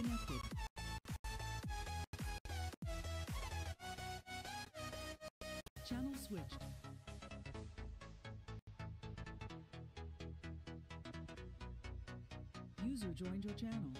connected. Channel switched. User joined your channel.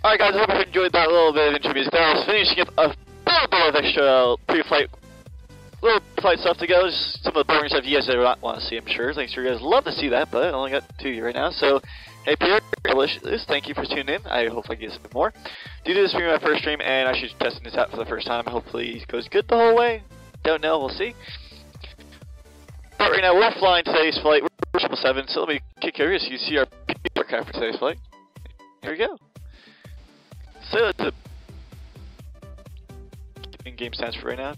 Alright guys, I hope you enjoyed that little bit of intro music there. I was finishing up a little bit of extra pre-flight, little flight stuff to go. Just some of the boring stuff you guys want to see, I'm sure. Thanks for you guys love to see that, but I only got 2 of you right now. So, hey Peter, thank you for tuning in. I hope I get some more. Due to this being my first stream, and I should be testing this out for the first time. Hopefully it goes good the whole way. Don't know, we'll see. But right now we're flying today's flight. We're 777, so let me kick over so you see our aircraft for today's flight. Here we go. So it's a in-game stands for right now.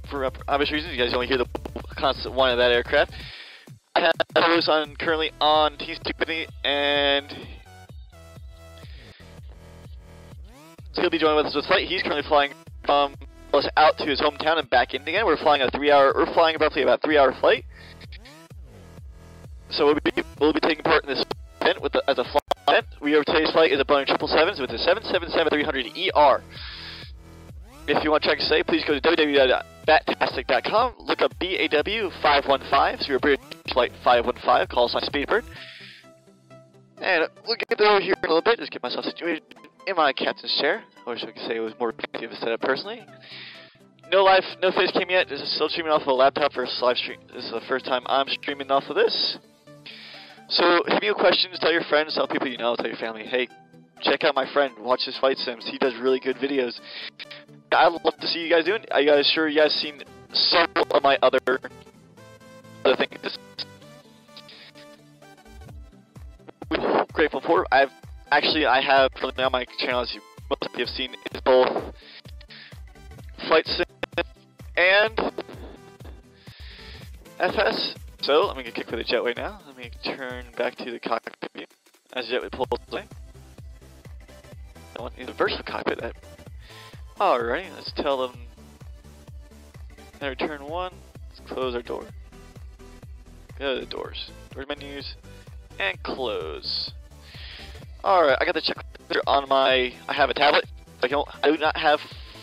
For obvious reasons, you guys only hear the constant whine of that aircraft. I have those on currently on Team Stupidity, and he'll be joining with us with flight. He's currently flying from us out to his hometown and back in again. We're flying roughly about 3-hour flight. So we'll be taking part in this event as a flight event. Today's flight is a Boeing 777s with a 777-300ER. If you want to check us out, please go to www.battastic.com, look up BAW515, so you're British Flight 515, call sign Speedbird. And we'll get over here in a little bit, just get myself situated in my captain's chair. I wish I could say it was more effective to set up personally. No face cam yet, this is still streaming off of a laptop for live stream. This is the first time I'm streaming off of this. So, hit me with questions, tell your friends, tell people you know, tell your family, hey, check out my friend, watch his flight sims, he does really good videos. I'd love to see you guys doing. Are you guys sure you guys seen several of my other things? I'm grateful for. I have on my channel, as you most of you have seen, is both flight sim and FS. So I'm gonna get kicked with the jetway now. Let me turn back to the cockpit view as the jetway pulls away. I want the vertical cockpit. Alrighty, let's tell them. Turn 1. Let's close our door. Go to the doors. Door menus and close. Alright, I got the checklist on my. I have a tablet. I do not have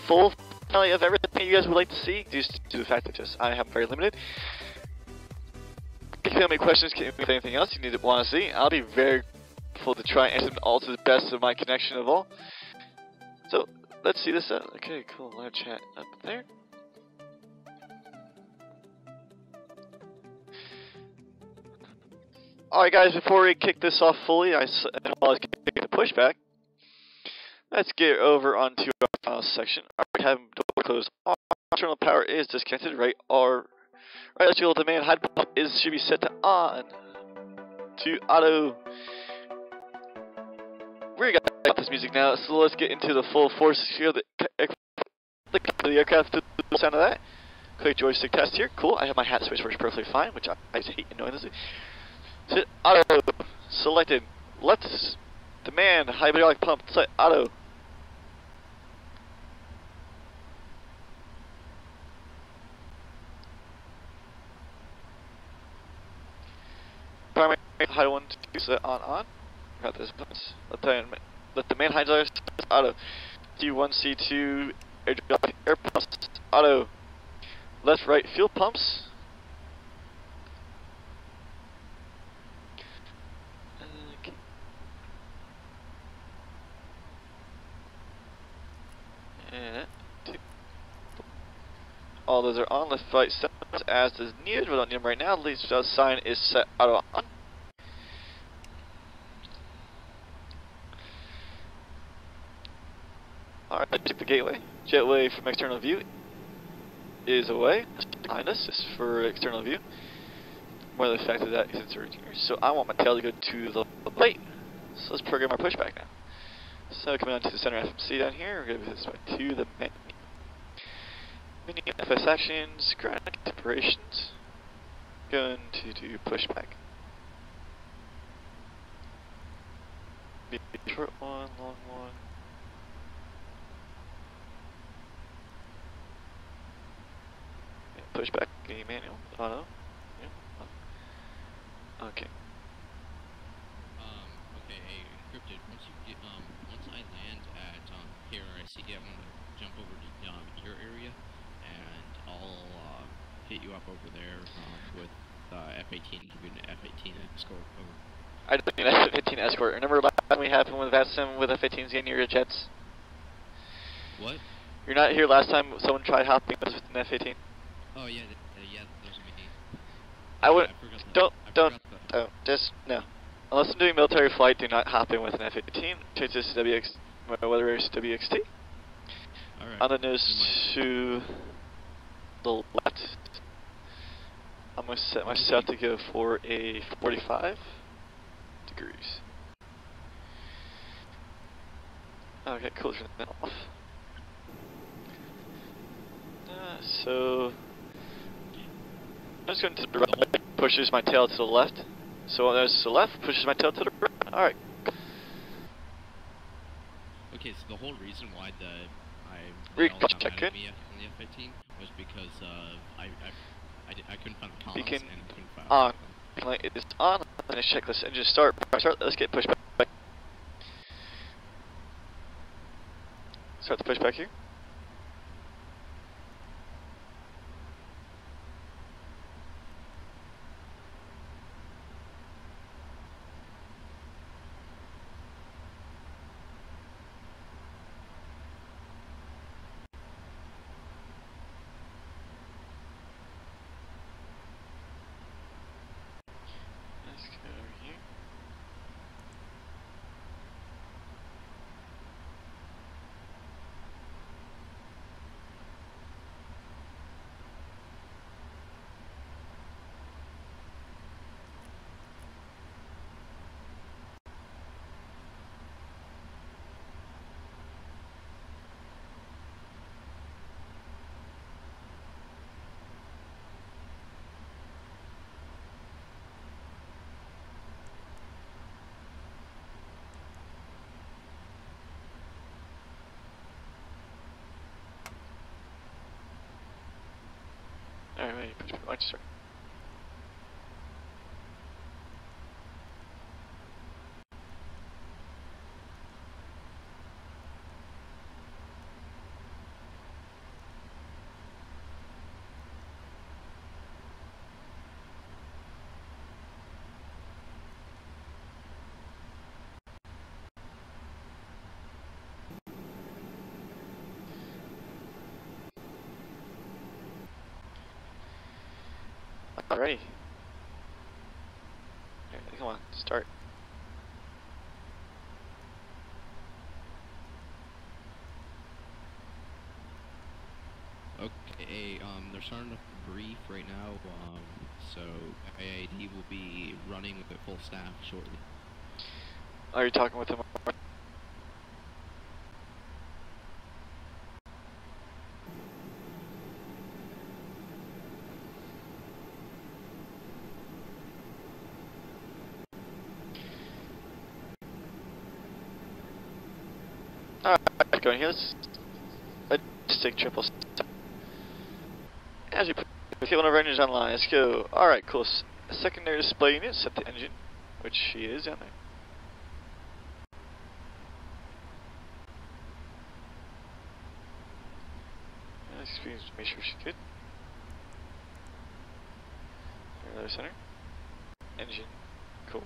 full tally of everything you guys would like to see, due to the fact that I have very limited. If you have any questions, with anything else you want to see, I'll be very full to try and answer them all to the best of my connection of all. So let's see this out. Okay, cool. Live chat up there. Alright guys, before we kick this off fully, while I was kicking the pushback, let's get over onto our final section. Alright, having door closed. Our internal power is disconnected, right? Our electrical demand hide pump should be set to on. To auto. We're gonna got this music now, so let's get into the full force here. The aircraft to the sound of that. Quick joystick test here. Cool. I have my hat switch works perfectly fine, which I hate annoyingly. Set auto selected. Let's demand hydraulic pump. Set auto. Primary high 1 2 set on. Got this. Let the main hydraulic auto. D1 C2 air pumps auto. Left right fuel pumps. Okay. And all those are on. Left right set as is needed. We don't need them right now. Least sign is set auto on. Alright, check the gateway. Jetway from external view is away. Behind us is for external view. More than the fact that is inserted here. So I want my tail to go to the plate. So let's program our pushback now. So coming on to the center FMC down here, we're going to go this way to the menu. Menu FS actions, ground operations. Going to do pushback. Short one, long one. Pushback, any manual, auto. Yeah. Okay. Okay, encrypted. Once I land at KRIC, I'm gonna jump over to your area, and I'll hit you up over there with F-18, give you an F-18 escort. Over. I just need an F-18 escort. Remember about we happened with VATSIM with F-18s in your jets? What? You're not here last time someone tried hopping with an F-18? Oh yeah, yeah, those are me. I would, I forgot that. don't, just, no. Unless I'm doing military flight, do not hop in with an F-18. Change this to WX, weather race to WXT. Alright. On the nose to the left. I'm going to set myself to go for a 45 degrees. Okay, cool, turn that off. So, I'm just going to the right, pushes my tail to the left. So when there's to the left, pushes my tail to the right. Alright. Okay, so the whole reason why Check it. me on the F-15 was because I couldn't find the comms Beacon and couldn't find on. It is on. Finish checklist. Engine start. Let's get pushed back. Start the pushback here. Let's go over here. Alright, push back. Watch, start. Alrighty. Come on, start. Okay, they're starting to brief right now, so IID will be running with a full staff shortly. Are you talking with him? Alright, going here. Let's take triple step. As you put the one of our engines online, let's go. Alright, cool. Secondary display unit, set the engine, which she is down there. Let's make sure she's good. Another center. Engine. Cool.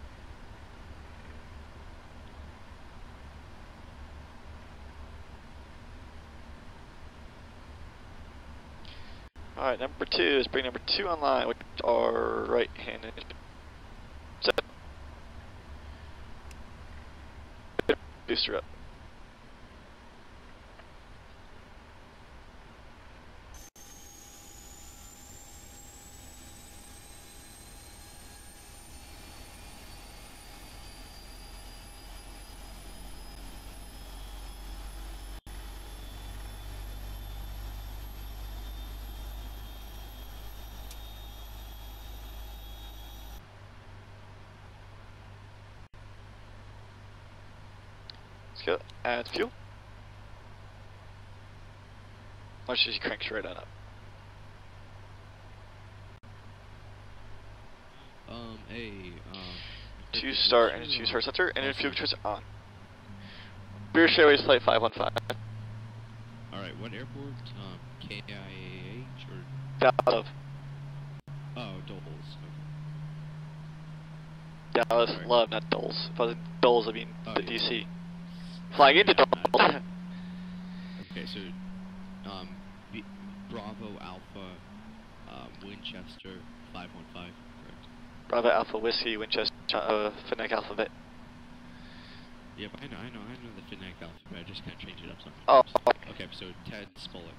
Alright, number 2 is bring number 2 online, which are right-handed. Set. Booster up. Let's go. Add fuel. Watch she cranks right on up. Choose start and choose her center and then fuel choice on. British Airways flight 515. Alright, what airport? KIAH or? Dallas. Oh, Doles. Dallas Sorry. Love, not Dulles. If I was in Dulles, I mean Oh, the yeah. DC. Flying into Yeah, Dulles. Okay, so Bravo Alpha Winchester 515, correct? Bravo Alpha Whiskey Winchester Phonetic Alphabet. Yep, I know the phonetic alphabet. I just kind of changed it up Oh. sometimes. Okay, so Ted Spolek.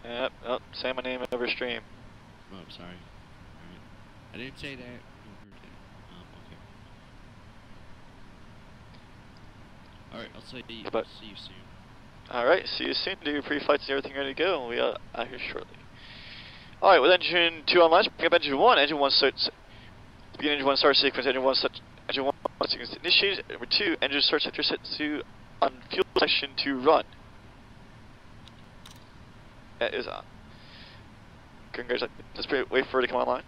Right. Yep. Oh, say my name over stream. Oh, I'm sorry. Alright. I didn't say that. Over that. Okay. Alright, I'll see you soon. Alright, see you soon. Do your pre-flights and everything ready to go, and we'll be out here shortly. Alright, with engine 2 online, bring up engine 1. Engine 1 starts. Begin engine 1 start sequence. Engine 1 sequence initiated. Number 2, engine start sector set to on fuel section to run. That is on. Congratulations. Let's wait for it to come online.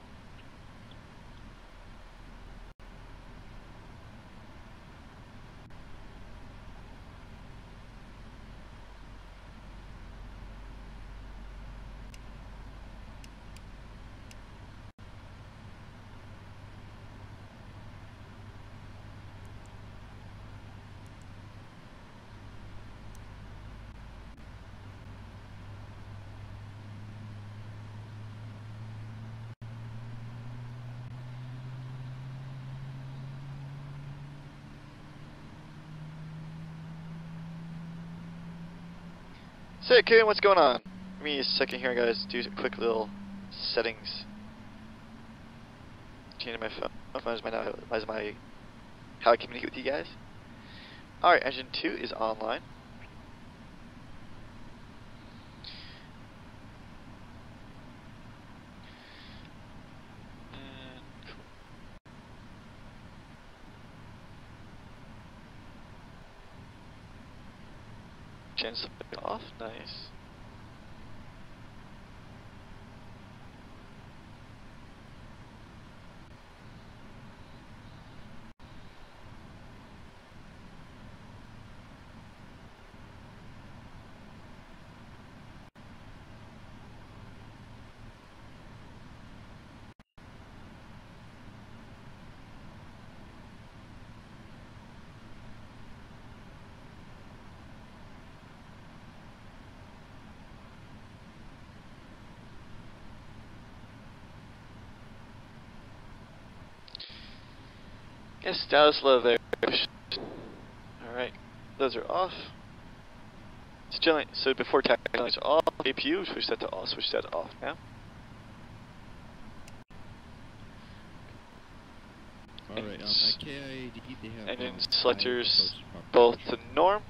So, okay, what's going on? Give me a second here, guys. Do a quick little settings. Changing my phone. How I communicate with you guys. Alright, engine 2 is online. Cool. Change something off. Nice. Yes, Dallas Love there. Alright, those are off. So before taxi lights are off, APU, switch that to off, switch that to off now. Alright, at KDAL, they have engine high selectors approach both to norm.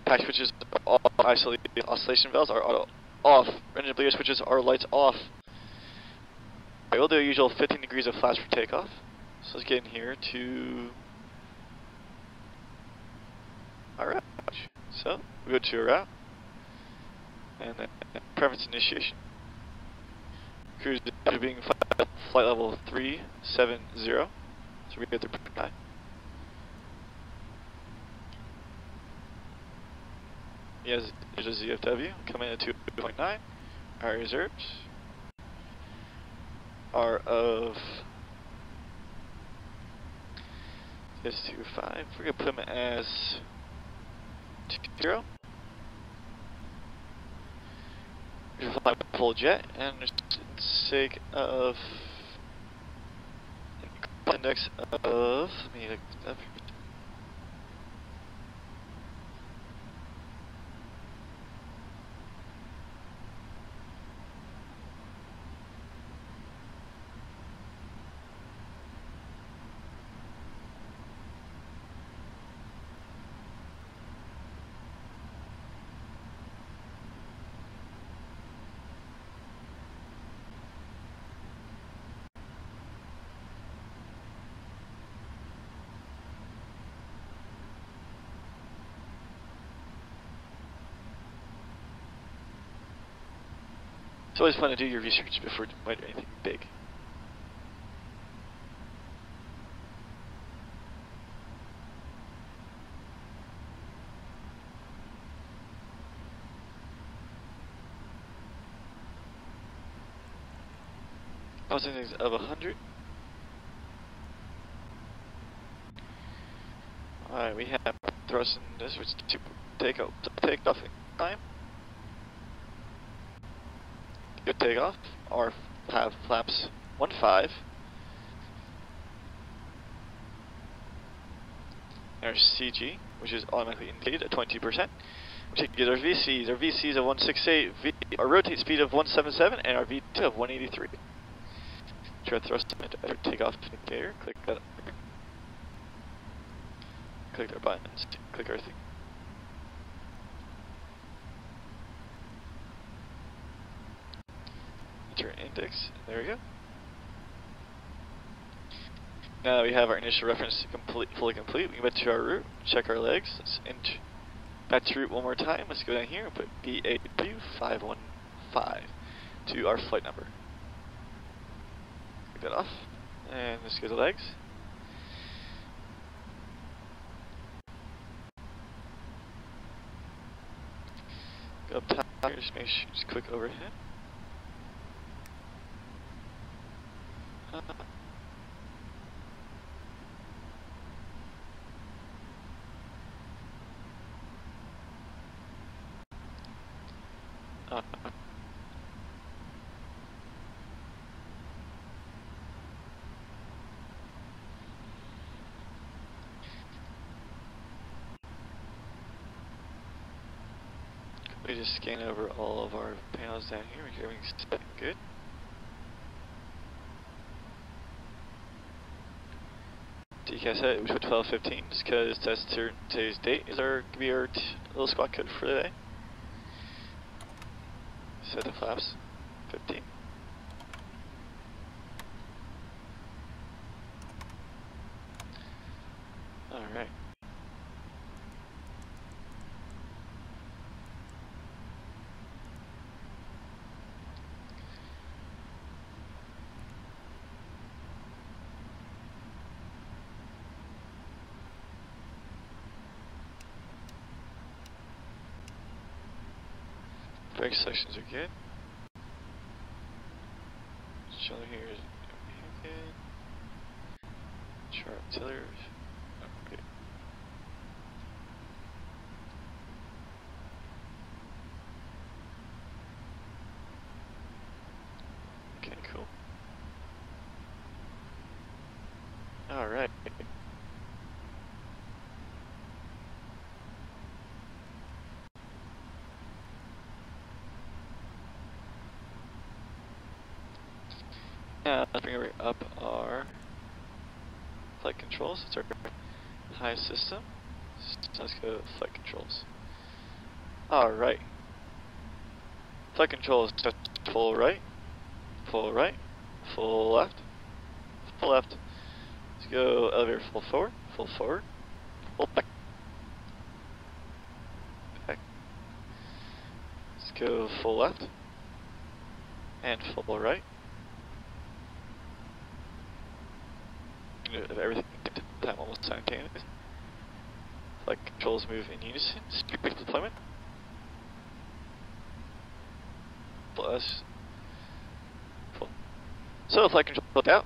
Pack switches are off, oscillation valves are auto off. Engine bleeder switches are lights off. Alright, we'll do a usual 15 degrees of flash for takeoff. So let's get in here to our route. So we go to a route and then preference initiation. Cruise being flight level 370. So we get the 9. Yes, there's a ZFW coming in at 2.9. Our reserves are of S25. We're gonna put them as 0. We're flying full jet, and for the sake of index of, let me look up here. It's always fun to do your research before you might do anything big. I was thinking of 100. Alright, we have thrust in this, which is to take off in time. Good takeoff. Our have flaps 1.5. Our CG, which is automatically indicated at 20%. We get our VCs. Our VCs of 168, our rotate speed of 177, and our V2 of 183. Try thrust indicator, takeoff indicator. Click that. Click our buttons. Click everything. Enter index. There we go. Now that we have our initial reference fully complete, we can get to our route, check our legs. Let's back to route one more time. Let's go down here and put BAW515 to our flight number. Click that off. And let's go to legs. Go up top here, just click overhead. We just scan over all of our panels down here, make sure everything's set good. DCAS set, we put 12:15 just because that's today's date is our little squawk code for today. Set the flaps 15. Alright. Brake sections are good. Shoulder here is good. Chart artillery. Okay. Okay, cool. Alright. Now let's bring up our flight controls. It's our high system. So let's go to flight controls. Alright. Flight controls, full right, full right, full left, full left. Let's go elevator full forward, full back. Back. Let's go full left and full right. Of everything at the time almost simultaneously. Flight controls move in unison. Speed deployment. Plus. Full. So flight control looked out.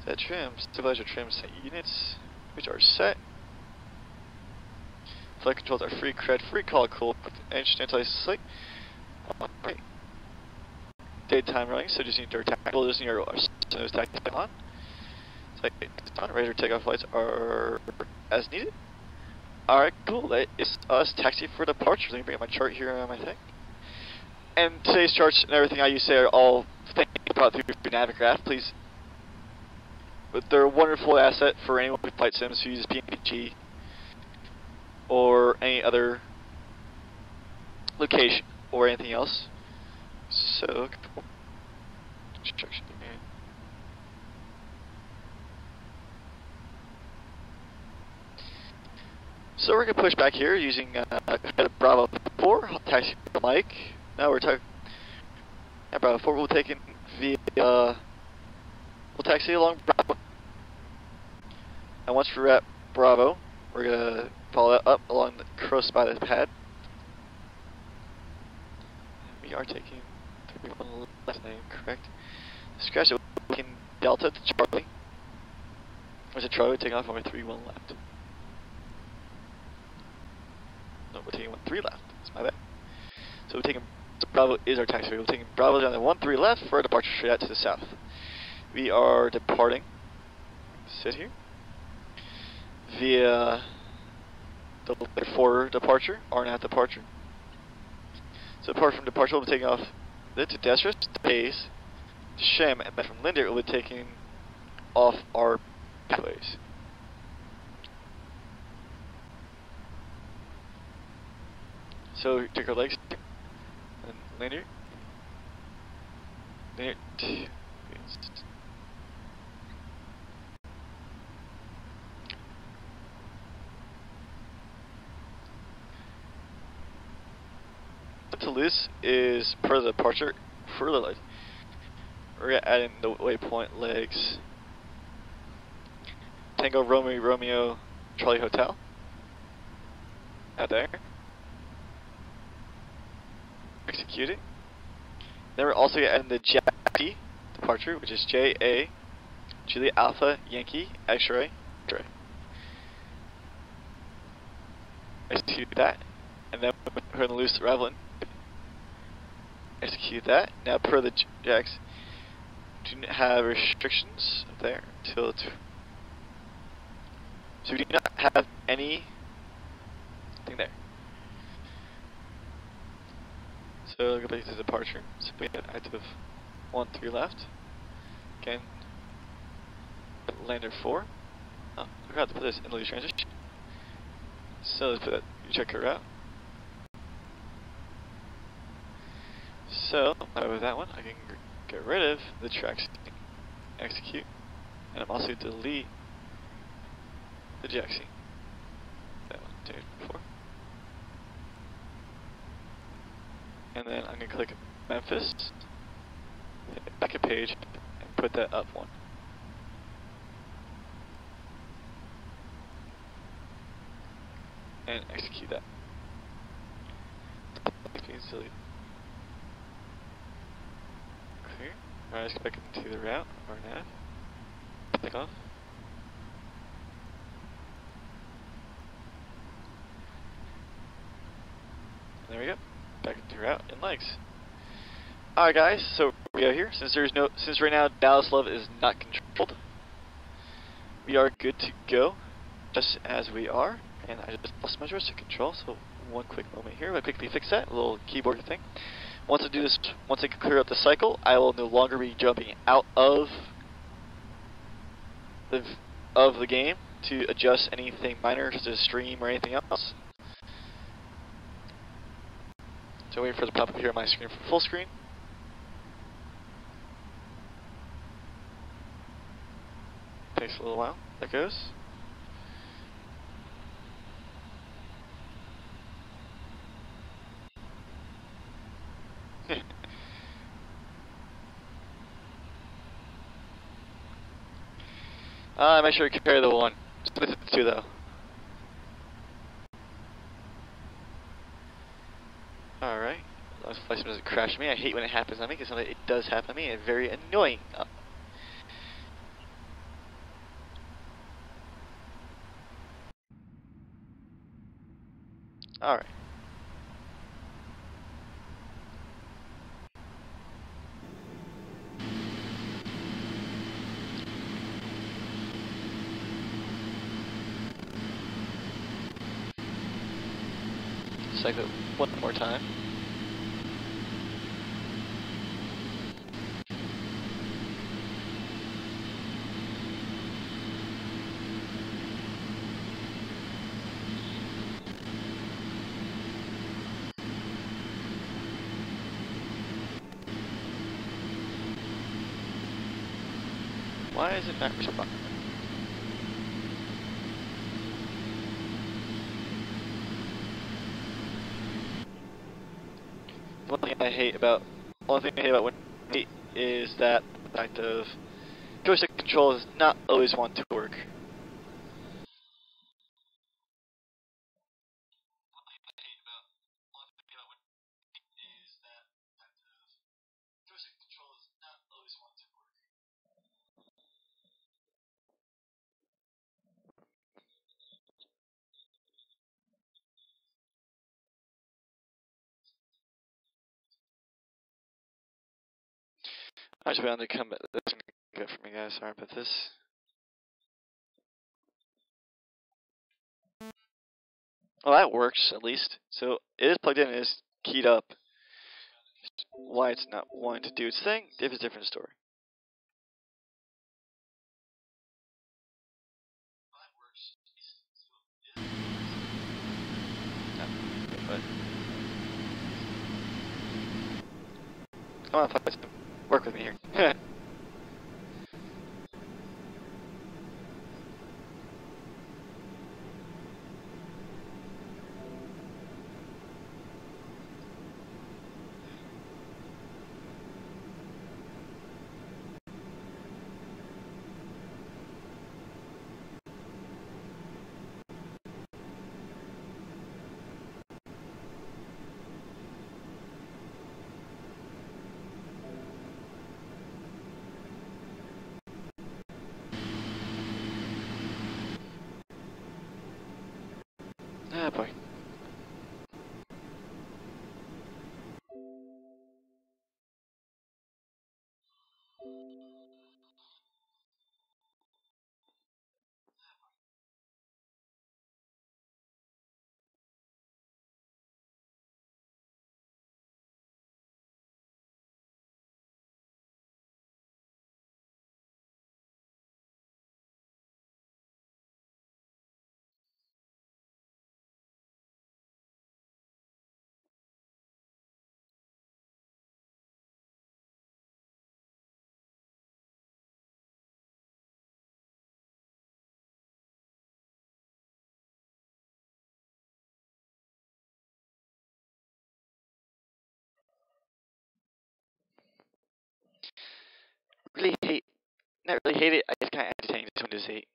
Set trim. Stabilizer trim set units, which are set. Flight controls are free cred, free call, cool, engine anti-slate. Alright. Daytime running, so just need your tactical, just need your nose tactical on. So on, radar takeoff lights are as needed. Alright, cool, that is us taxi for departure. Let me bring up my chart here on my thing. And today's charts and everything I use say are all things brought through Navigraph, please. But they're a wonderful asset for anyone who flight sims who uses PNG or any other location or anything else. So, construction demand. So we're gonna push back here using Bravo 4, taxi to Mike. Now we're talking Bravo 4. We'll take in via we'll taxi along Bravo, and once we're at Bravo, we're gonna follow that up along the close by the pad. We are taking 31 left, I am correct. Scratch it, we can Delta to Charlie. Or is it Charlie taking off over 31 left? No, we're taking 13 left. That's my bad. So we're taking, so Bravo is our taxiway. We're taking Bravo down to 13 left for a departure straight out to the south. We are departing. Sit here. Via the 4 departure, R&A departure. So apart from departure, we'll be taking off to Destris, to Hayes, to Shem, and then from Linder, we'll be taking off our pathways. So we take our legs, and Linder, Linder, Toulouse is per the departure further leg. We're gonna add in the waypoint legs. Tango Romeo Romeo Charlie Hotel. Out there. Execute it. Then we're also gonna add in the JA departure, which is JA Julia Alpha Yankee X-ray. Execute that, and then we're gonna lose the Ravelin. Execute that. Now per the jacks, do not have restrictions there until it's, so we do not have anything there. So go back to departure. So we have active 13 left. Again, lander 4. Oh, I forgot to put this in the transition. So let's put that. You check her out. So, with that one, I can get rid of the tracks, execute, and I'm also delete the jack scene. That one, 4. And then I'm going to click Memphis, hit back a page, and put that up 1. And execute that. Delete. Clear. Alright, let's go back into the route, or nav. Click off. There we go. Back into route and legs. Alright guys, so we go here. Since right now Dallas Love is not controlled, we are good to go, just as we are. And I just lost my joystick control, so one quick moment here. I'll quickly fix that, a little keyboard thing. Once I do this, once I can clear up the cycle, I will no longer be jumping out of the game to adjust anything minor to the stream or anything else. So wait for the pop up here on my screen for full screen. Takes a little while. There goes. Make sure you compare the one. Split it to 2 though. Alright. As long as the flight sim doesn't crash me. I hate when it happens on me because it does happen to me and it's very annoying. Alright. Cycle it one more time. Why is it not responding? One thing I hate about when is that the fact of joystick control is not always want to work. I just wait on to come back. That's good for me, guys. Sorry about this. Well, that works at least. So it is plugged in. It is keyed up. Why it's not wanting to do its thing, if it's a different story. But come on, VATSIM. Work with me here. Ah, boy. Really hate, not really hate it. I just kind of entertain this Windows 8.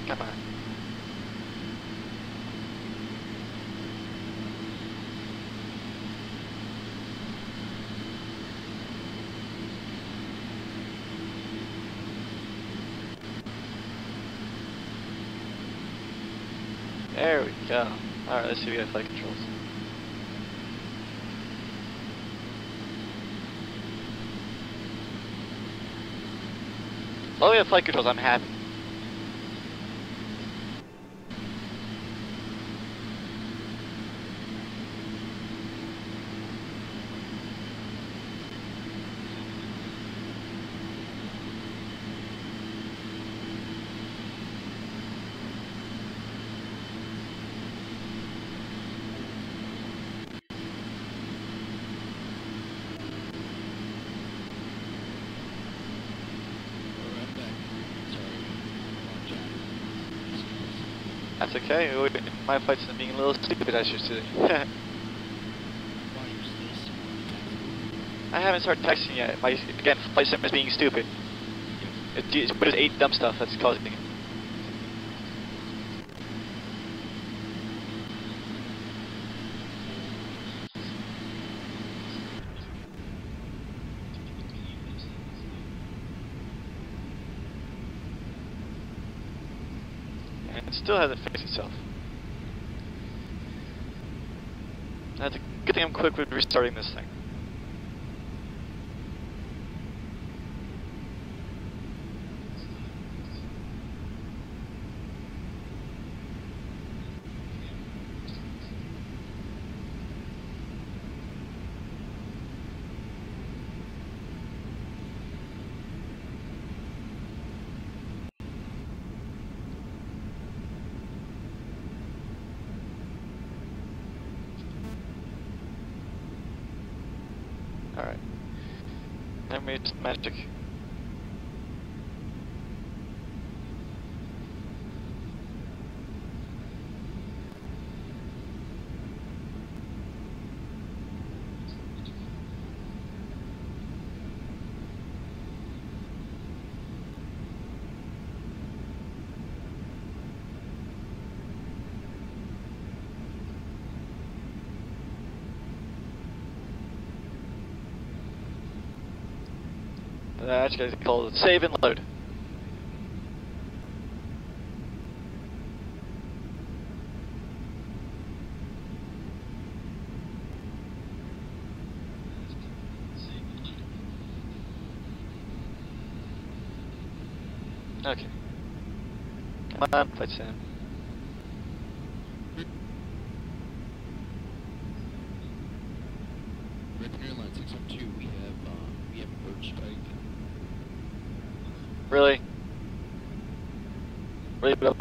Come on. There we go. Alright, let's see if we got flight controls. Oh, we have flight controls, I'm happy. That's okay. My flight's being a little stupid, I should say. I haven't started texting yet. Again, flight sim is being stupid. It's Windows 8 dumb stuff that's causing it. And it still hasn't fixed itself. That's a good thing I'm quick with restarting this thing. Alright. Never made magic. That's called save and load. Okay. Come on, VATSIM. American Airlines 602, we have a bird strike. Really? Really?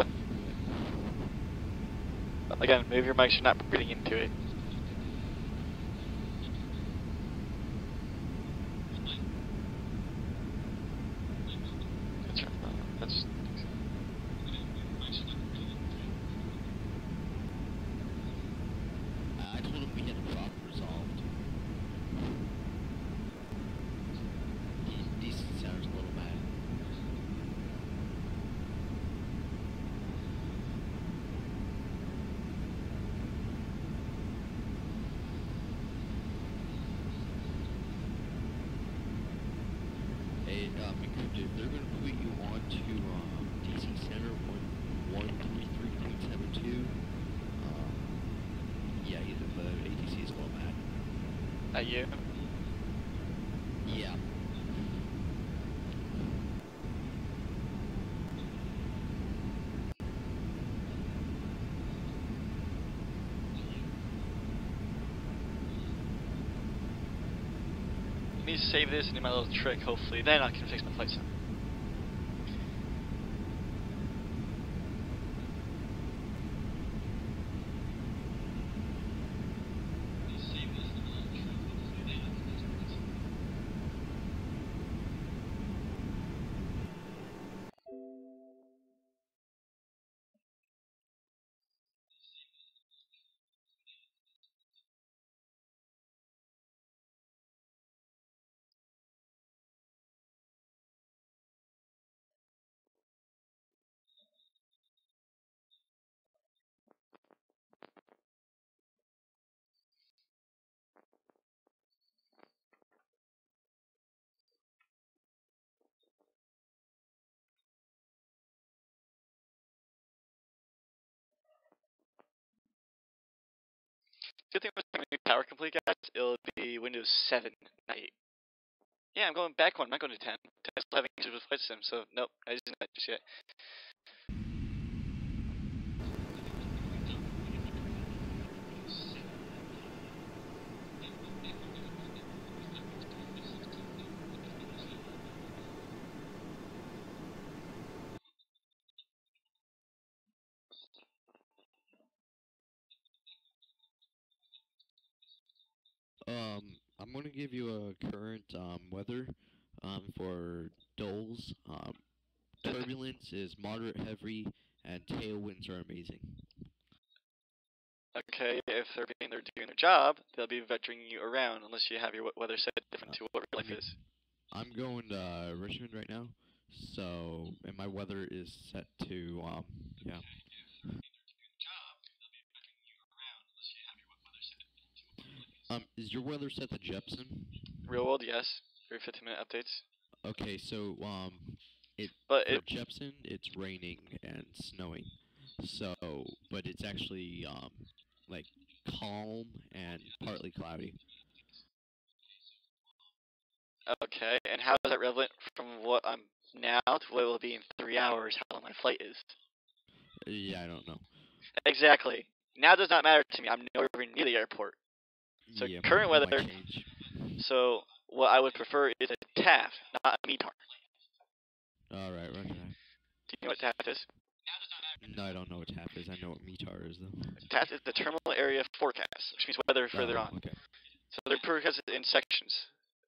Again, move your mic so you're not breathing into it. That's I told him we had a problem resolved. He sounds a little mad. Hey, Encrypted, they're going to put you on to DC Center 133.72. Yeah, the ATC is a little mad. at you. Yeah. Let me save this and do my little trick, hopefully. Then I can fix my flight sim. Good thing with power complete, guys, it'll be Windows 7, not 8. Yeah, I'm going back one. I'm not going to 10. 10 still having issues with flight sim, so nope, I didn't do that just yet. I'm going to give you a current weather for Doles. Turbulence is moderate heavy, and tailwinds are amazing. Okay, if they're doing their job, they'll be vectoring you around unless you have your weather set different to what real life is. I'm going to Richmond right now, so, and my weather is set to, yeah. Is your weather set to Jepson? Real world, yes. Every 15-minute updates. Okay, so, But for Jepson, it's raining and snowing. So, but it's actually, like, calm and partly cloudy. Okay, and how is that relevant from what I'm now to what it will be in 3 hours, how long my flight is? Yeah, I don't know. Exactly. Now it does not matter to me. I'm nowhere near the airport. So Yeah, current that weather, might change. so what I would prefer is a TAF, not a METAR. Alright, roger that. Do you know what TAF is? No, I don't know what TAF is. I know what METAR is, though. TAF is the Terminal Area Forecast, which means weather further on. Okay. So they're forecasted in sections.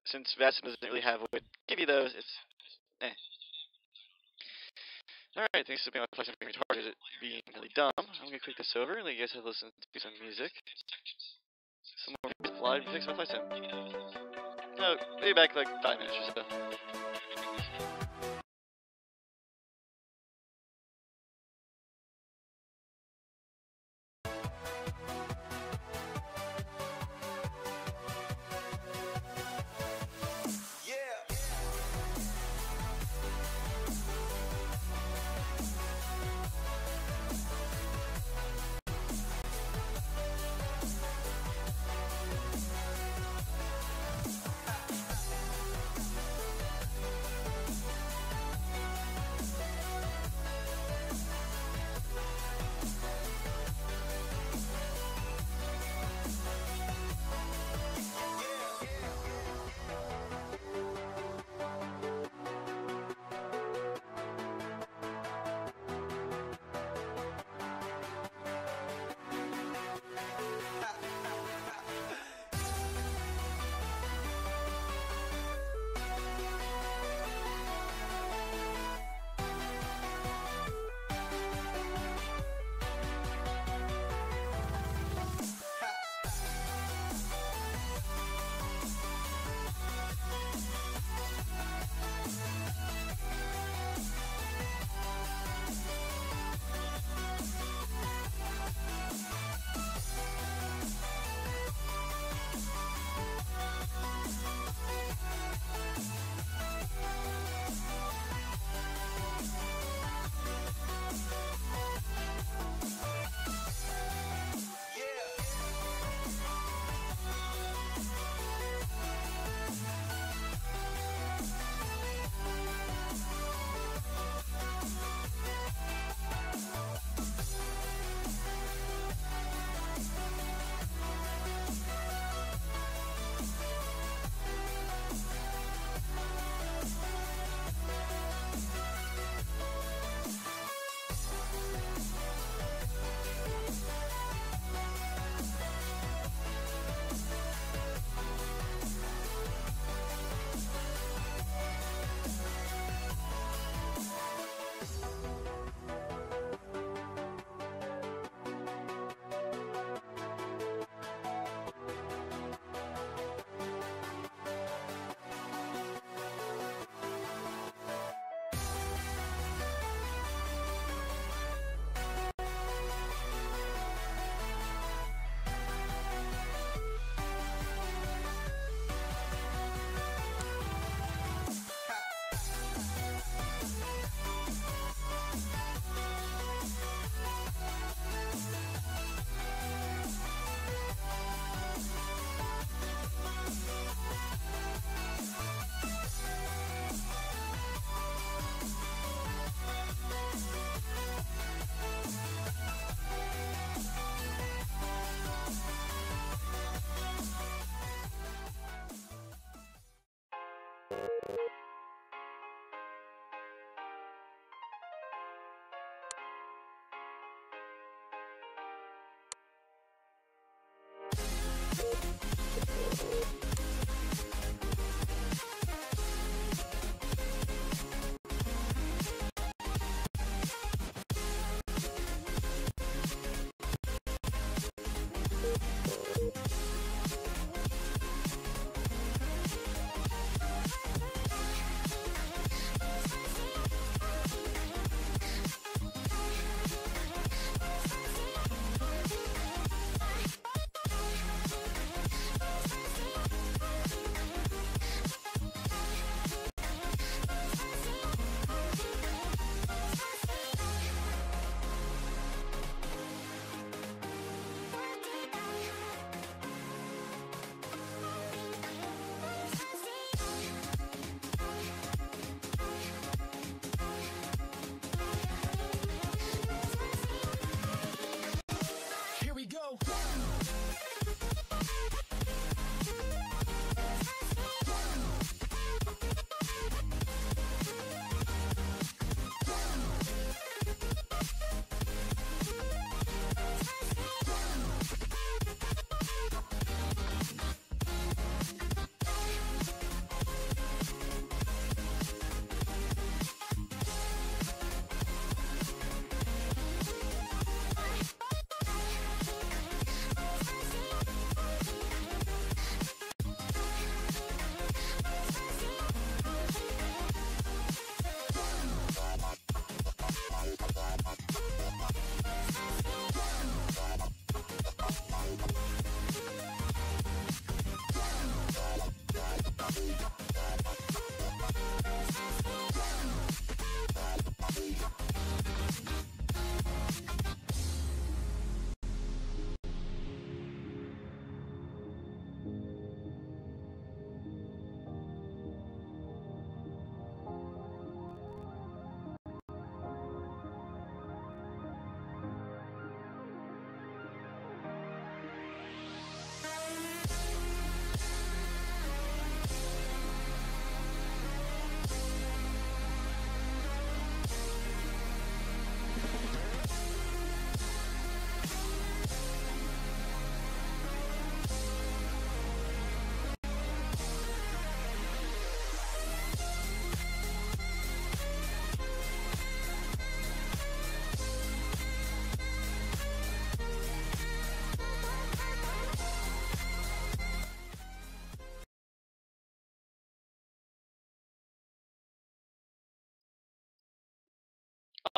since VATSIM doesn't really have a way to give you those, it's eh. Alright, thanks for being my question being retarded at being really dumb. I'm gonna click this over and let you guys have listen to some music. Some more live music, so VATSIM. No, maybe back like 5 minutes or so.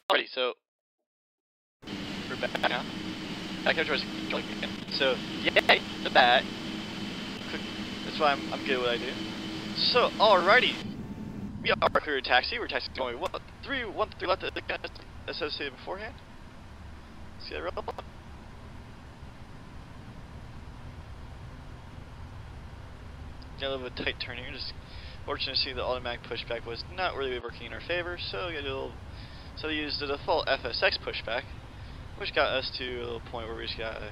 Alrighty, so we're back now. Back after I was controlling again. So, yay, the bat. That's why I'm good at what I do. So, alrighty. We are clear taxi. We're taxiing going what? 313 left associated beforehand. Let's get it rolling. Got a little bit of tight turn here. Just fortunate to see the automatic pushback was not really working in our favor, so we got a little. So we used the default FSX pushback, which got us to a little point where we just gotta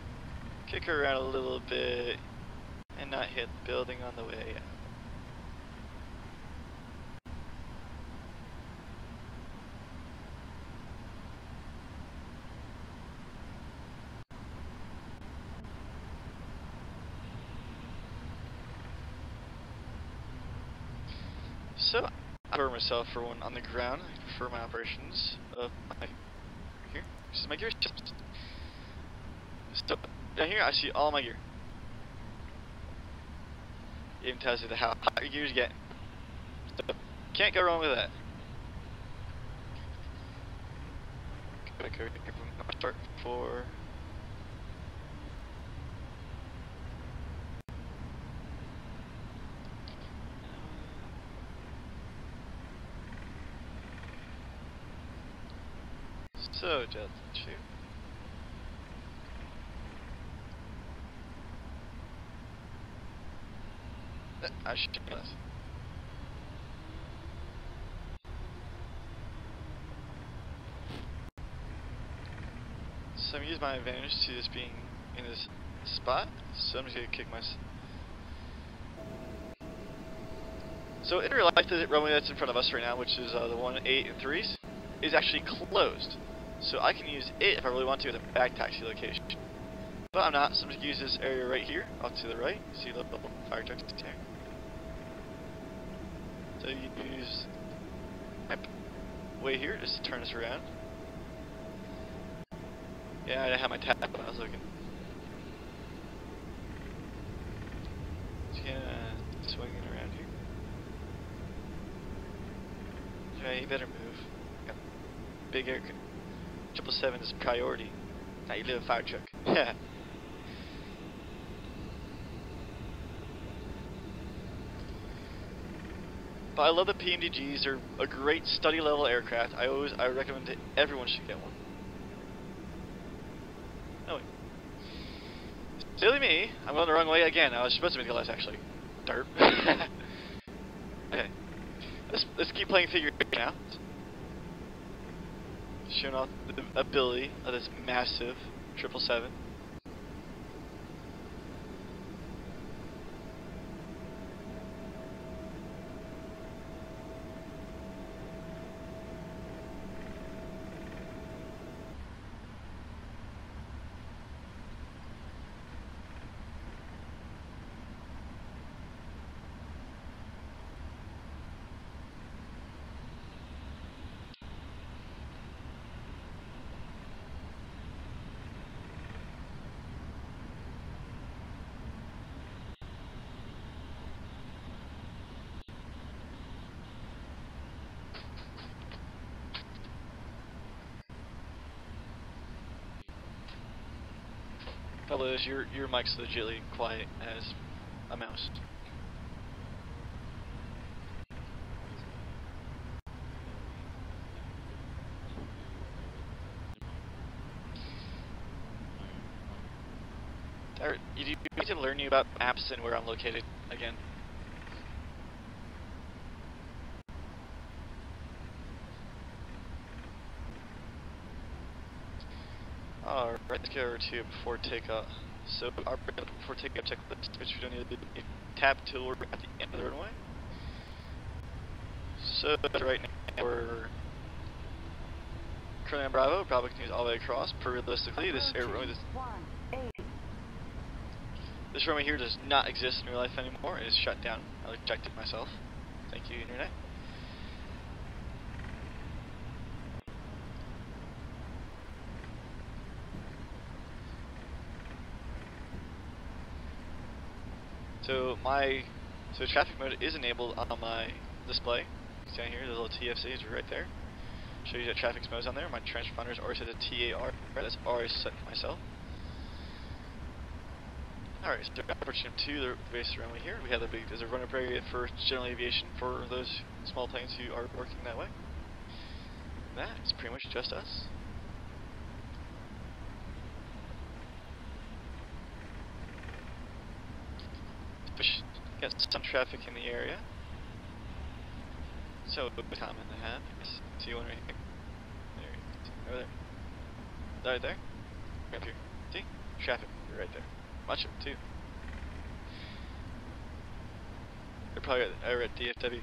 kick her around a little bit and not hit the building on the way out. So, I prefer myself for one on the ground. I prefer my operations of my here. This is my gear systems. So, down here I see all my gear. It even tells you how hot your gear's getting. So, can't go wrong with that. Start for. So, Delta 2. I should do this. So I'm using my advantage to this being in this spot. So I'm just gonna kick my. So in real life, the runway that's in front of us right now, which is the 1, 8, and 3s, is actually closed. So I can use it if I really want to as a back taxi location. But I'm not, so I'm just gonna use this area right here, off to the right. See the little fire trucks there. So you use my way here just to turn us around. Yeah, I have my tab when I was looking. Just gonna swing it around here. Yeah, you better move. Got big air. 777 is priority. Now you live a fire truck. Yeah. But I love the PMDGs. They're a great study level aircraft. I recommend that everyone should get one. Oh wait. Silly me. I'm going the wrong way again. I was supposed to make the left actually. Derp. Okay. Let's keep playing figure eight now. Showing off the ability of this massive 777. Fellows, your mic's legitly quiet as a mouse. You need to learn about maps and where I'm located again. Alright, let's go over to before takeoff. So our before takeoff checklist, which we don't need to do, tap till we're at the end of the runway. So right now we're currently on Bravo. Bravo continues all the way across. Per realistically, this runway here does not exist in real life anymore. It is shut down. I checked it myself. Thank you, Internet. So traffic mode is enabled on my display. You see down here, the little TFC is right there. Show you that traffic modes on there. My transponders are set to TAR. That's already set for myself. Alright, so approaching to the base runway here. We have the big, there's a run-up area for general aviation for those small planes who are working that way. That is pretty much just us. Got some traffic in the area. So, common to have. See one right here. There. Over there. Right there. Right up here. See? Traffic. Right there. Much of it, too. They're probably at DFW.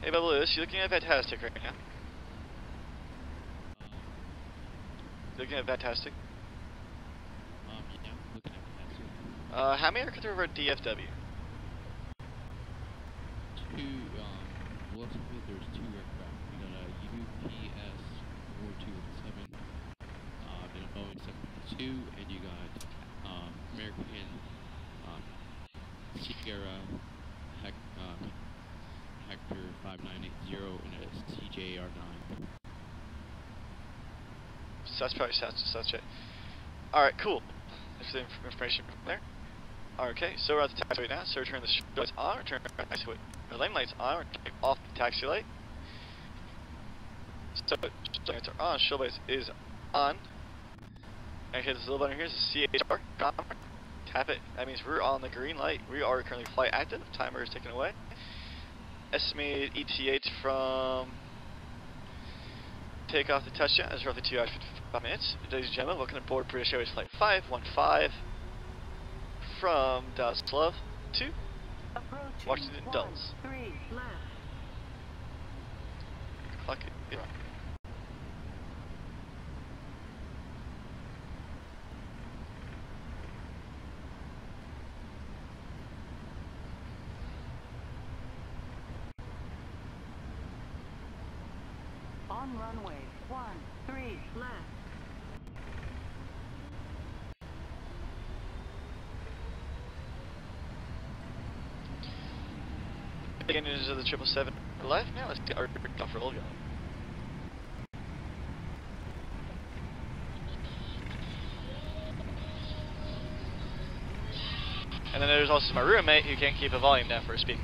Hey, Bubba Lewis, you looking at Fantastic right now? Looking at Fantastic? Yeah, looking at Fantastic. How many aircraft are at DFW? Well, there's 2 aircraft. We got a UPS 427, and a Boeing 752, and you got American Sierra Hector 5980 and a CJR9. So that's probably such it. Alright, cool. There's the information from there. Okay, so we're at the taxiway now, so turn the show lights on, turn the taxiway. The lane lights on, turn off the taxi light. So, show lights are on, show lights is on. And hit this little button here, is the CHR, tap it. That means we're on the green light. We are currently flight active, timer is taken away. Estimated ETH from takeoff to touchdown is roughly 2 hours 55 minutes. Ladies and gentlemen, welcome aboard British Airways Flight 515 from Dallas Love to Washington Dulles. 3 left. Clock it. Yeah. On runway 13 left. Again, into the 777 left. Now let's get our off roll going. And then there's also my roommate who can't keep the volume down for a speaker.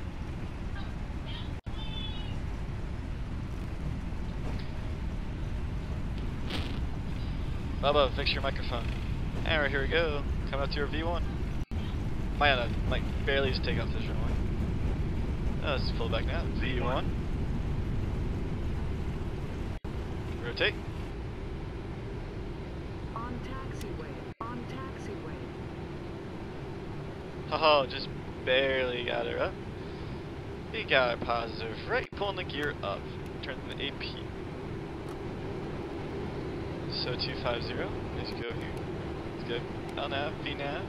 Bubba, fix your microphone. Alright, here we go. Coming up to your V1. Might barely just take off this runway. Oh, let's pull back now. V1. Rotate. On taxiway. On taxiway. Oh, just barely got her up. We got a positive right, pulling the gear up. Turn the AP. So 250. Let's go here. Let's go. L nav, V nav.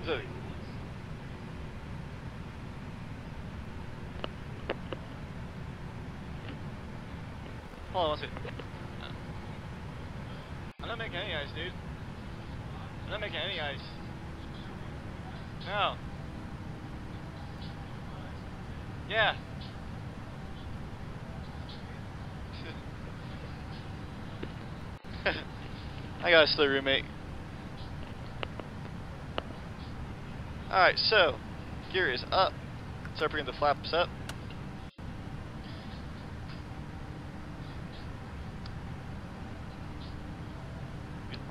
So, hold on one second. I'm not making any ice, dude. I'm not making any ice. No. Yeah. I got a slow roommate. Alright, so gear is up. Start bringing the flaps up.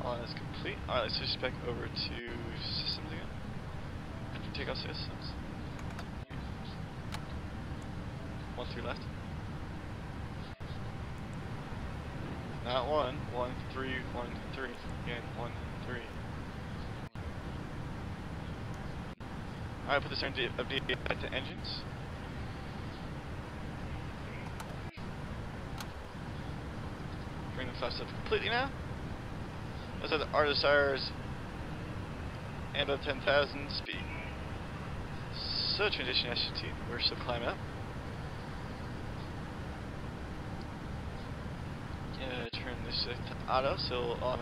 All is complete. Alright, let's switch back over to systems again. Take off systems. 1 3 left. Not 1, 1 3 1 3. Again, 1 3. Alright, put the center of the back to engines. Bring the flaps up completely now. Those are the our desires and about 10,000 speed. So transition SUT, we're still climbing up. Turn this to auto, so I'll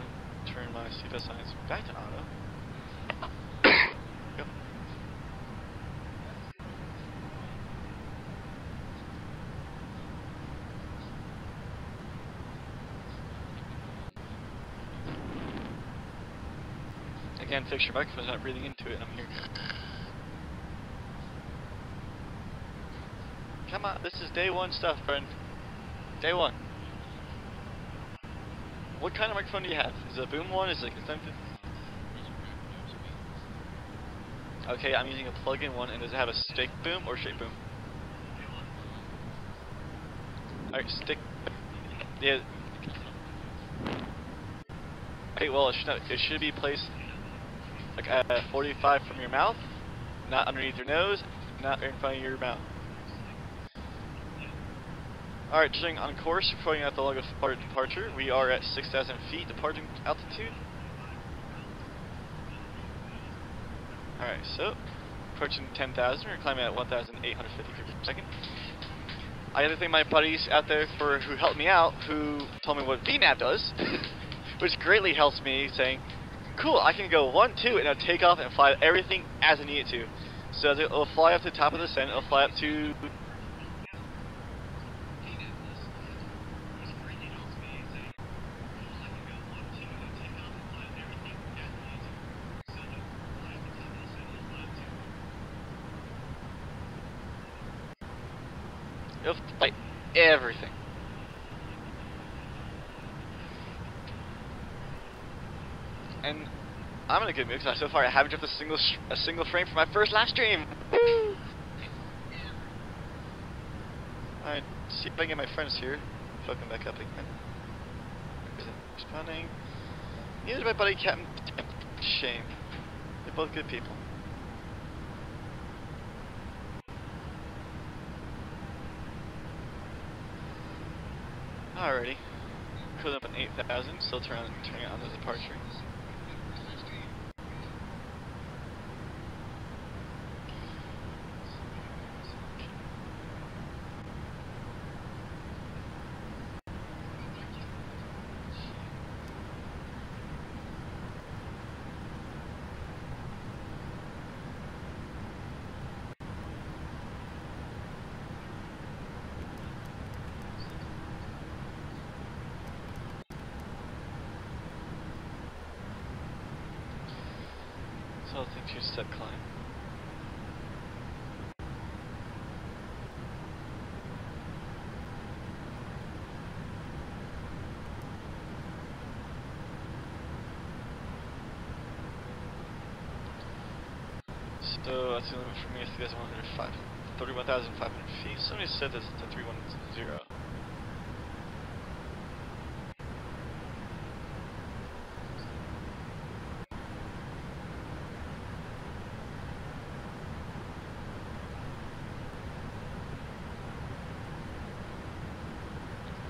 turn my seatbelt signs back to auto. Go. And fix your microphone's not breathing into it, and I'm here. Come on, this is day one stuff, friend. Day one. What kind of microphone do you have? Is it a boom one? Is it like a something? Okay, I'm using a plug-in one, and does it have a stick boom or straight boom? Alright, stick. Yeah. Okay, well, it should be placed like at 45 from your mouth, not underneath your nose, not in front of your mouth. Alright, just on course, reporting at the log of departure. We are at 6,000 feet departing altitude. Alright, so approaching 10,000, we're climbing at 1,850 feet per second. I have to thank my buddies out there who helped me out, who told me what VMAP does, which greatly helps me, saying, cool, I can go 1, 2, and it'll take off and fly everything as I need it to. So it'll fly up to the top of the ascent, it'll fly up to... It'll fly everything. And I'm in a good mood because so far I haven't dropped a single frame for my first live stream. Woo! Alright, see if I can get my friends here. Fucking back up again. Responding. Neither my buddy Captain. Shame. They're both good people. Alrighty. Cruising up at 8,000, still turning on the departure. So I'll think 2-step climb. So that's the limit for me is 31,500 feet. Somebody said this is 310.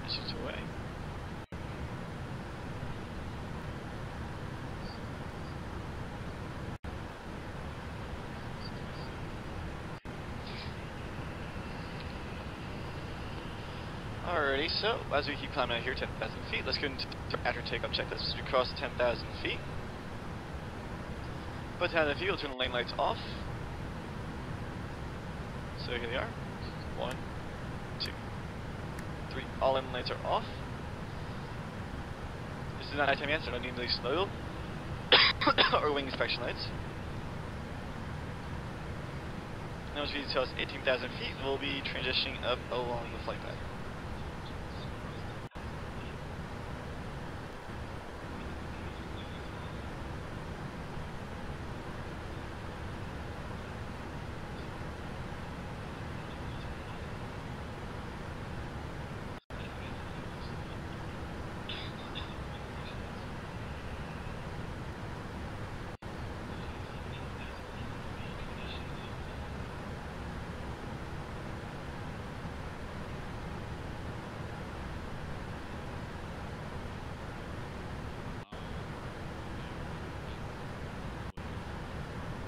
It's away. Alrighty, so as we keep climbing out here, 10,000 feet, let's go into after takeoff checklist. As we cross 10,000 feet, by 10,000 feet, we'll turn the lane lights off. So here they are. 1, 2, 3. All lane lights are off. This is not nighttime yet, so I don't need to leave slow or wing inspection lights. Now as we tell us 18,000 feet, we'll be transitioning up along the flight path.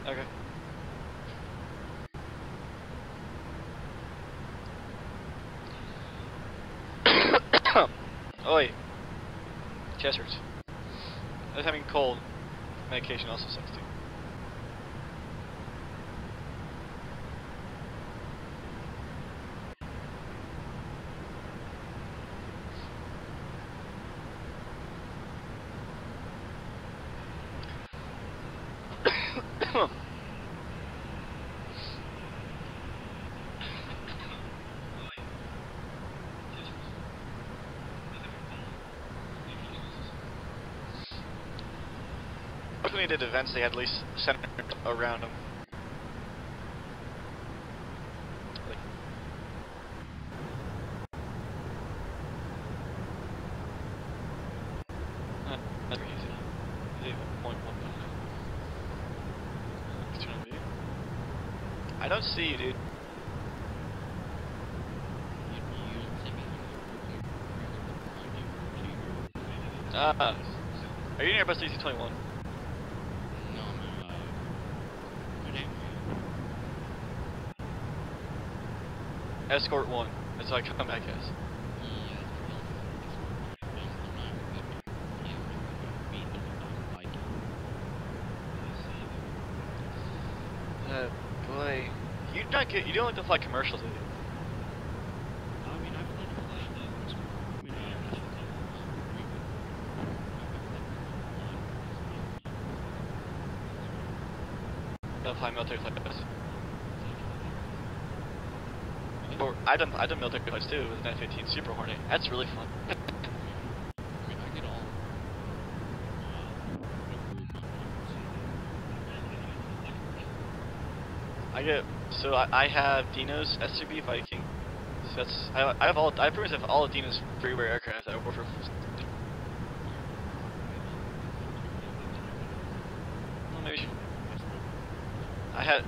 Okay. Oi. Chest hurts. I was having cold. Medication also sucks too. Huh. When they did events, they had at least centered around them. That's pretty easy. They have a 0.1 behind. External view. I don't see you, dude. Are you near bus 21? No, I'm Escort 1. That's what I come back as. Boy, you not get. You don't like to fly commercial, do you? I mean, I've let it fly. I'll fly military flights. Or I've done military flights too with an F-18 Super Hornet. That's really fun. I mean, I get all. I have Dino's SCB Viking. So that's I pretty much have all of Dino's freeware aircraft that I work for. Well, maybe I have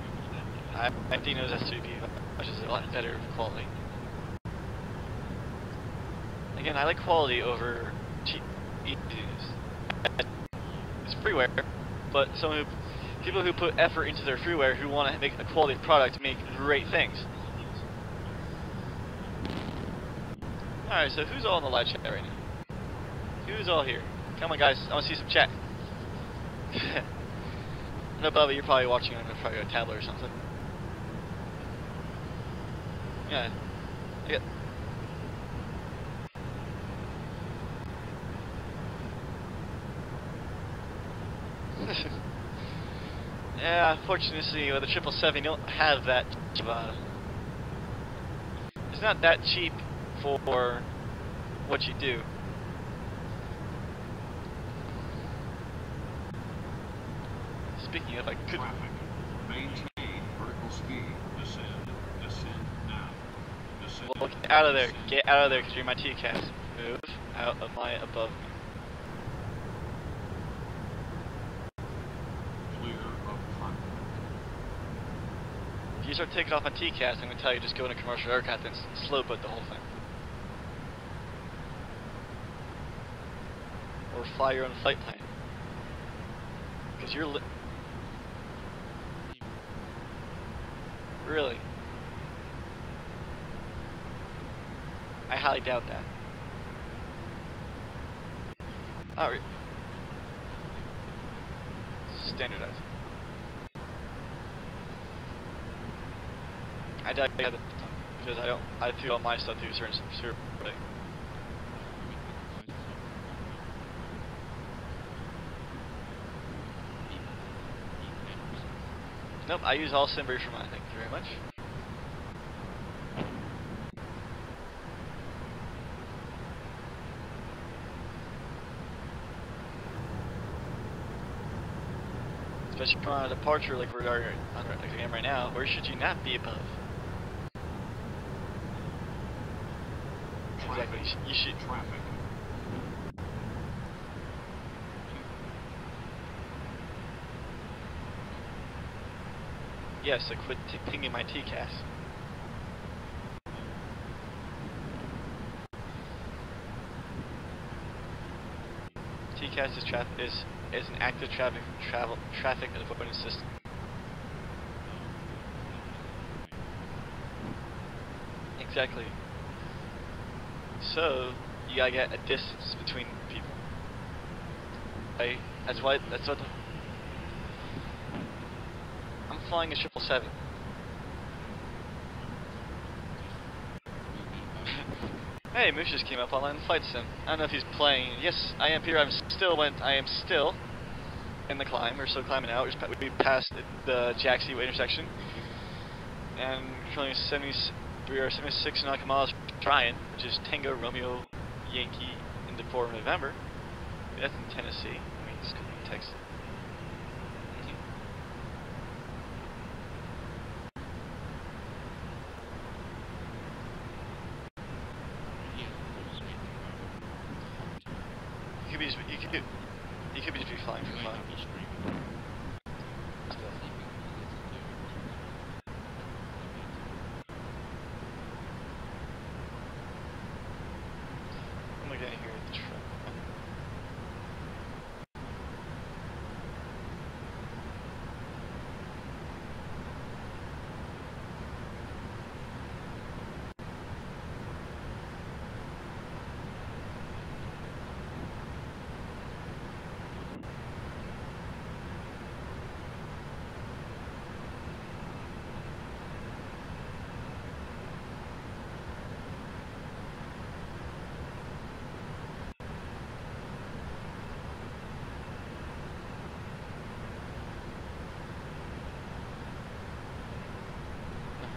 Dino's SCB, which is a lot better quality. Again, I like quality over cheap Dinos. It's freeware, but people who put effort into their freeware, who want to make a quality product, make great things. Alright, so who's all in the live chat right now? Who's all here? Come on, guys, I want to see some chat. No, Bubba, you're probably watching on probably a tablet or something. Yeah. Yeah, unfortunately, with the 777, you don't have that. It's not that cheap for what you do. Speaking of, I could. Traffic. Maintain vertical speed. Descend now. Descend. Well, get out of there. Get out of there, because you're my TCAS. Move out of my above me. Clear of front. If you start taking off on TCAS, I'm going to tell you just go in a commercial aircraft and slow boat the whole thing. Or fly your own flight plane. Because you're really? I highly doubt that. Alright. Standardize. I doubt you have it because I feel all my stuff through certain way. Nope, I use all Simbri for mine, thank you very much. Especially on a departure like we're on right now, where should you not be above? Exactly, you should. Traffic. Yes, I quit pinging my TCAS. TCAS is an active traffic avoidance system. Exactly. So you gotta get a distance between people. Right? That's what I'm flying a 777. Hey, Moose just came up online in Flight Sim. I don't know if he's playing. Yes, I am here. I am still. in the climb. We're still climbing out. We passed the Jack Seaway intersection, and currently we are 76 nautical miles trying, which is Tango Romeo Yankee into 4 November. That's in Tennessee. I mean, it's Texas. You could be just flying for fun. I'm looking at here at the truck.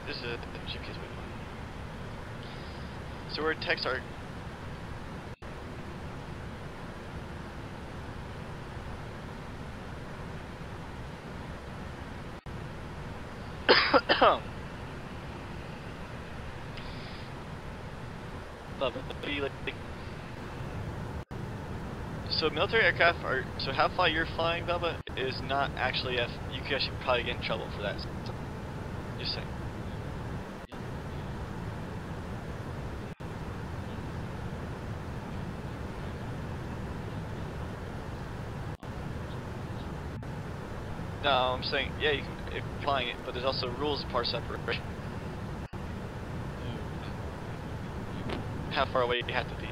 This is a GPS waypoint. So we're at text art. Love it. So military aircraft are, so how far you're flying, Bubba, is not actually you could actually probably get in trouble for that. Just saying. No, I'm saying, yeah, you can if you're flying it, but there's also rules of part separation. How far away you have to be.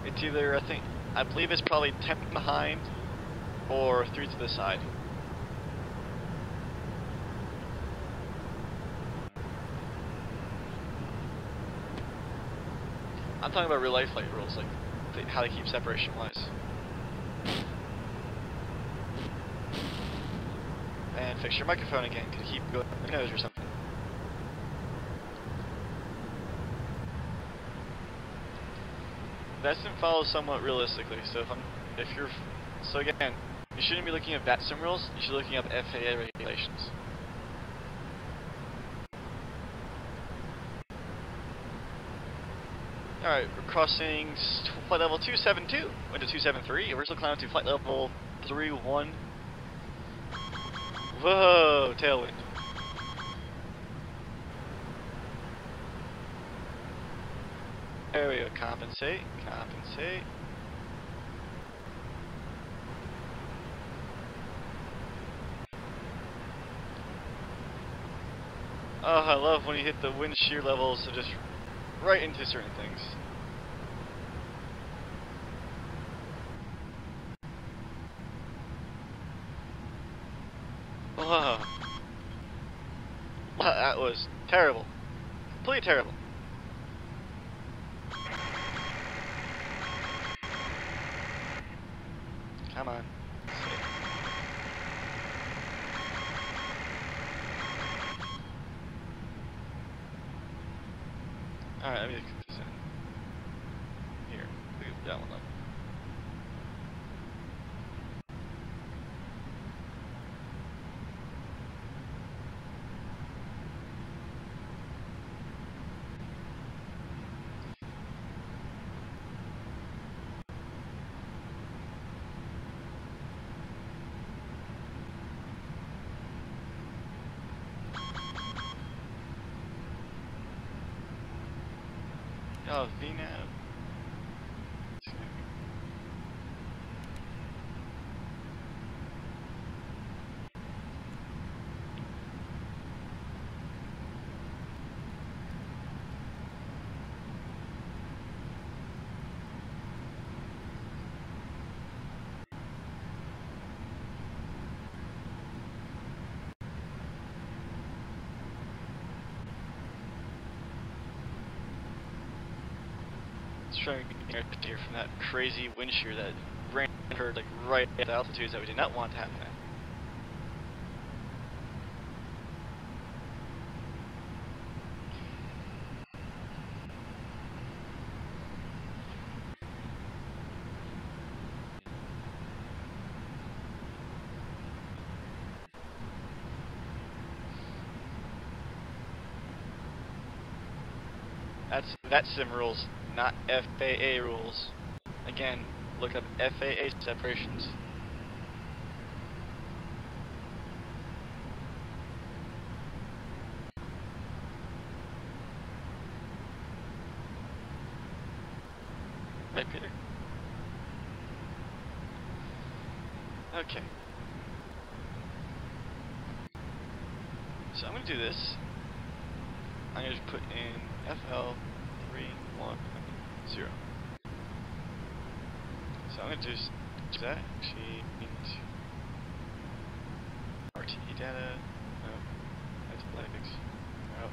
It's either, I believe it's probably 10 behind or 3 to the side. I'm talking about real life flight rules, like how they keep separation wise. And fix your microphone again, could keep going up your nose or something. VATSIM follows somewhat realistically, so so again, you shouldn't be looking at VATSIM rules, you should be looking up FAA regulations. Alright, we're crossing flight level 272, went to 273, we're still climbing to flight level 31. Whoa, tailwind. There we go, compensate. Oh, I love when you hit the wind shear levels, so just right into certain things. Wow. That was terrible. Completely terrible. Come on. Alright, let me get this in. Here, leave that one up. Oh, VNAV. trying to get here from that crazy wind shear that ran her like right at the altitudes that we did not want to happen at. That's VATSIM rules, not FAA rules. Again, look up FAA separations. Right, Peter? Okay. So I'm going to do this. I'm going to put in FL310. So I'm going to just do that. Change RTE data. No. Athletics. No.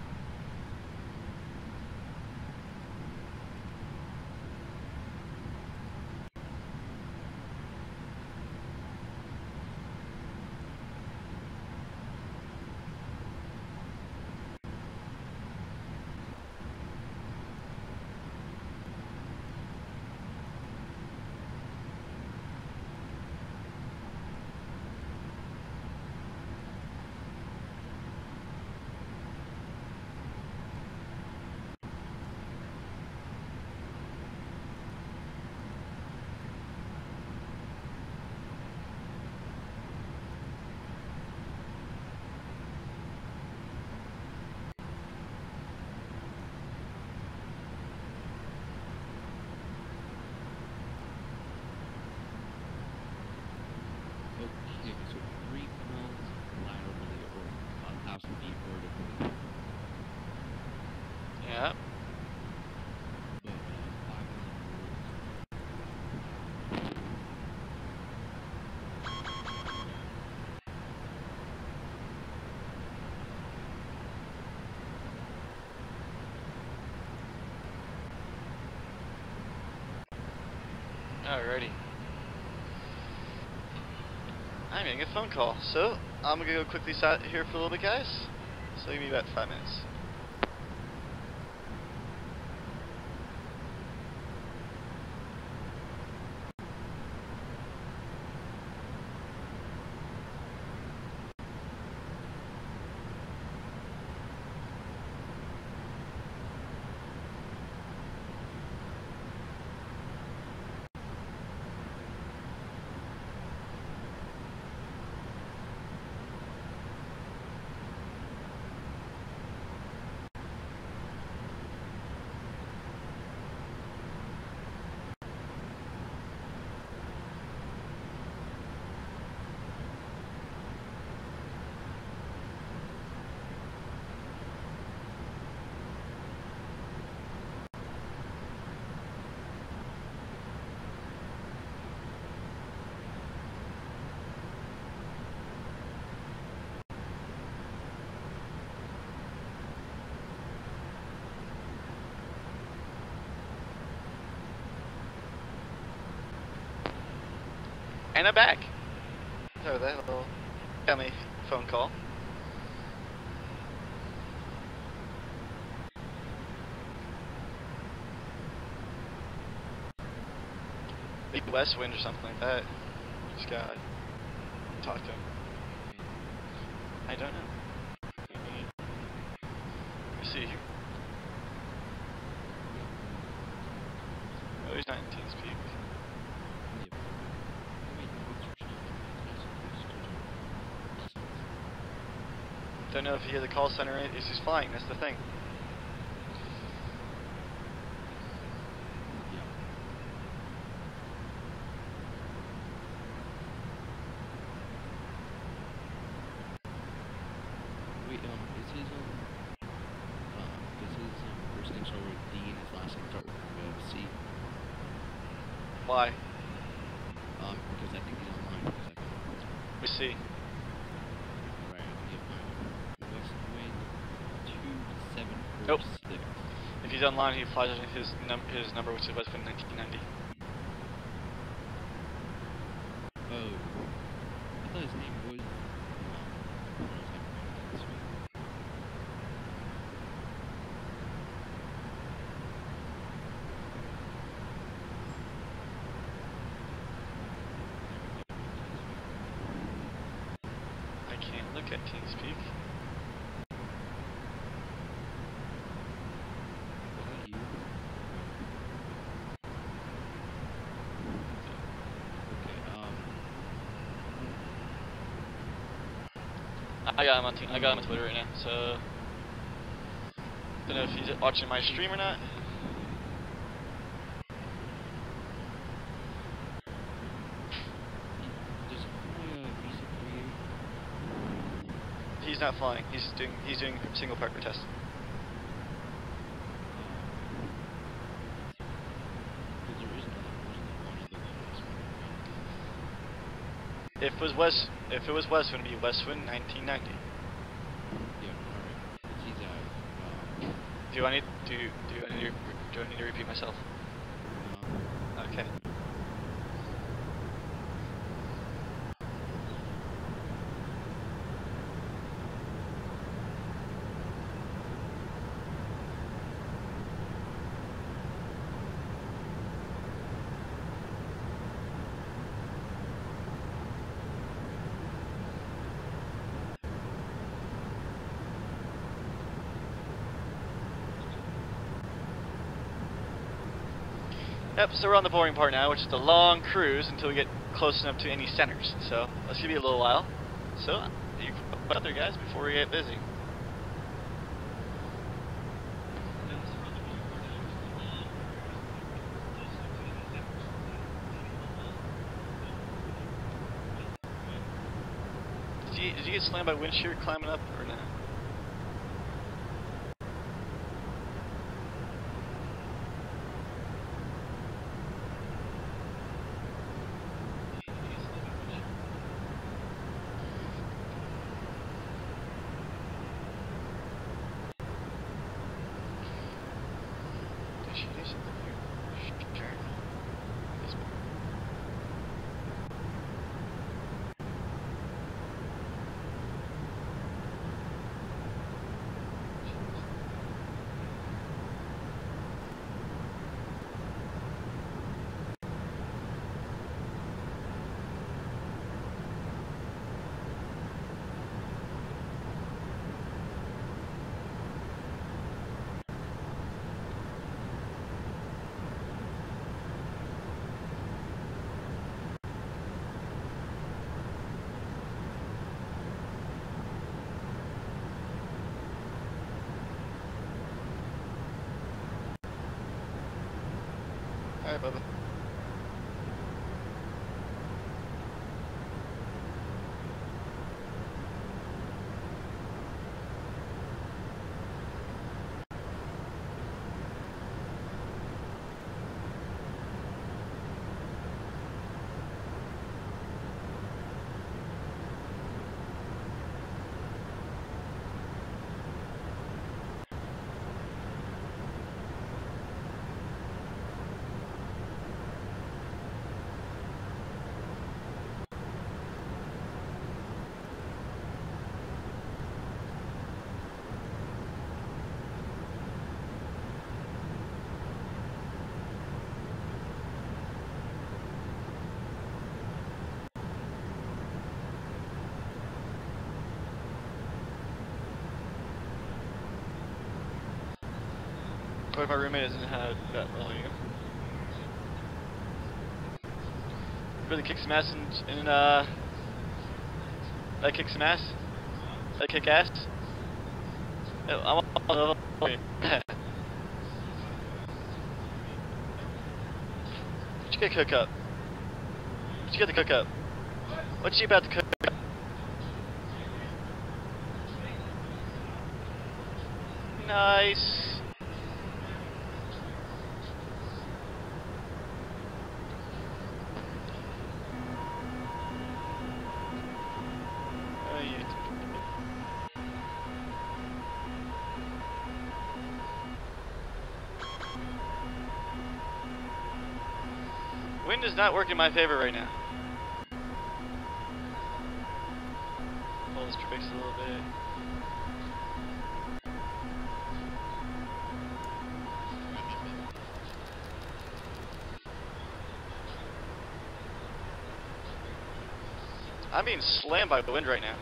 Okay, so 3 miles laterally or 1,000 feet vertically. Yeah. But 5 Alrighty. I'm getting a phone call, so I'm gonna go quickly sit here for a little bit, guys. So give me about 5 minutes. And I'm back. Sorry for that little dummy phone call. Big west wind or something like that. Just gotta talk to him. I don't know. Let's see here. Oh, he's 19 speed. Don't know if you hear the call center. It's just flying. That's the thing. Wait, does his first name start with D and his last name start with C? Why? Because I think he's online for a second. We see. Right, yep. West wind 274 Nope. sticks. If he's online, he flies his number, which is West Wind 1990. Oh. I thought his name was... I can't look at TeamSpeak. I got him on Twitter right now, so don't know if he's watching my stream or not. He's not flying. He's doing single partner test. If it was West, it would be Westwind 1990. Yeah, alright. He's out. Do I need to repeat myself? Okay. Yep, so we're on the boring part now, which is the long cruise until we get close enough to any centers. So let's give you a little while. So you put out there, guys, before we get busy. Did you get slammed by wind shear climbing up or not? Alright, Bubba. What if my roommate doesn't have that volume? Really kick some ass in that kick some ass? That kick ass? I'm on the volume. What you get cook up? What you get to cook up? What you about to cook up? Nice. Wind is not working in my favor right now. Pull this brakes a little bit. I'm being slammed by the wind right now.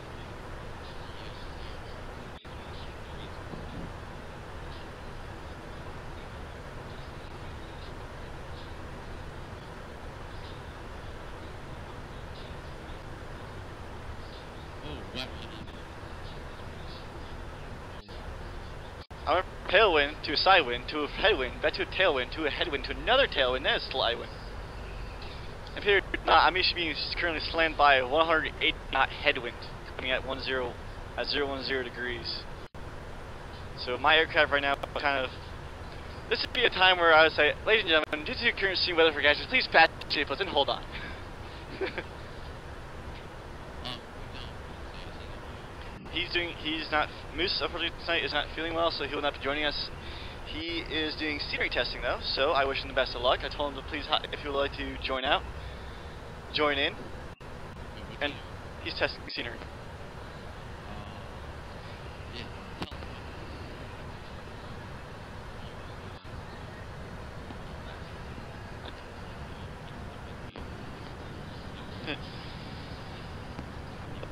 I went from tailwind to a side wind to a headwind, back to a tailwind to a headwind to another tailwind, then a slide wind. And here, I'm usually being currently slammed by a 108 knot headwind coming at 010 degrees. So my aircraft right now kind of. This would be a time where I would say, ladies and gentlemen, due to your current scene weather forecasters, please patch shape us and hold on. Moose unfortunately tonight is not feeling well, so he will not be joining us. He is doing scenery testing though, so I wish him the best of luck. I told him to please, if he would like to join in, and he's testing scenery.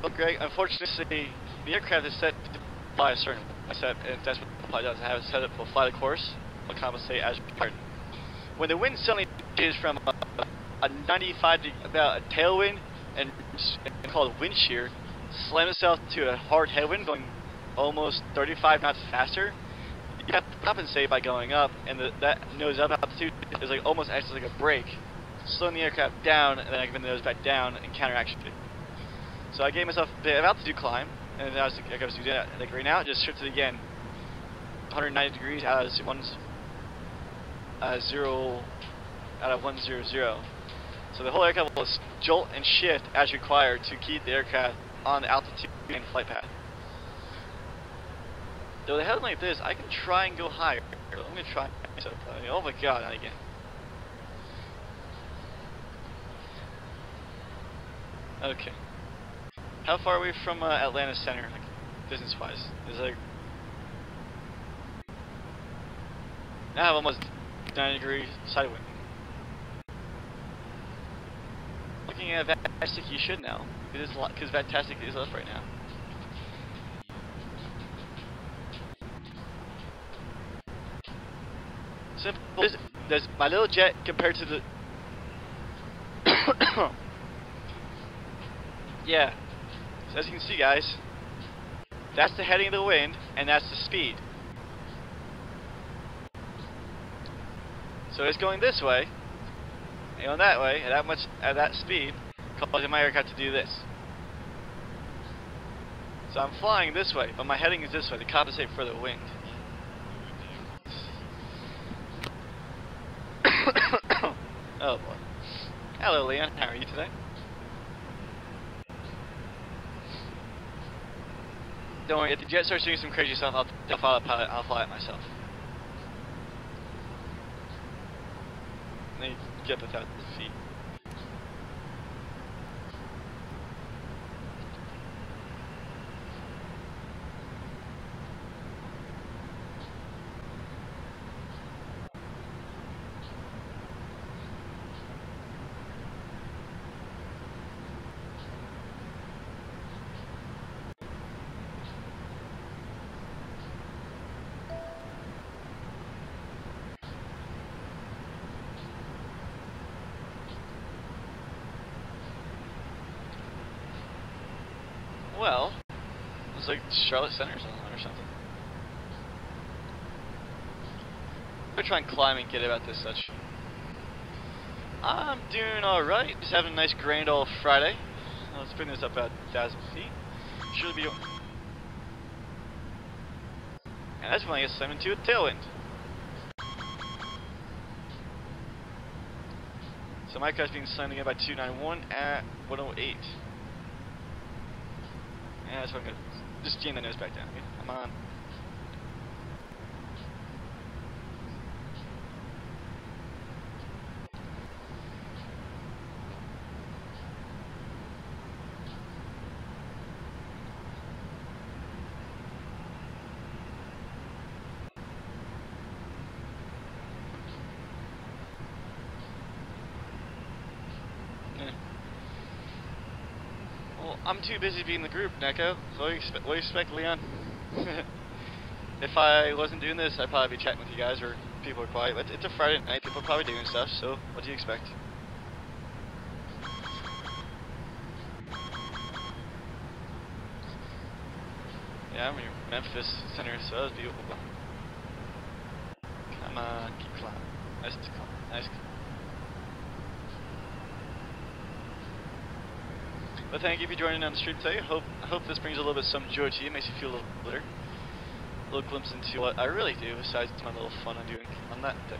Well, Greg, unfortunately, the aircraft is set to fly a certain set, and that's what the pilot does. I have it set up to fly the course. I'll compensate as required. When the wind suddenly changes from a 95 to about a tailwind and called wind shear, slam itself to a hard headwind going almost 35 knots faster, you have to compensate by going up, and that nose up altitude is like almost acts like a brake, slowing the aircraft down, and then I can bring the nose back down and counteraction it. So I gave myself a bit of altitude climb, and I was doing that like right now. Just shifted again, 190 degrees out of 100. So the whole aircraft will jolt and shift as required to keep the aircraft on the altitude and flight path. Though the heading like this, I can try and go higher. I'm gonna try. Oh my god, not again. Okay. How far are we from Atlanta Center, like, distance-wise? Is like now I have almost 90 degrees side wind. Looking at VATSIM, you should know, because VATSIM is left right now. Simple. There's my little jet compared to the. Yeah. So as you can see, guys, that's the heading of the wind, and that's the speed. So it's going this way, and going that way, at that speed, causing my aircraft to do this. So I'm flying this way, but my heading is this way to compensate for the wind. Oh boy. Hello, Leon. How are you today? Don't worry, if the jet starts doing some crazy stuff, I'll fly it myself. Let me get without the feet. Well, it's like Charlotte Center or something. I'm gonna try and climb and get about this such. I'm doing alright, just having a nice grand old Friday. Let's bring this up about 1,000 feet. Should be doing. And that's when I get slammed into a tailwind. So my car's being slammed again by 291 at 108. Yeah, that's what I'm gonna just jam the nose back down. Okay, come on. I'm too busy being the group, Neko. So what do you expect, Leon? If I wasn't doing this, I'd probably be chatting with you guys, or people are quiet. It's a Friday night, people are probably doing stuff, so what do you expect? Yeah, I'm in Memphis Center, so that was beautiful. Come on, keep climbing. Nice to come. Nice. But thank you for joining on the stream today. I hope this brings a little bit some joy to you, makes you feel a little better. A little glimpse into what I really do, besides my little fun I'm doing on that thing.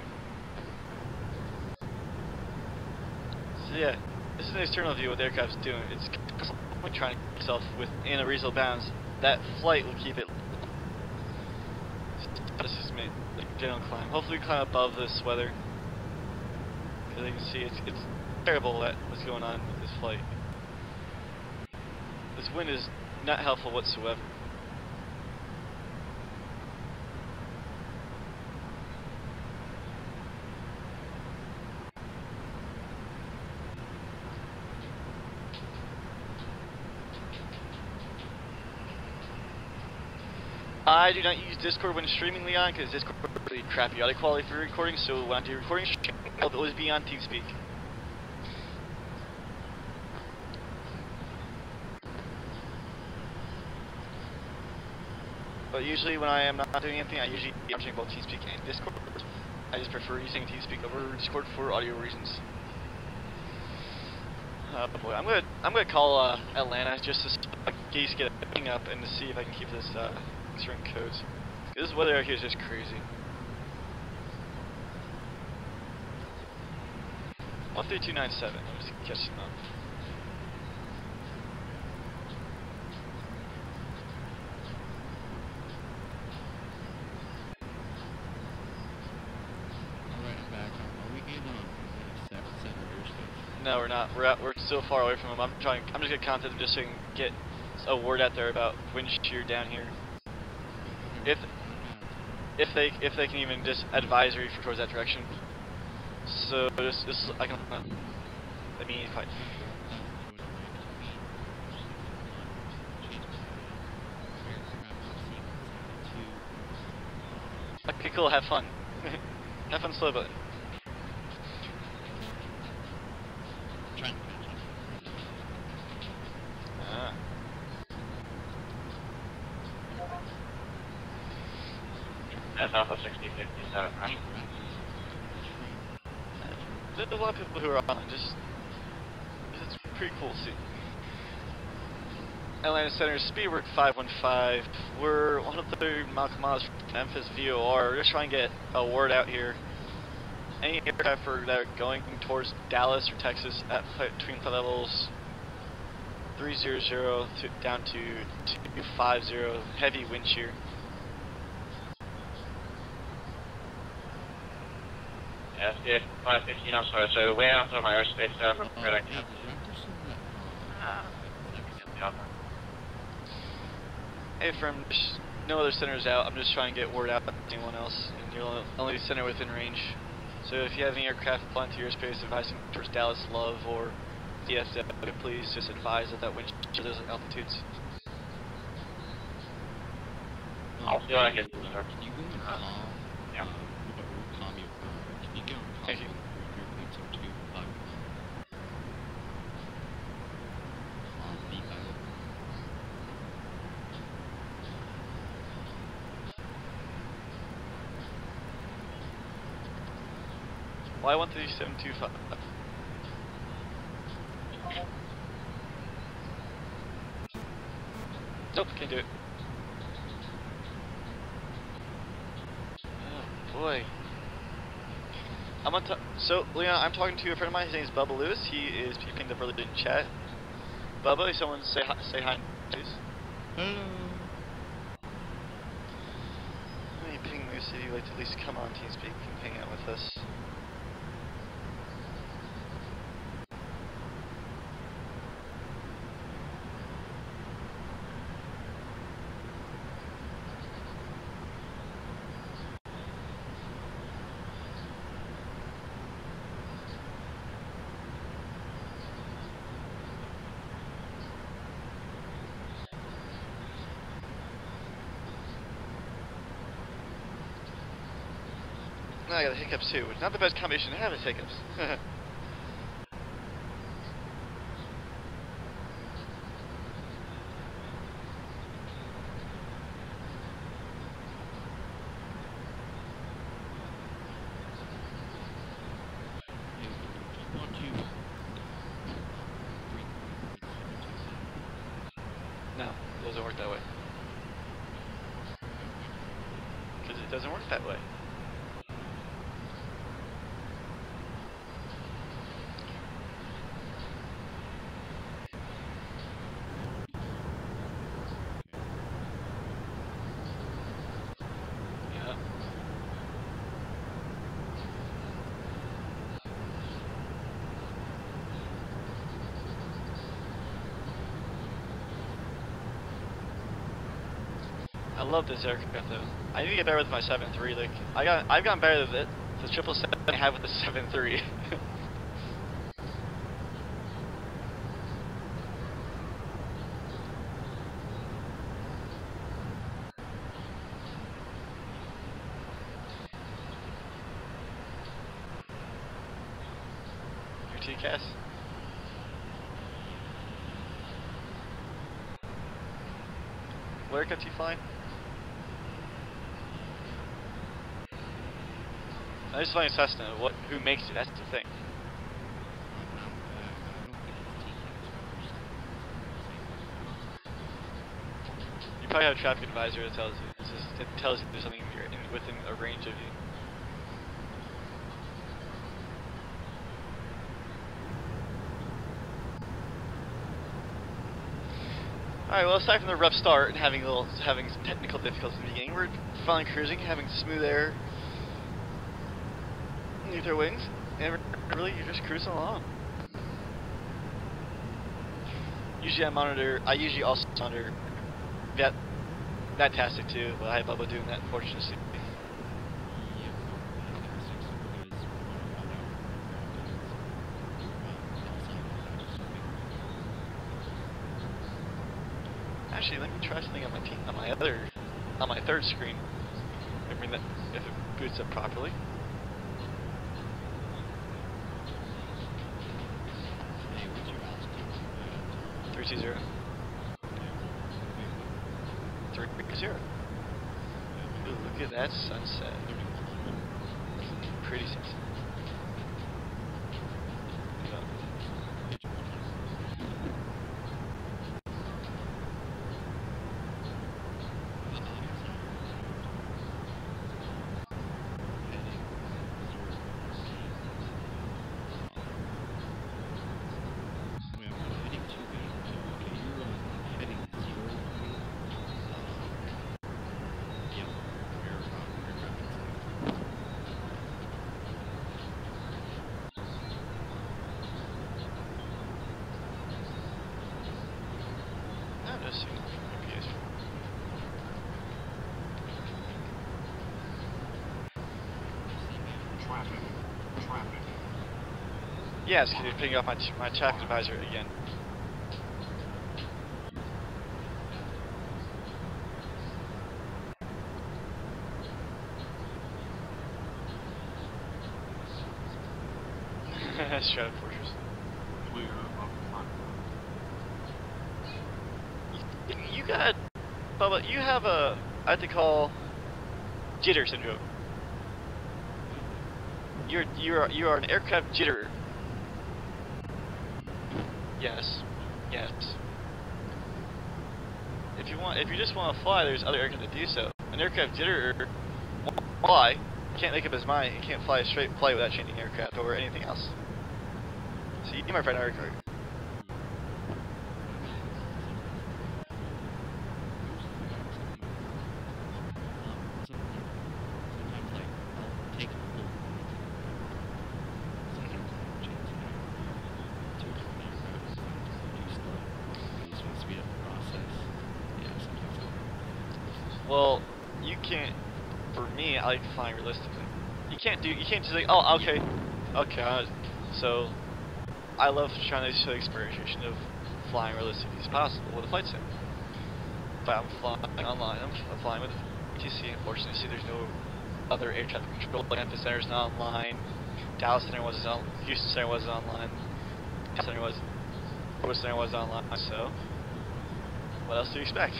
So yeah, this is an external view of what the aircraft's doing. It's constantly trying to keep itself within a reasonable bounds. That flight will keep it. This is me, like general climb. Hopefully we climb above this weather. Because you can see it's terrible what's going on with this flight. This wind is not helpful whatsoever. I do not use Discord when streaming, Leon, because Discord is really crappy audio quality for recording, so when I do recording, I'll always be on TeamSpeak. But usually when I am not doing anything, I'm using both TeamSpeak and Discord. I just prefer using TeamSpeak over Discord for audio reasons. Boy, I'm gonna call Atlanta just to get a ping up and to see if I can keep this certain codes. This weather out here is just crazy. 13297. Let me just catch them up. Alright, I'm back. Are we in center airspace? No, we're not. We're still far away from them. I'm just gonna contact them just so I can get a word out there about wind shear down here. If they can even just advisory for towards that direction. So just I can I mean if okay, cool, have fun. Have fun slow button. That's Alpha 6057, right? There's a lot of people who are on, it's pretty cool to see. Atlanta Center, Speedwork 515. We're 130 miles from Memphis VOR. We're just trying to get a word out here. Any aircraft that are going towards Dallas or Texas at between flight levels 300 down to 250, heavy wind shear. Yes, yeah, 515, I'm sorry, so way out of my airspace, Hey, from no other centers out, I'm just trying to get word out to anyone else, and you're the only center within range. So if you have any aircraft flying through your space advising towards Dallas, Love, or DSW, please just advise at wind to those altitudes. I'll see what I can do, sir. Can you go and calm? Yeah. Calm your Can you go and calm Thank you. your points up to 5? On the pilot. Why 13725? Nope, can't do it. Oh boy. I'm on so Leon, I'm talking to a friend of mine. His name is Bubba Lewis. He is peeping the brother in chat. Bubba, someone say hi, please. Hello. Let me ping Lewis if you'd like to at least come on TeamSpeak and hang out with us. Now I got the hiccups too. Not the best combination to have is hiccups. No, it doesn't work that way. Because it doesn't work that way. Yeah. I love this aircraft though. I need to get better with my 7.3. Like I've gotten better with it. The 777 I have with the 7.3. Your TCAS. What aircraft you flying? I just flying Cessna. Who makes it? That's the thing. You probably have a traffic advisor that tells you. It tells you there's something within a range of you. Alright, well, aside from the rough start and having some technical difficulties in the beginning, we're finally cruising, having smooth air underneath our wings, and really you're just cruising along. Usually I usually also monitor VATSIM too, but I had Bubba doing that unfortunately. Actually, let me try something on my third screen. I mean, if it boots up properly. Hey, what's your altitude? 320. 330. Ooh, look at that sunset. Pretty sunset. Traffic. Yes, because you're picking up my traffic advisor again. Shroud Fortress. Clear of platform. You got, Bubba, you have I have to call jitter syndrome. You are an aircraft jitterer. Yes. Yes. If you just want to fly, there's other aircraft that do so. An aircraft jitterer won't fly, can't make up his mind, he can't fly a straight flight without changing aircraft or anything else. So you might find an aircraft. Well, you can't. For me, I like flying realistically. You can't just like, oh, okay, so I love trying to show the experimentation of flying realistically as possible with a flight sim. But I'm flying online. I'm flying with ETC. Unfortunately, see, there's no other air traffic control. Like Memphis Center's not online. Dallas Center wasn't on. Houston Center wasn't online. Dallas Center was. Fort Center was online. So, what else do you expect?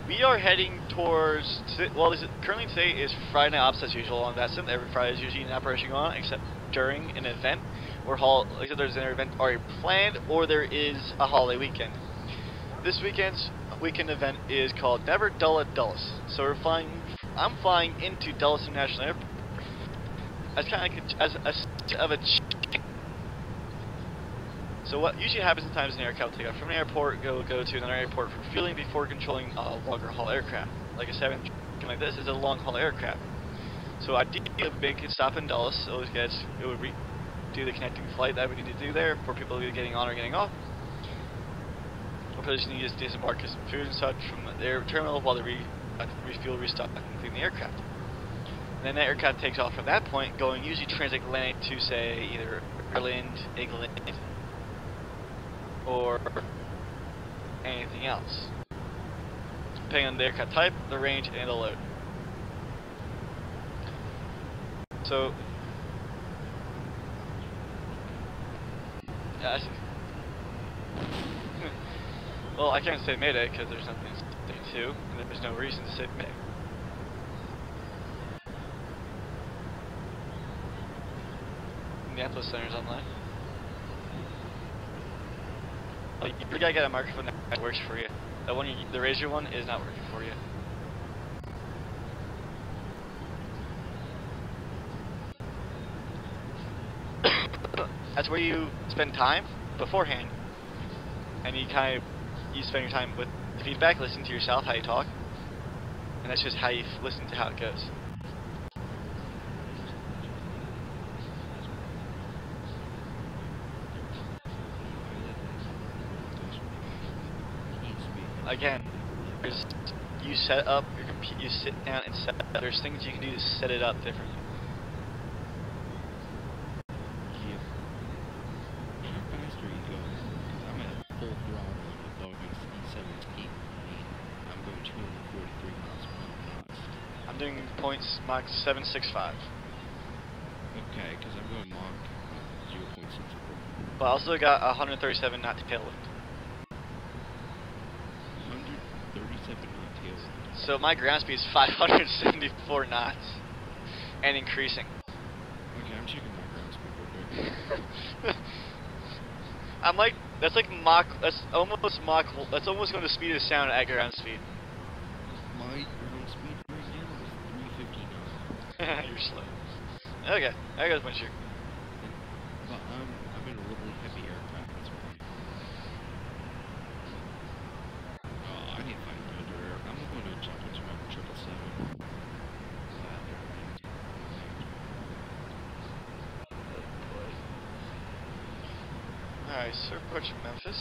We are heading towards, well, currently today is Friday night ops as usual on VATSIM. Every Friday is usually an operation going on, except during an event, or except there's an event already planned, or there is a holiday weekend. This weekend's weekend event is called Never Dull at Dulles. So I'm flying into Dulles International Airport as kind of a So what usually happens sometimes in aircraft, take off from an airport, go to another airport for fueling before controlling a longer haul aircraft. Like a 7 like this is a long haul aircraft. So ideally a big stop in Dulles, so it would do the connecting flight that we need to do there for people either getting on or getting off. Or people just need to disembark some food and such from their terminal while they refuel, restock, and clean the aircraft. And then that aircraft takes off from that point, going usually transatlantic to say either Ireland, England, or anything else, depending on the aircraft type, the range, and the load. So, yeah, well, I can't say Mayday because there's nothing to say to, and there's no reason to say Mayday. Minneapolis Center's online. You gotta get a microphone that works for you. That one, the Razor one, is not working for you. That's where you spend time beforehand, and you spend your time with the feedback, listening to yourself, how you talk, and that's just how you listen to how it goes. Again, you set up your computer, you sit down and set up. There's things you can do to set it up differently. Yeah. How fast are you going? Because I'm at full throttle with Boeing C-17. I'm going 243 miles per hour. I'm doing points Mach 765. Okay, because I'm going Mach 0.64. But I also got 137 knot tailwind. 137 knot tailwind. So my ground speed is 574 knots, and increasing. Okay, I'm checking my ground speed real quick. I'm like, that's like Mach, that's almost going to speed of sound at ground speed. My ground speed right now is 359. You're slow. Okay, I got a bunch here. But I'm in a really heavy aircraft, that's why. Oh, I need to find another air. I'm going to jump into my 777. Alright, so approaching Memphis.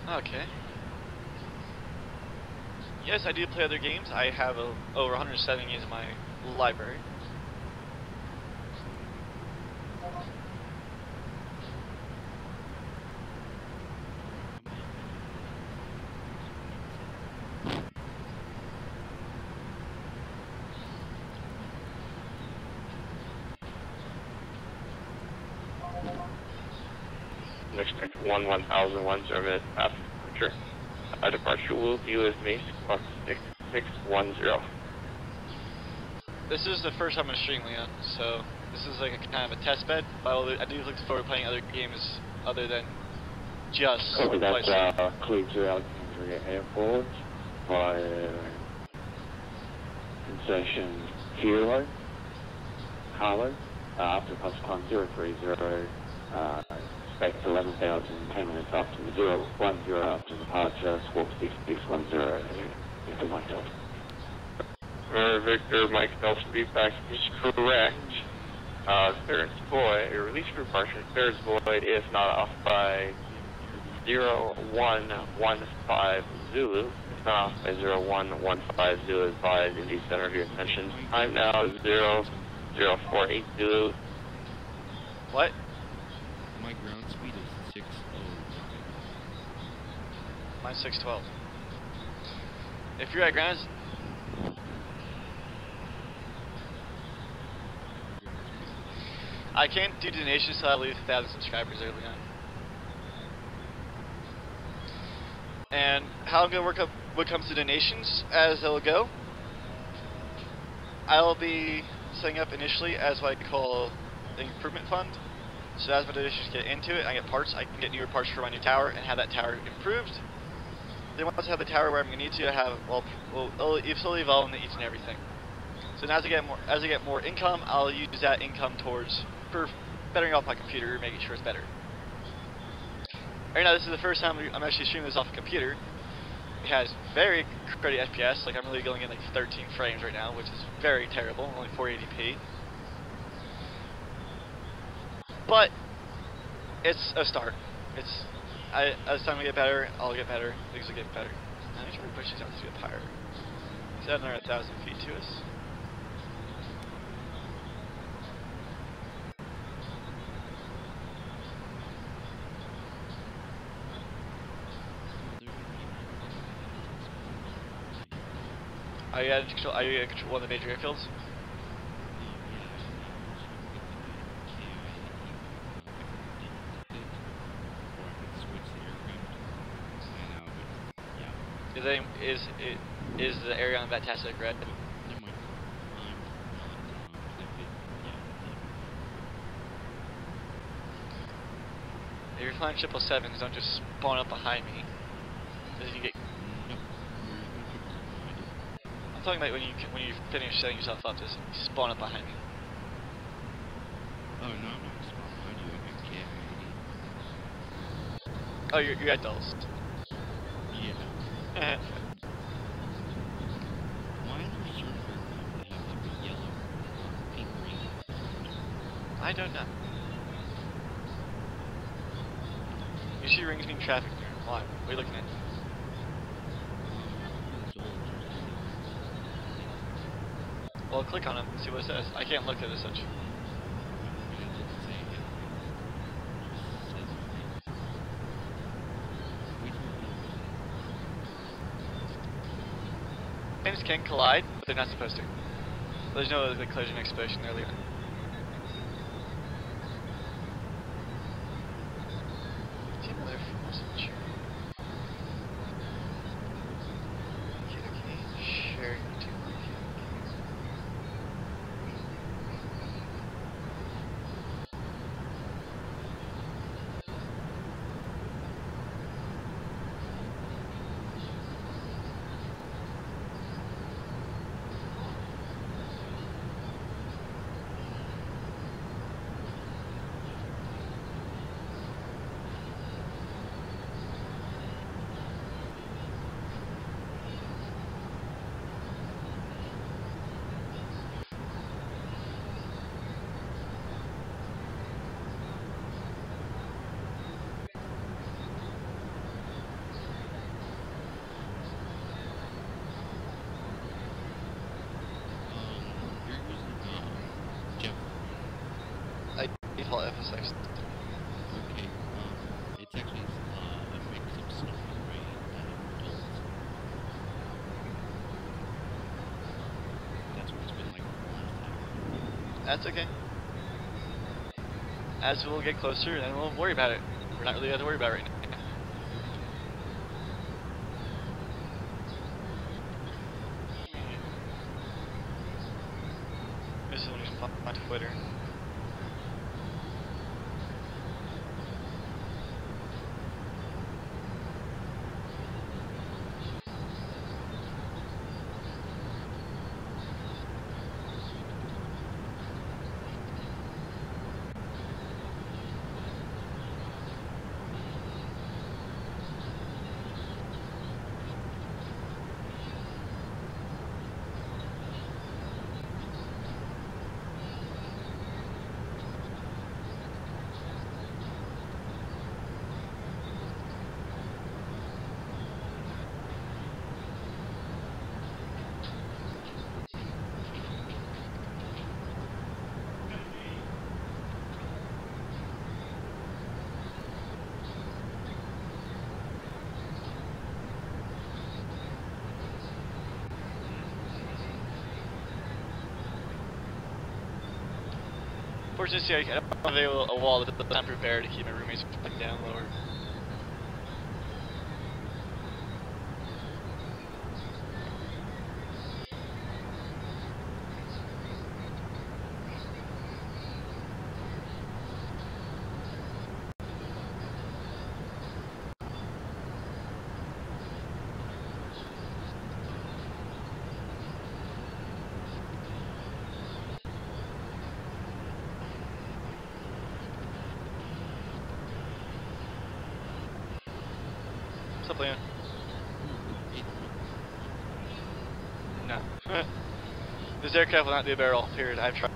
Okay. Yes, I do play other games. I have over 170 games in my library. Expect 1001 service after departure. Departure will be with me, squawk 6610. This is the first time I'm streaming, Leon, so this is like a kind of a test bed, but I do look forward to playing other games other than just Copy that, VATSIM. clear to Alexandria Airport by concession Kilo, Harlow, after plus climb 030, expect 11,000, 10 minutes after the 010 after departure, squawk 6610, Mr. Mike Delta. Victor, Mike Delta, feedback is correct. Clearance void, release for departure, clearance void is not off by 0115 Zulu. It's not off by 0115 Zulu, advised in the center of your attention. Time now is 0048 Zulu. What? My ground speed is 609. Mine's 612. If you're at ground, I can't do donations until I leave 1,000 subscribers early on. And how I'm going to work up when it comes to donations as they'll go, I'll be setting up initially as what I call the improvement fund. So as my donations get into it, I get parts, I can get newer parts for my new tower and have that tower improved. Then once I have the tower where I'm going to need to, I have, well, it'll slowly evolve into each and everything. So now as I get more income, I'll use that income towards for bettering off my computer, making sure it's better. Right now, this is the first time I'm actually streaming this off a computer. It has very cruddy FPS, like I'm really going in like 13 frames right now, which is very terrible, only 480p. But it's a start. As time we get better, I'll get better. Things will get better. I'm sure we push this out to get higher. It's at another 1,000 feet to us. Are you at control? Are you at control one of the major airfields? Is the area on VATSIM red? If you're flying 777s, don't just spawn up behind me. Because you get. I'm talking about when you finish setting yourself up, just spawn up behind me. Oh no, I'm not spawn behind you. I'm at KDAL-KAID. Oh, you're at Dulles. Yeah. Why are there certain aircraft that have like a yellow, pink, green? I don't know. You see rings being traffic there. Why? What are you looking at? Well, click on them and see what it says. I can't look at it as such. Planes can collide, but they're not supposed to. There's no like, collision explosion earlier. Default FSX. Okay, it's actually a mix of snow and rain and Dulles. That's what it's been like the last hour. That's okay. As we'll get closer, then we'll worry about it. We're not really going to worry about it right now. on Twitter. Fortunately, I don't have a wall that doesn't prepare to keep my roommates from down lower. What's up, Leon? No. This aircraft will not do a barrel, period. I've tried.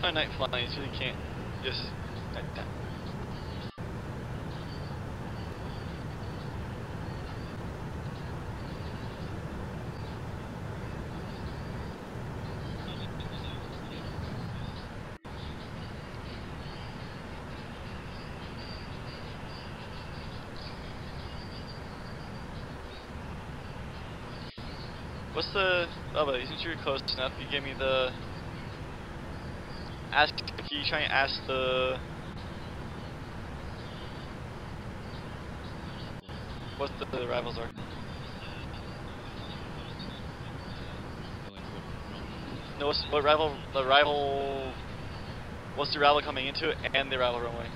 On night flying, so you can't just nighttime. What's the... Oh, but since you're close enough, you gave me the... Ask, can you try and ask the... What the rivals are? No, what rival, the rival... What's the rival coming into it and the rival runway?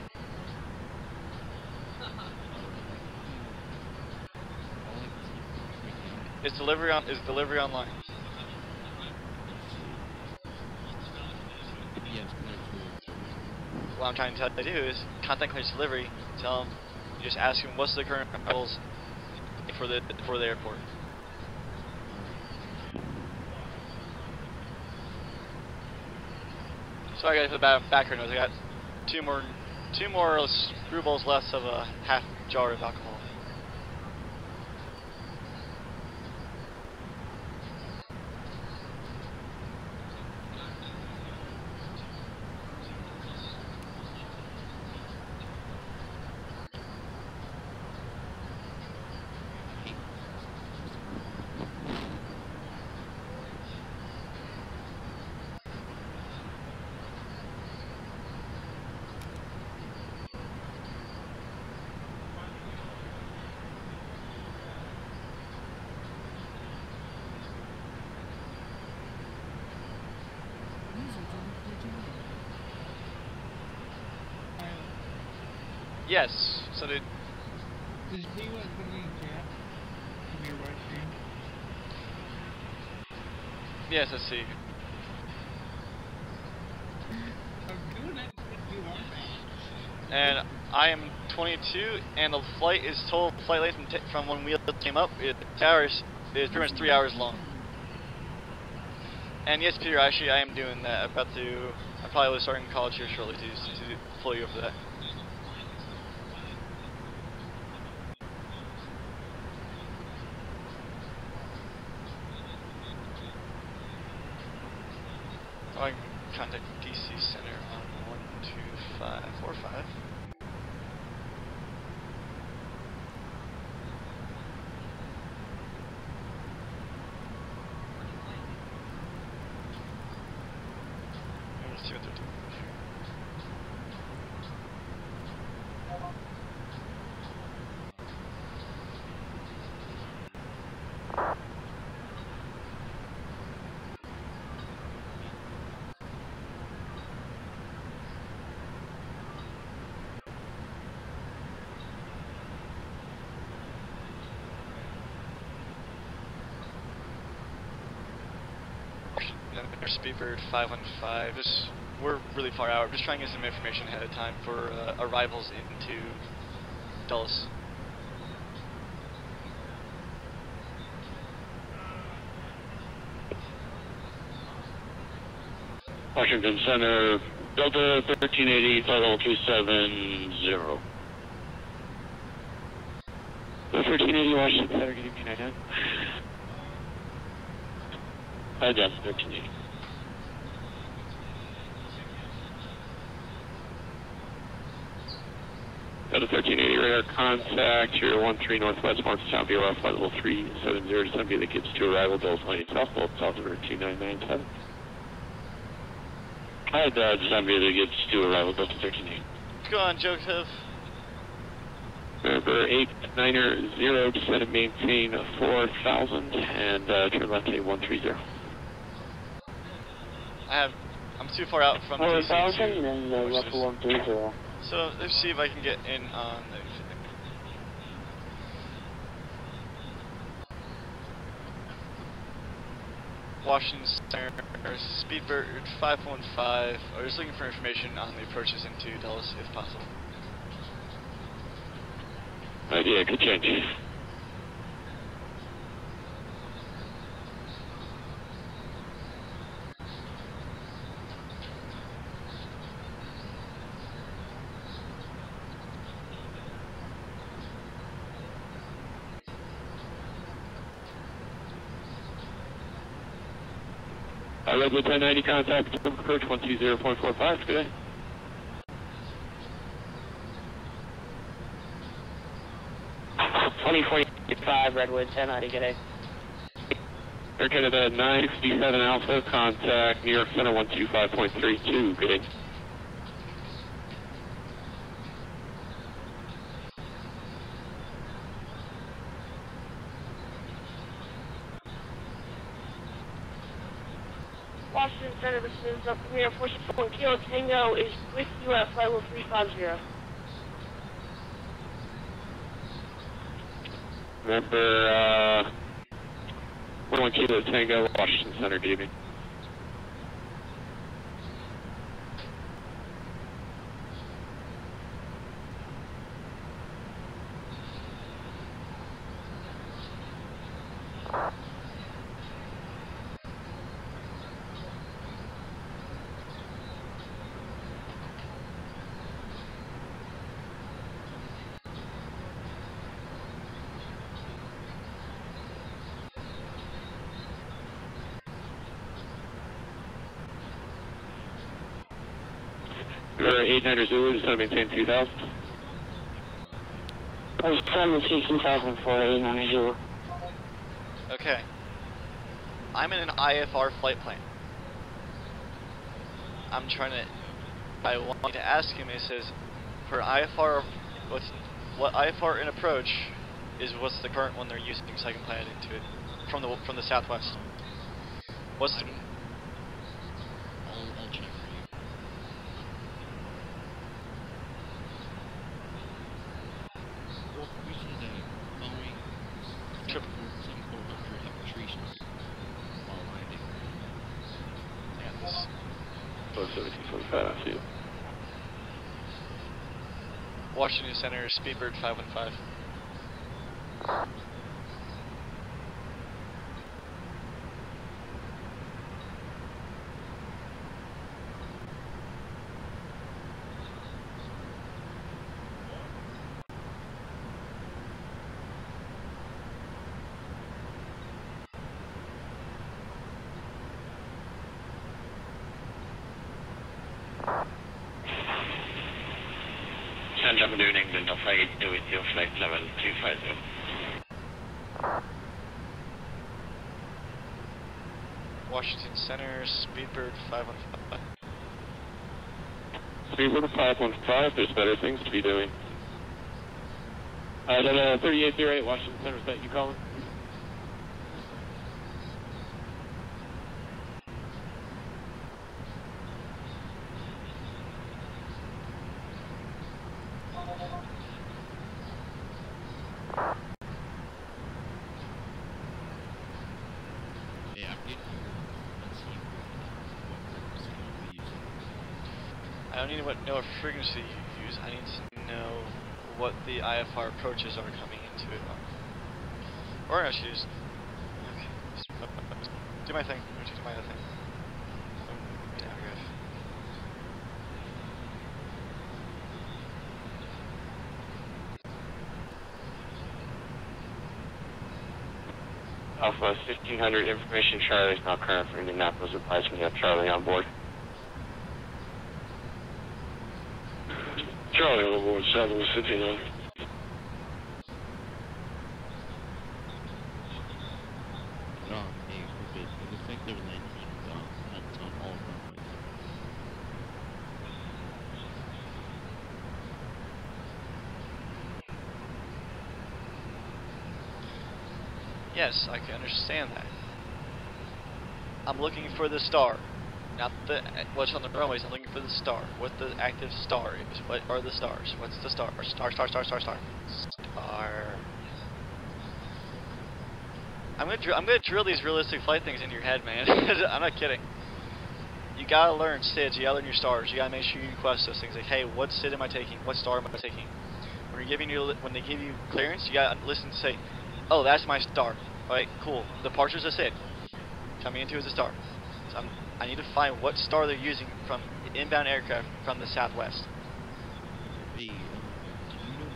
Is delivery online? Yes, What I'm trying to tell you to do is contact clearance delivery. Tell them, you just ask them what's the current levels for the airport. Sorry guys for the background noise. I got two more screw balls left of a half jar of alcohol. Yes. So did. Does he was bringing jet from your right stream? Yes, let's see. I'm doing it with you, aren't I? And I am 22, and the flight is total flight length from when we came up. It's pretty much 3 hours long. And yes, Peter, actually, I am doing that. I probably will start in college here shortly to flow you over that. I can contact DC Center on 12545. Let's see what they're doing here. Speedbird 515. We're really far out. We're just trying to get some information ahead of time for arrivals into Dulles. Washington Center, Delta 1380, flight level 270. Delta 1380, Washington Center, give me an idea. Delta 1380. Delta 1380, radar contact, 013 Northwest, Morristown, VOF, flight level 370 to Sunday that gets to arrival, Dulles Lane South, south of 2997. Hi, Zambia that gets to arrival, Delta 1380. What's going on, Joseph? Number 890, descend and maintain 4000, and turn left to 130. I'm too far out from DC 4000 and left to 130. So let's see if I can get in on the Washington Center, Speedbird 515. I'm just looking for information on the approaches into Dulles if possible. Yeah, good change. Redwood 1090, contact approach 120.45, good day. 2045, Redwood 1090, good day. Air Canada 967 Alpha, contact New York Center 125.32, good day. Washington Center, this is Premier 461 Kilo Tango is with you at flight level 350. Remember, 1 Kilo Tango, Washington Center, good evening. Remember 890 Zulu, just want to maintain 2000. I was trying to see 2000 for 890 Zulu. Okay. I'm in an IFR flight plane. I want to ask him, it says, for IFR, what IFR in approach is what's the current one they're using so I can plan it into it from the southwest. What's the... I'll check for you. 1745, I see you. Washington Center, Speedbird 515. Stand up and doing England, I'll fly you with your flight level 250. Washington Center, Speedbird 515. Speedbird 515, there's better things to be doing. 3808 Washington Center, is that you calling? Yeah, I'm getting here. Let's see what frequency you'll be using. I don't need to know what frequency you use. I need to know what the IFR approaches are coming into it on. Or I should use. Okay. Do my thing. I'm do my other thing. Alpha 1500 information, Charlie is now current for Indianapolis, advising we have Charlie on board. Charlie on board, 759. Hey, we're good. It looks like they're landing that's on all runways. Yes, I can understand that. I'm looking for the star. Not the what's on the runways, I'm looking for the star. What the active star is. What are the stars? What's the star? Star. Star. I'm gonna drill these realistic flight things into your head, man. I'm not kidding. You gotta learn SIDs, you gotta learn your stars, you gotta make sure you request those things like, hey, what SID am I taking? What star am I taking? When they give you clearance, you gotta listen and say, oh, that's my star. Alright, cool. The departure's a SID. Coming into is a star. So I need to find what star they're using from inbound aircraft from the southwest. Hey, do you know?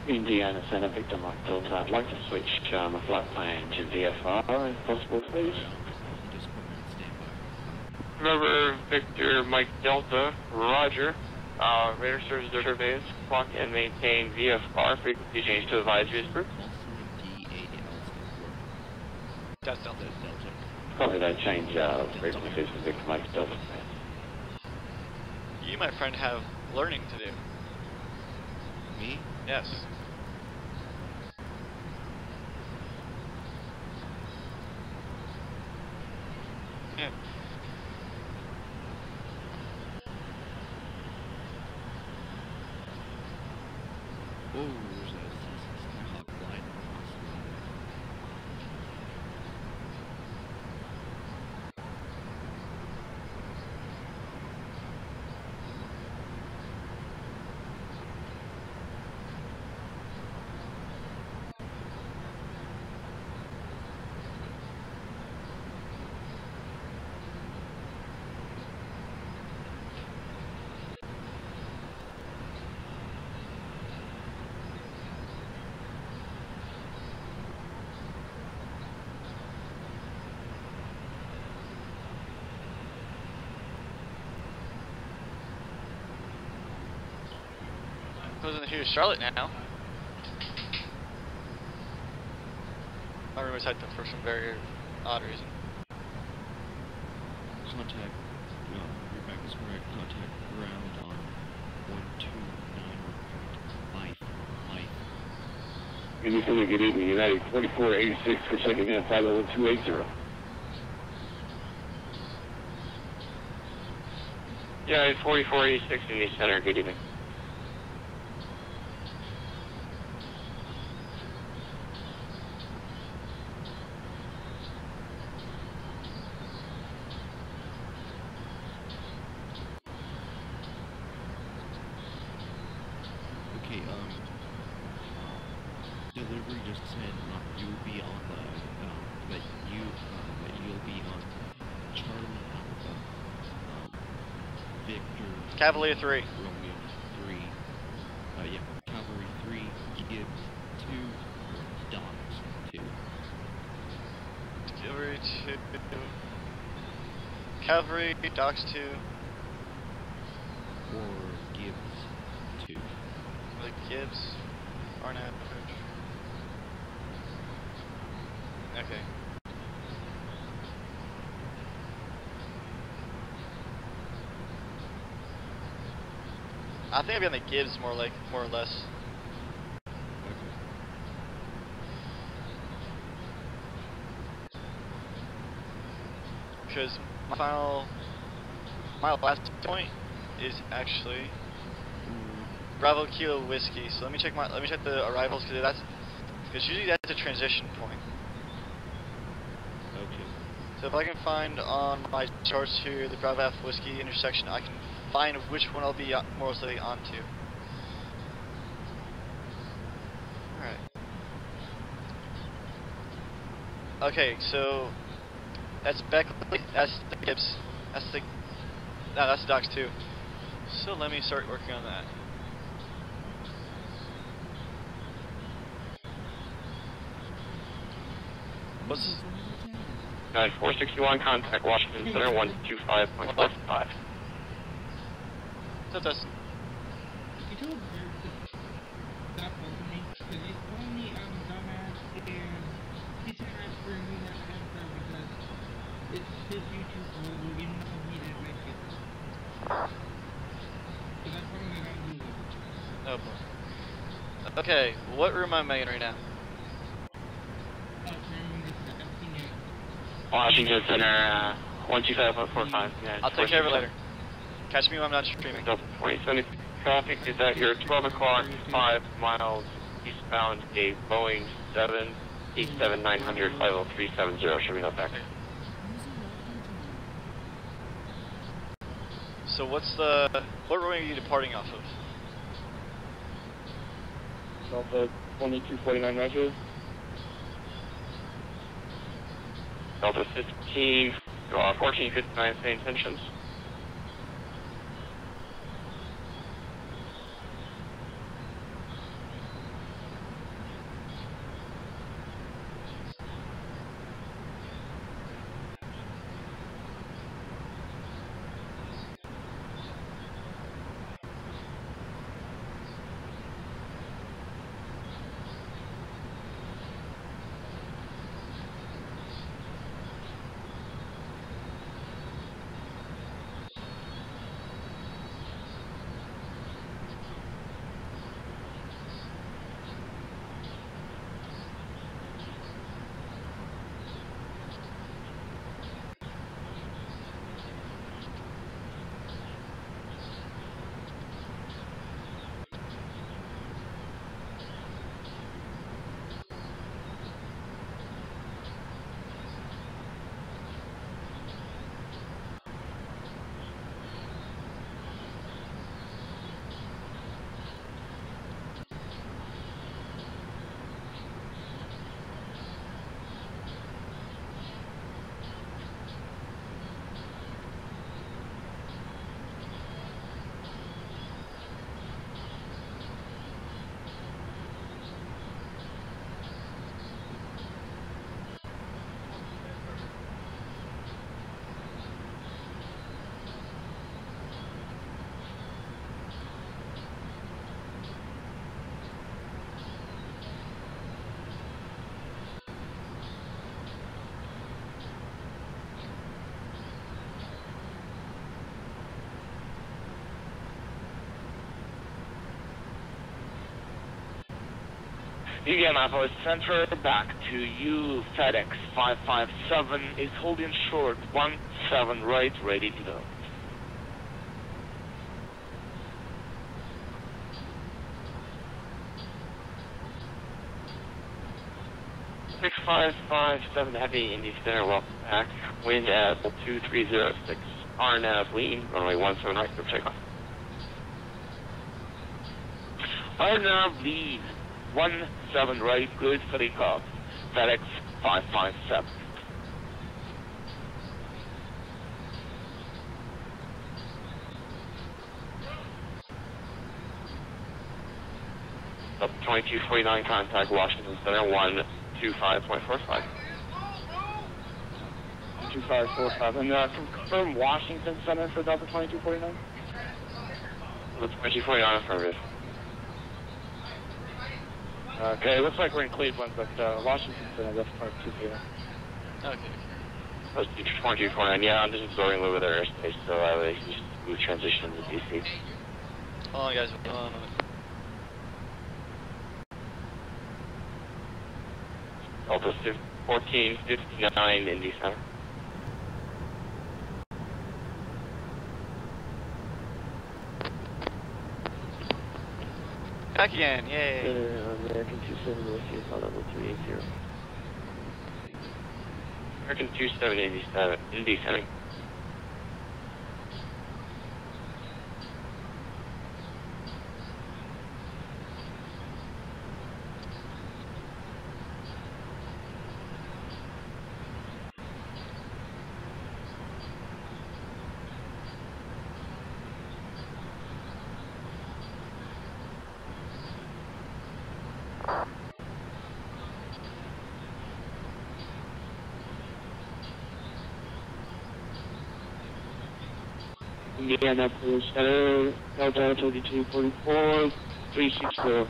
Indiana Center, Victor Mike Delta. I'd like to switch my flight plan to VFR if possible, please. Just put her on standby. Remember, Victor Mike Delta, Roger. Radar service surveys, clock and maintain VFR, frequency change to advisories group. That's Delta. Copy that change, frequencies for Victor Mike Delta. You, my friend, have learning to do. Me? Yes. Yeah. Oh, there's a Skyhawk gliding across the runway. Goes into here, Charlotte now. My room was hyped up for some very odd reason. Contact, your back is correct. Contact ground on 1291.5. Good evening, United 4486 for checking in 501-280. Yeah, 4486 in the center, good evening. delivery just said you'll be on the you'll be on Charlie Alpha, Victor. Cavalier 3. Romeo 3. Yeah, Cavalry 3, Gibbs 2, or Docs 2. Cavalry 2. Cavalry, Docs 2. Or Gibbs 2. The Gibbs, Arnett. Okay. I think I'll be on the Gibbs more or less. Because my last point is actually Bravo Kilo Whiskey. So let me check the arrivals because usually that's a transition point. Okay. So if I can find on my charts here the Bravo F Whiskey intersection, I can find which one I'll be more likely onto. Alright. Okay, so that's Beckley, that's the Gibbs, that's the Docs too. So let me start working on that. What's 461, contact Washington Center, 125.45. What's up, Dustin? You told Jared to stop bugging me, because he's calling me dumbass, and he's trying to bring me that answer because it's his YouTube logo, even though he didn't make it. So that's why I got Google. Oh boy. Okay, what room am I in right now? Washington Center, 125.45. Yeah, I'll take care of it later. Catch me when I'm not streaming. 2070 traffic is at your 12 o'clock, 5 miles eastbound, a Boeing 787-900 50370. Should we know back? So what runway are you departing off of? Delta 2249 Roger. Delta 15, 1459, same intentions. Indianapolis Center, back to you. FedEx 557 is holding short 17 right, ready to go. Six 557 heavy Indy Center, welcome back. Wind at 2306. RNAV lean, runway 17 right, for takeoff. RNAV lead. 17 right, good for the call. FedEx 557. Up 2249, contact Washington Center 125.45. 2545, and confirm Washington Center for Delta 2249? Delta 2249, affirmative. Okay, looks like we're in Cleveland, but Washington Center, that's part 249. Okay. That's 2249, yeah, I'm just absorbing a little bit of airspace, so I would just move transition to DC. Hold on, guys. Hold on. Delta 1459, Indy Center. Back again, yay. American 27, we'll see call level 380. American 2787, Indy Center. Indianapolis Center, Delta 2244, 360.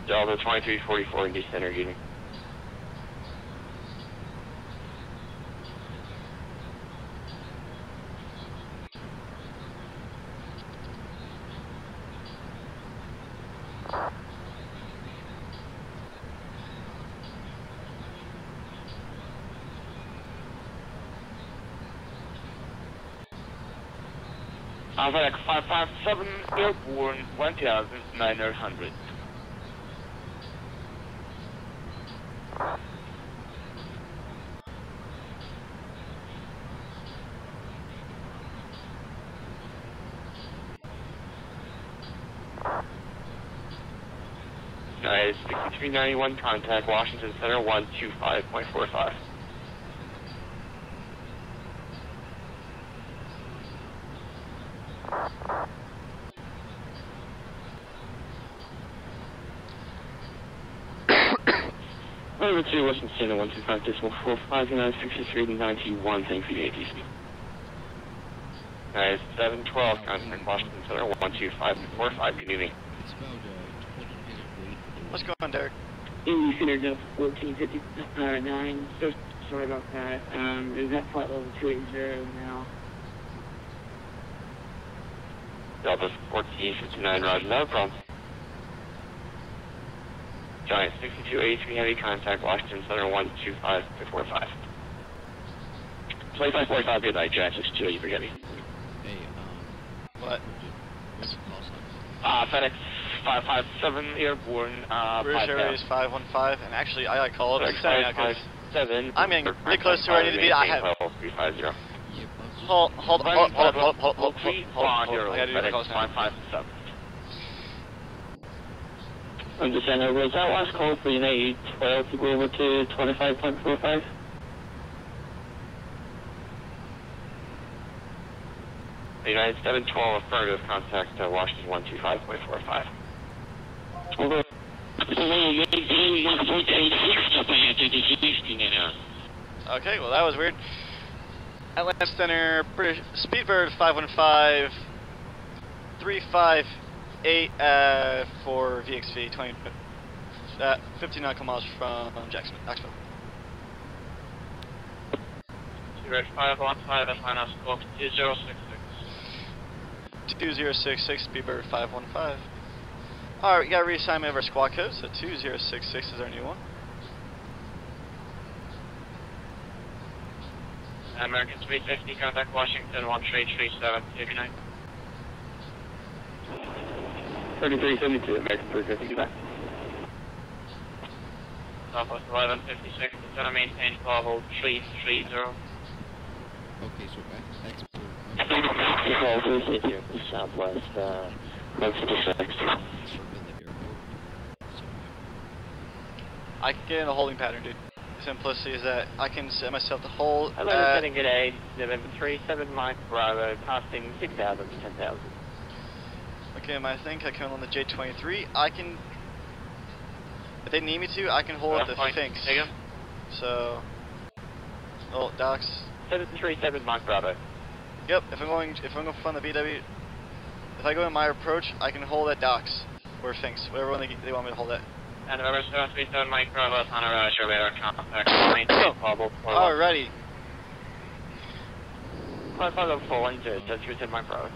Delta 2344, Indy Center, Union. FedEx 557, airborne 1900. United 6391, contact Washington Center 125.45. Over to Washington Center 125.45, United 6391, thank you for the ATC. United 712, contact Washington Center 125.45, good evening. It's about 20 minute wait. What's going on, Derek? Indy Center Delta 1459, so sorry about that. Is that flight level 280 now? Delta 1459, roger, no problem. Giant 6283 heavy, contact Washington Center 125.45. 2545, good night, Giant 6283 heavy. Hey, What? what's the call sign? FedEx 557, airborne, British Airways 515, and actually I got called FedEx saying that because 557. I'm getting pretty close to where I need to be. I have. Level 350. Hold on. I gotta do the call sign. 557. Understand, was that last call for United 12 to go over to 25.45? United 712, affirmative, contact Washington 125.45. Over. Okay, well that was weird. Atlanta Center, British Speedbird 515, 358 for VXV 20, 15 nautical miles from Jacksonville. Red 515, Atlanta, scope 2066. 2066, Speedbird 515. Alright, we got a reassignment of our squad code, so 2066 is our new one. American 350, contact Washington 1337, good night. 3372, American 350, goodbye. Southwest 1156, gonna maintain level 330. Okay, so expert. Southwest 156. I can get in a holding pattern, dude. The simplicity is that I can set myself to hold. Hello, Lieutenant G'day, November 37, Mike Bravo, passing 6,000 to 10,000. Okay, I think I can on the J23. I can, if they need me to, I can hold the Finks. So, oh, Docs. 737, Mike Bravo. Yep. If I'm going from the BW, if I go in my approach, I can hold at Docs or Finks, whatever one they want me to hold at. And November 737, Mike Bravo, on a show radar contact. Alrighty. 554 into 737, Mike Bravo.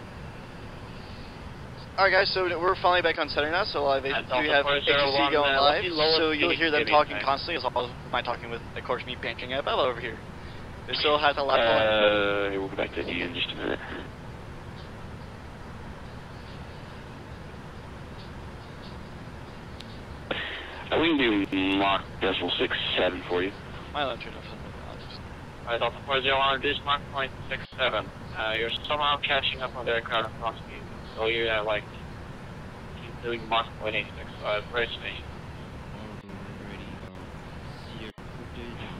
Alright guys, so we're finally back on center now, so we have HCC going live, so you'll hear them talking constantly, as well as mine talking with, of course, me banking at Bella over here. They still has a lot going. We'll go back to you in just a minute. We can do Mach 0.67 for you. My lantern. Alright, Delta 401, reduce Mach 0.67. You're somehow catching up on the aircraft in front of you. So you're keep doing Mach 0.86, very station.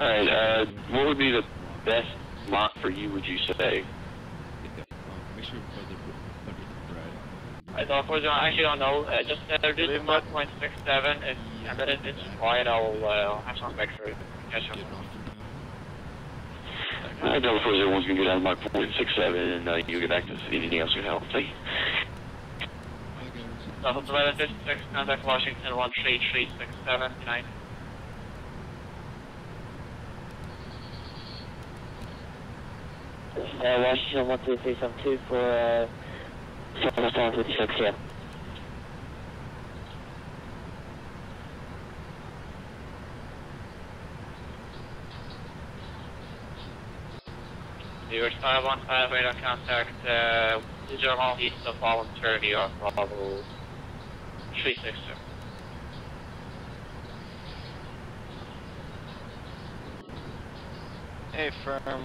Alright, what would be the best Mach for you, would you say? I don't actually don't know. Just reduce Mach 0.67, and then it's quiet. I'll have some extra catch up. Delta 401's gonna go down to Mach 0.67, and you get back to us if anything else can help. Thank you. Delta 1156, contact Washington 13367, good night. Washington 13372 for 756, yeah. Your 515 radar contact, digital east of voluntarily or Bravo 360. Hey, firm,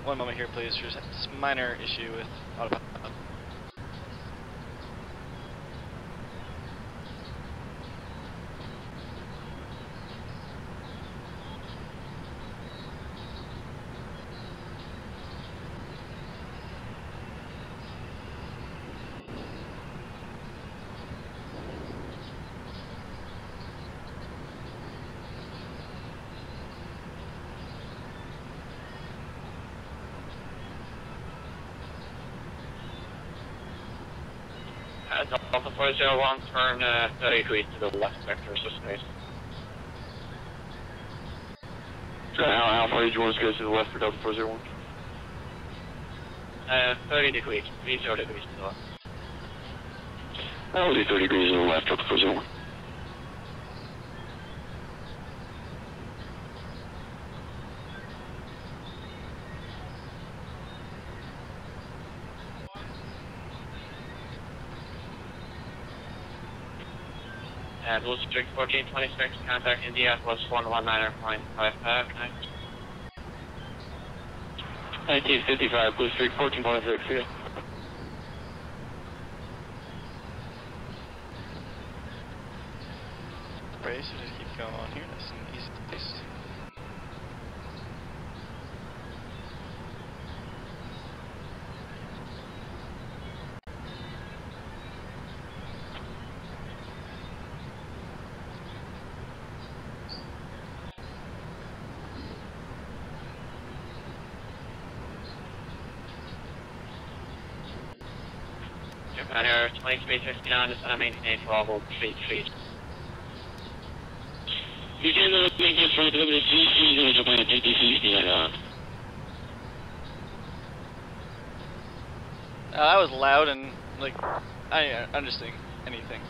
one moment here, please. There's a minor issue with autopilot. Delta 401, turn 30 feet to the left sector, so space. How far did you want us to go to the left for Delta 401? 30 degrees, 30 degrees to the left. I'll do 30 degrees to the left, Delta 401. And Blue Strict 1426, contact India plus 119.55, night. 1955, Blue Streak 1426, yeah. Brace, so just keep going on here. That's an easy place. Japan Air 2359, just on a maintain 12 feet. You can make it for the WCC, Japan 2060, That was loud and, like, I understand anything.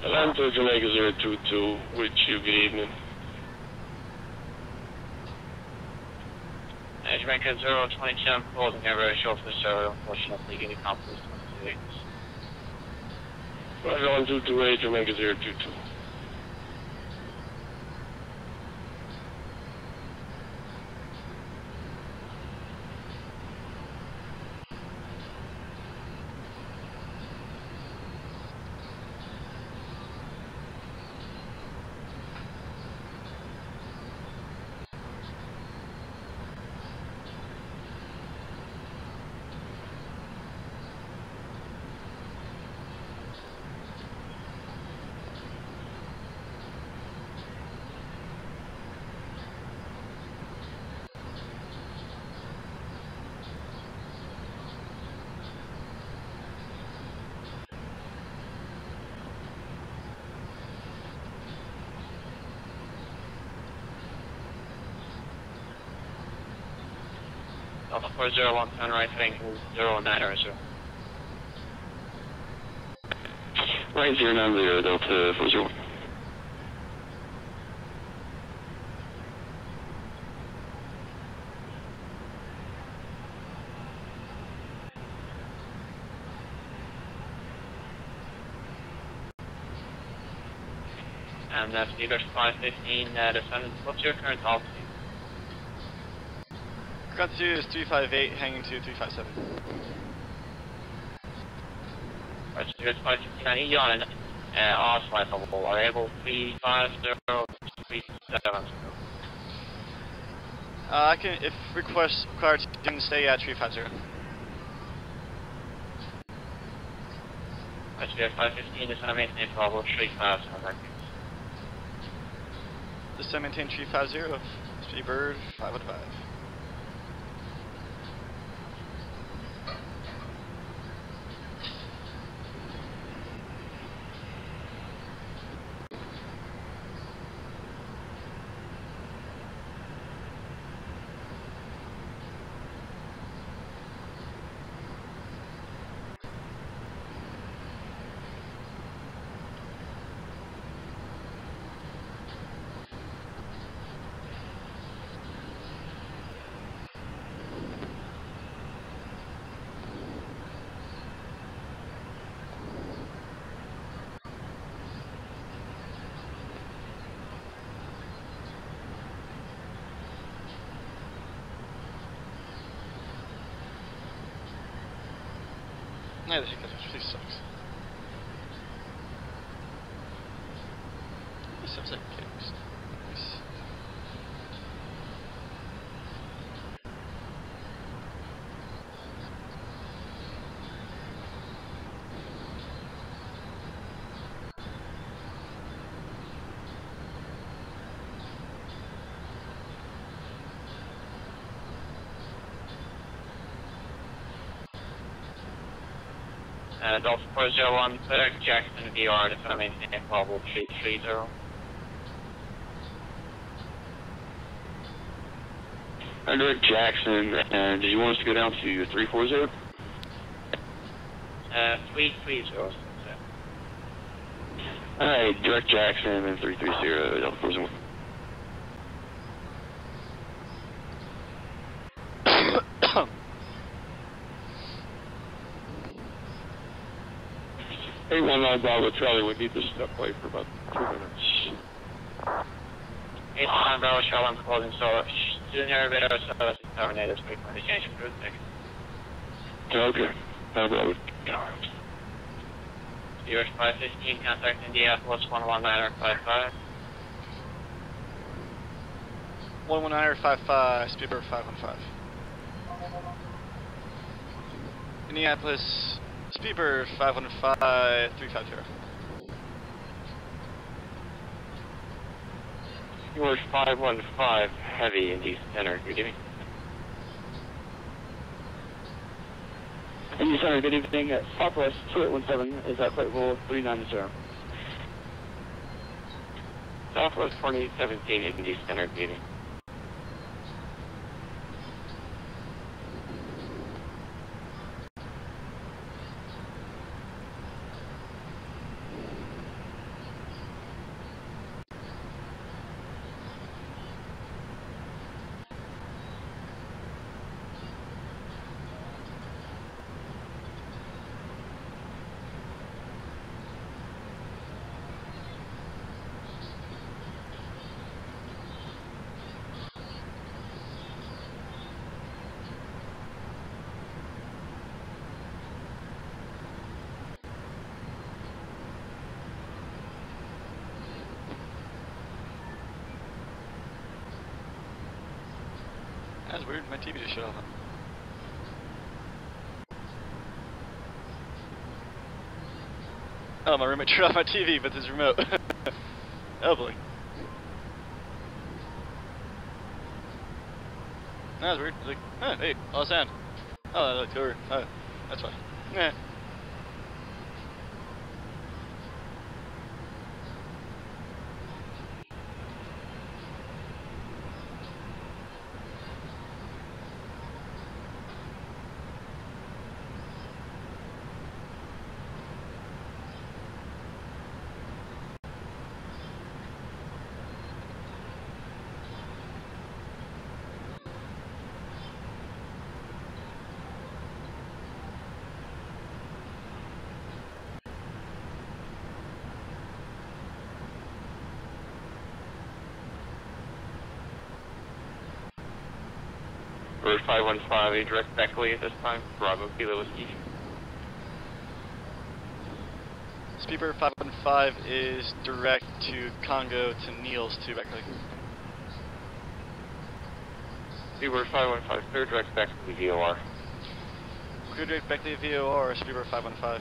Atlanta, Jamaica 022, with you, good evening. Jamaica 020 Chum, closing here very short for the show, unfortunately, getting confidence 28. Roger, 1228, Jamaica 022. Alpha 401, turn right heading 09 or 0. Right 090, Delta 401. And that's Leader 515, descendant. What's your current altitude? Current altitude is 358, hanging to 357. Right, Leader 515, I need you on an off-flight level. Are you able 350, 370? I can, if required, you can stay at 350. Right, Leader 515, descend maintain level 350. Descend maintain 350, speed bird 515. No, this really sucks. This sounds like kicks. Nice. Delta 401, FedEx Jackson VR, descend maintain level 330. Direct Jackson, and did you want us to go down to 340? 330. Alright, Direct Jackson and 330, Delta 401. Hey, 19 Bravo Charlie, we need this step away for about 2 minutes. 89 Bravo Charlie, I'm closing, so Junior Video Service is terminated, wait for the change of route, thank you. Okay, no problem. Viewers 515, contact Indianapolis 11955. 11955, speedbird 515. Indianapolis, speedbird 515, 350. Yours 515, heavy in East Center, good evening. East Center, good evening. Southwest 2817 is at flight rule 390. Southwest 4817 in East Center, good evening. was weird. My TV just shut off. Oh, my roommate turned off my TV with his remote. Oh boy. That was weird. It's like, huh, hey, all sound. Oh, that looked over. Oh, that's fine. Yeah. Road 515, a direct Beckley at this time. Bravo, Kilo Whiskey. Speedbird 515 is direct to Congo to Niels to Beckley. Speedbird 515, clear direct Beckley VOR. Clear direct Beckley VOR, Speedbird 515.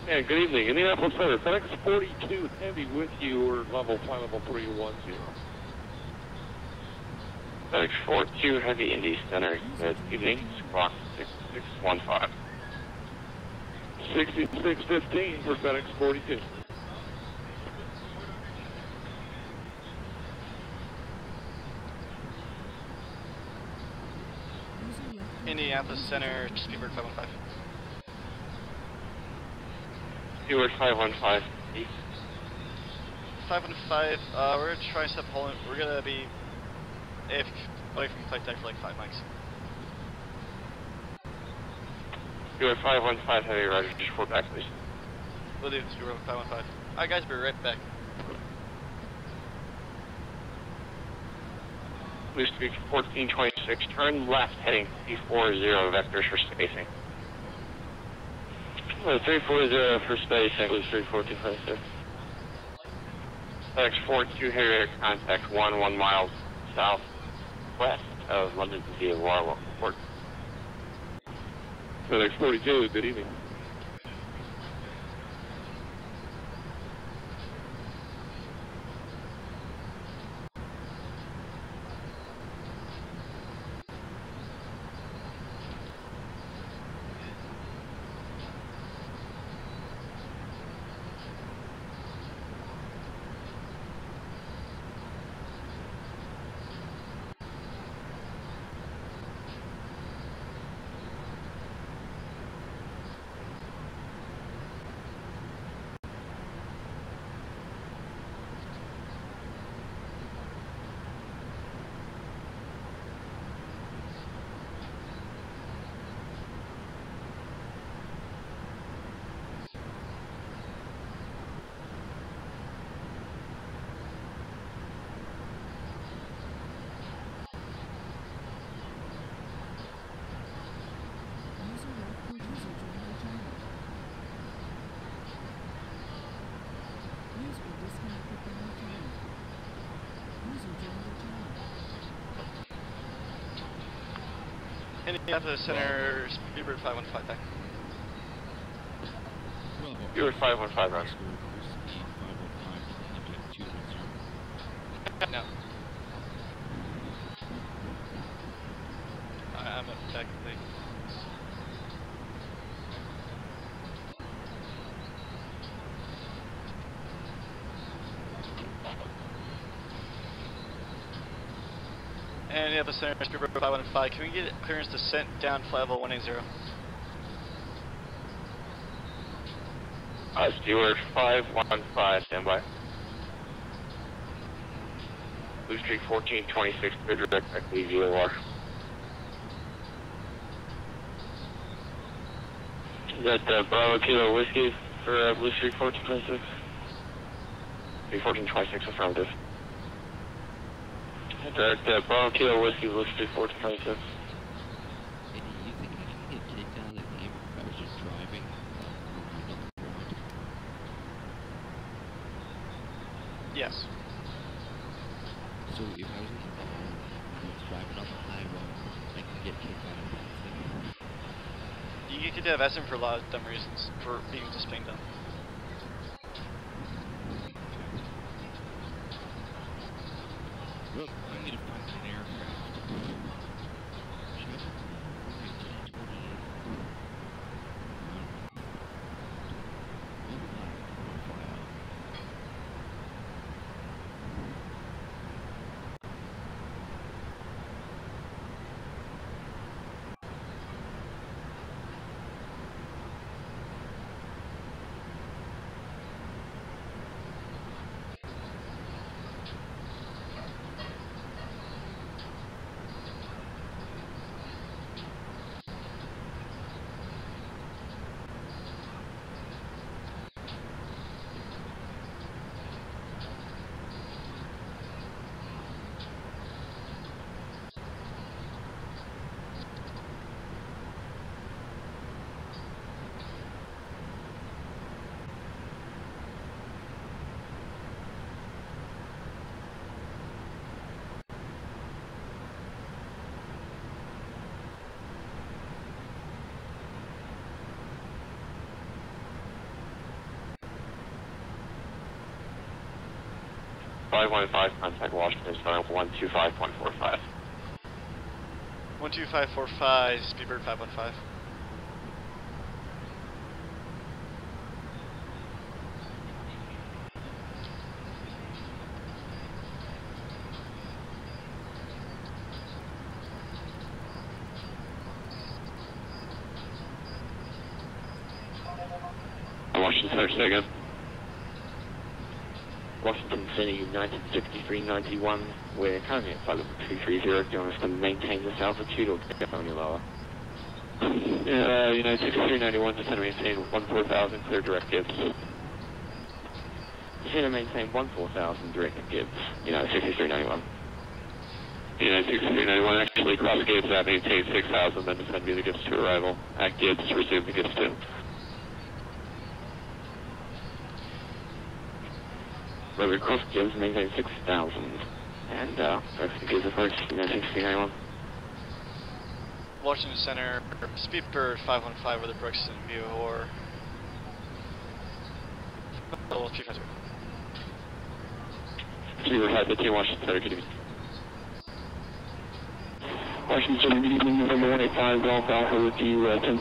Yeah, good evening. Indianapolis Center, FedEx 42 Heavy with you, or flight level 310. FedEx 42 Heavy Indy Center, good evening. Squawk 6615. 6615 for FedEx 42. Indianapolis Center, Speedbird 515. Speedbird 515. 515, we're gonna try step Holland. We're gonna be away from flight deck for like 5 mics. Speedbird 515 Heavy, roger, just 4 back, please. We'll do Speedbird 515. Alright guys, be right back. Blue Street 1426, turn left heading 340 vectors for spacing. 340 for spacing, Blue Street 1426. FedEx 42 Heavy radar contact 1 miles southwest of London via Warlock Port. FedEx 42, good evening. Indianapolis Center, Speedbird 515 back. Speedbird 515 round. No. I'm up technically. And the other center, Speedbird 515. Can we get clearance descent down flight level 180? Stewart 515, standby. Blue Streak 1426, clear directly VOR. Is that Bravo Kilo Whiskey for Blue Streak 1426? 1426, affirmative. Direct Bravo Kilo Whiskey, Blue Streak 1426. Hey, do you think I can get takedown at the aim if I was just driving? Yes. So if I was in the car and I was driving on the highway, I can get kicked out of VATSIM. You get to have VATSIM for a lot of dumb reasons, for being displaying them. Look, I need to find an aircraft. Contact Washington, starting 125.45. 12545, Speedbird 515. Washington Center, say again. Washington Center, United 6391. We're currently at flight level 230. Do you want us to maintain this altitude or go any lower? United 6391, descend and maintain 14,000, clear direct Gibbs. Descend and maintain 14,000, direct Gibbs. United 6391. United 6391, actually cross Gibbs at maintain 6,000, then descend via the Gibbs to arrival. At Gibbs, resume the Gibbs 2. Rover cross Gibbs, maintain 6,000. And, Gibbs approach, United 6391. Washington Center, Speedbird 515 with the Brookston view or. Oh, 350. Speedbird 515, Washington Center, good evening. Washington Center, good evening, November 185, Golf Alpha with you, 10,000.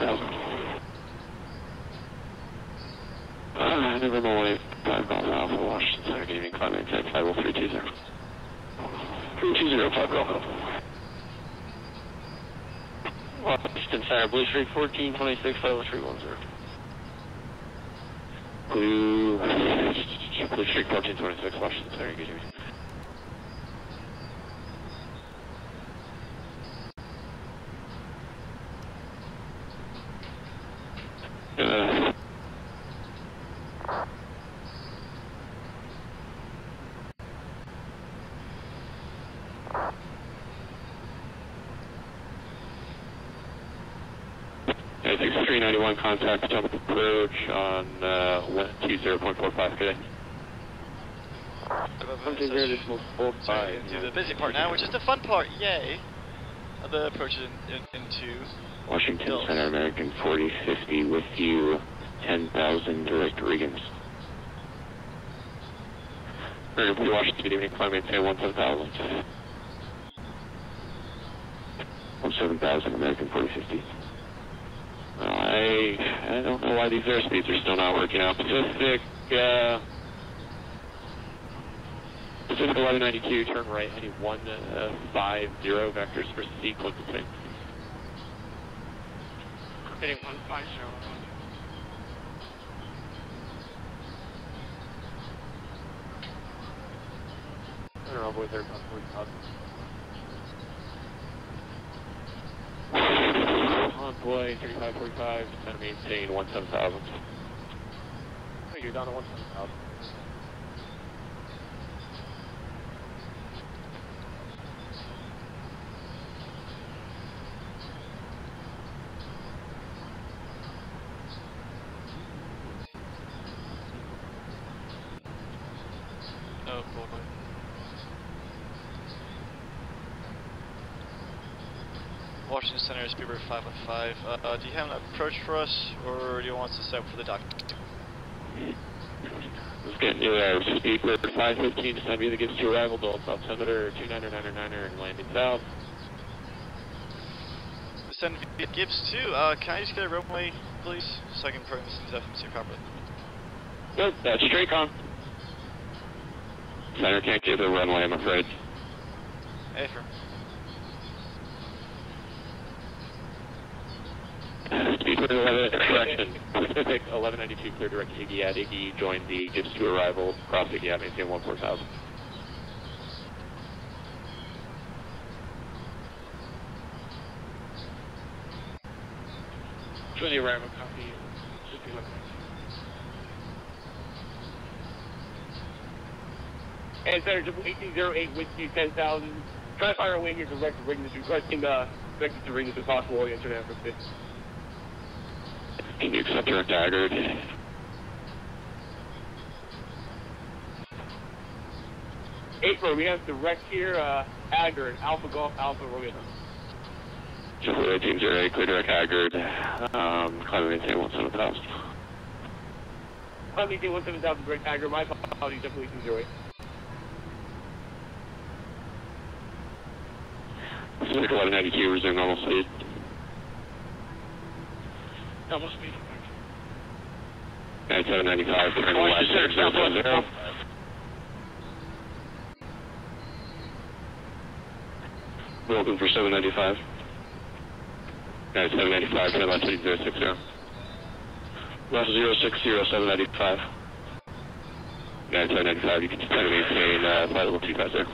November 185, Golf Alpha, Washington Center, good evening, climb maintain, flight level 320. 3205, Golf Alpha. Washington Center, Blue Streak 1426, flight level 310. Blue Streak 1426, Washington Center, good evening. Yeah, 6391, contact jump approach on 120.45 today. Do the busy part now, which is the fun part, yay! The approach is into Washington Hills. Center, American 4050 with you, 10,000 direct Regans. American Washington, good evening, climb maintain 17,000. 17,000, American 4050. I don't know why these airspeeds are still not working out. Pacific 1192, turn right, heading 150, vectors for C, close to swing. Heading 150. I don't know, boys, they're about 40,000. On boy, 3545, center maintain 17,000. Hey, you're down to 17,000. Oh boy. Washington Center, Speedbird 515. Do you have an approach for us, or do you want us to set up for the dock? Let's get you there. Speedbird 515, descend view that gets to arrival, Dole South Senator 29999 and landing south. Descend via Gibbs 2. Can I just get a runway, please, so I can program this into FMC properly? Good, that's straight on. Center can't give the runway, I'm afraid. Affirm. Speedbird 11, correction. Pacific 1192, clear direct to Iggy at Iggy, join the Gibbs 2 arrival, cross Iggy at maintain 14,000. Join the arrival, copy. And Center 1808 with you 10,000. Try to fire away here direct to ring this requesting directed to ring this if possible, the internet for 50. Can you accept direct daggered? April, we have direct here, Haggard, Alpha Golf, Alpha Rogan. Just 1808, clear direct Haggard, climb maintain 17,000. Climb maintain 17,000 direct Haggard, my apologies, definitely 208. Pacific 1192, resume normal speed. Normal speed. 9795, turn left, 6070. Welcome for 795. 9795, turn left, 6060. Left 060, 795. 9795, you can kind of maintain flight level 250.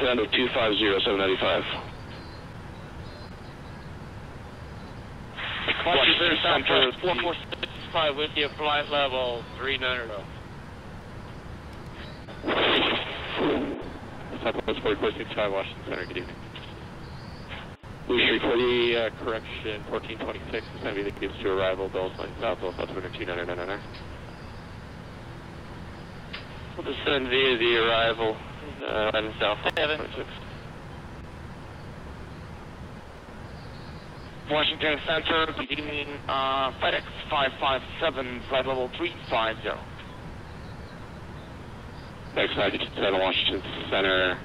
Down to 250, 795. Washington Center 4465 with you, flight level 390. Southwest 4465, Washington Center, good evening. Blue Street 40, correction, 1426, this time that gives to arrival, Dulles Lane South, Dulles South 29999. We'll descend via the arrival, landing south, 26. Washington Center, good evening, FedEx 557, flight level 350. Next side, 7 Washington Center.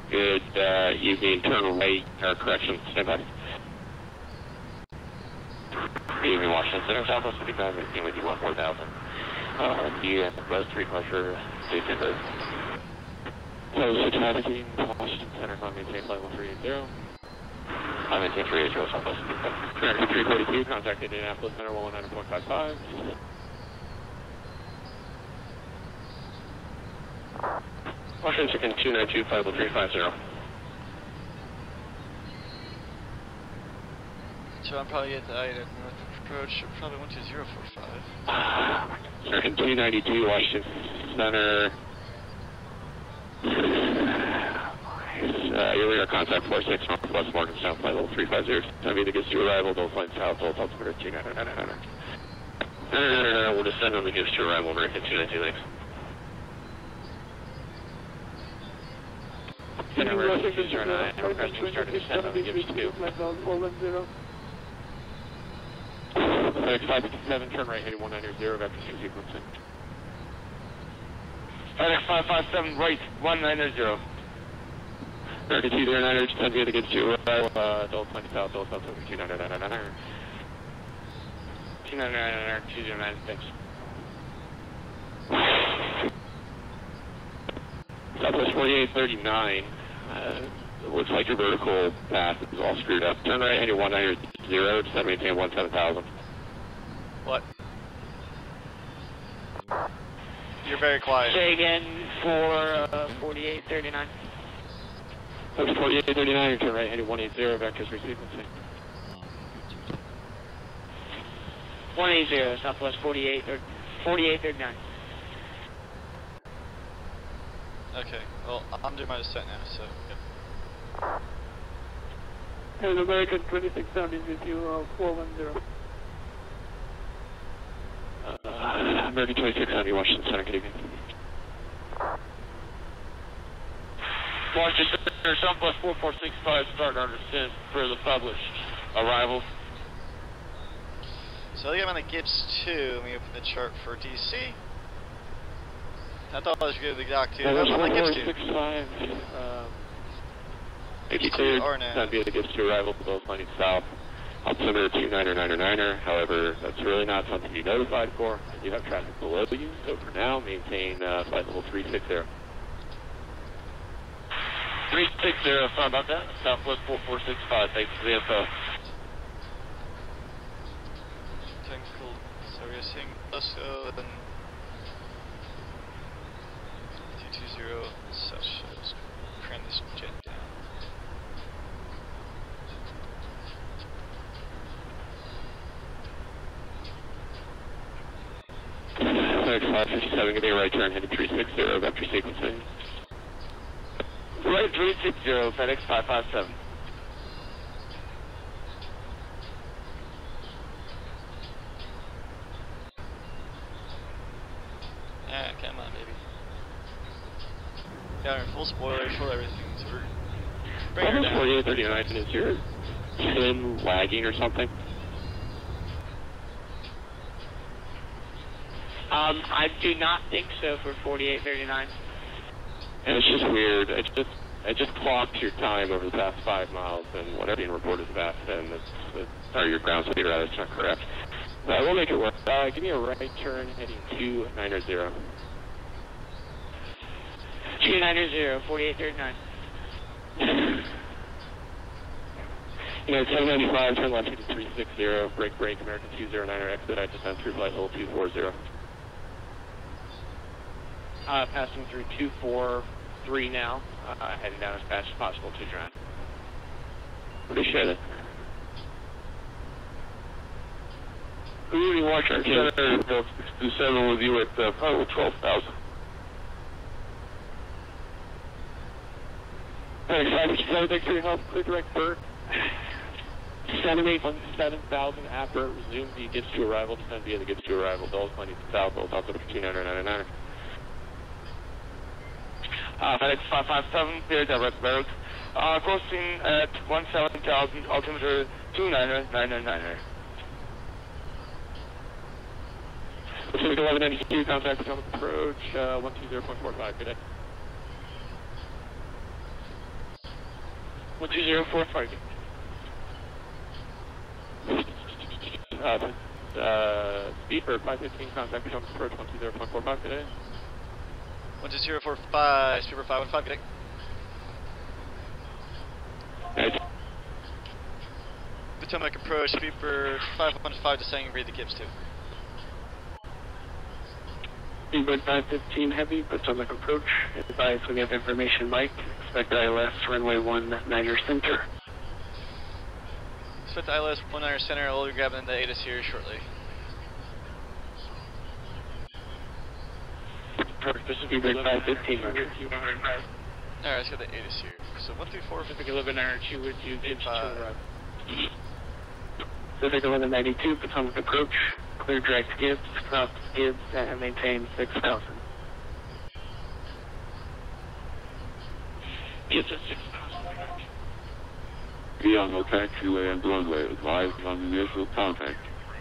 Good evening, turn right, correction, stand by. Good evening, Washington Center, Southwest 55, maintain with you 14,000. Yeah, West 3 pressure, stay standby. Close to trafficking, Washington Center, climb maintain flight level 380. I maintain 380, Southwest 55. American 342, contact Indianapolis Center 119.55. Washington Chicken 292, flight level 350. So I'm probably at the North approach, probably 12045. American 292, Washington Center. Your radar contact 46 Northwest Morgantown, flight level 350. Time that gets to arrival, Dulles Lane South, Dulles South 29999. No, we'll descend on the gets to arrival, American 292, thanks. Center emergency 209, requesting start of descent on the Gibbs 2. FedEx 557, turn right heading 190, vector 2 sequencing. FedEx 557, right, 190. American 209, descend via the Gibbs 2, Dole 20 South, Dole South, over 29999. 299, 209, thanks. Southwest 4839, it looks like your vertical path is all screwed up. Turn right heading 190, descend maintain 17000. What? You're very quiet. Say again for 4839. Southwest 4839, turn right heading 180, vectors resequencing. 180, Southwest 4839. Okay, well, I'm doing my descent now, so, yep. And American 2670 with you, 410. American 2670, Washington Center, good evening. Washington Center, Southwest 4465, start our descent for the published arrivals. So I'm on the Gibbs 2, let me open the chart for DC. I thought I was good at the dock 2. I'm on the Gibbs 2. 82 not via the Gibbs 2 arrival, both landing south. Altimeter 29999er, however, that's really not something you notified for. You have traffic below you, so for now, maintain flight level 360. 360, sorry about that. Southwest 4465, thanks for the info. Technical, so we're seeing Lusco, then 220, such. Let's crank this jet down. FedEx 557, give me a right turn, heading 360, vector sequencing. Right 360, FedEx 557. Alright, come on, baby. Got her full spoilers, full everything, so we're bringing her down. 4839, is your SIM lagging or something? I do not think so for 4839. And it's just weird. It just clocked your time over the past 5 miles, and whatever being reported as VATSIM, or your ground speed rather, it's not correct. We'll make it work. Give me a right turn heading 290. 290, 4839. United 795, turn left heading 360, break, American 209er, expedite descent through flight level 240. Passing through 243 now, heading down as fast as possible to John. Appreciate it. Good evening, Washington Center, 627 with you at probably 12,000. Thanks, 557, thanks for your help. Clear direct bird. Estimate 7,000 after resume the Gibbs 2 arrival, descend via the Gibbs 2 arrival, Dulles 20 south, Dulles south, 29999. FedEx 557, clear direct bird. Crossing at 17,000, altimeter 29999. Pacific 1192, contact with approach 120.45, good day. 120.45. Speedbird 515, contact with approach 120.45, good day. 12045, Speedbird 515, good day. Right. Potomac approach, Speedbird 515, descending via the Gibbs 2. Speedbird 515 heavy, Potomac approach. Advise we have information, Mike. Expect ILS runway 19er center. Expect ILS 19er center. I'll be grabbing the ATIS here shortly. Perfect. This is Speedbird 515. Alright, let's get the ATIS here. So 134. Pacific 1192 with you. Gibbs 2 arrival. Pacific 1192, Potomac approach. Clear direct Gibbs, cross Gibbs, and maintain 6,000. Gives us 6,000. Be on the taxiway and runway. Advised on initial contact.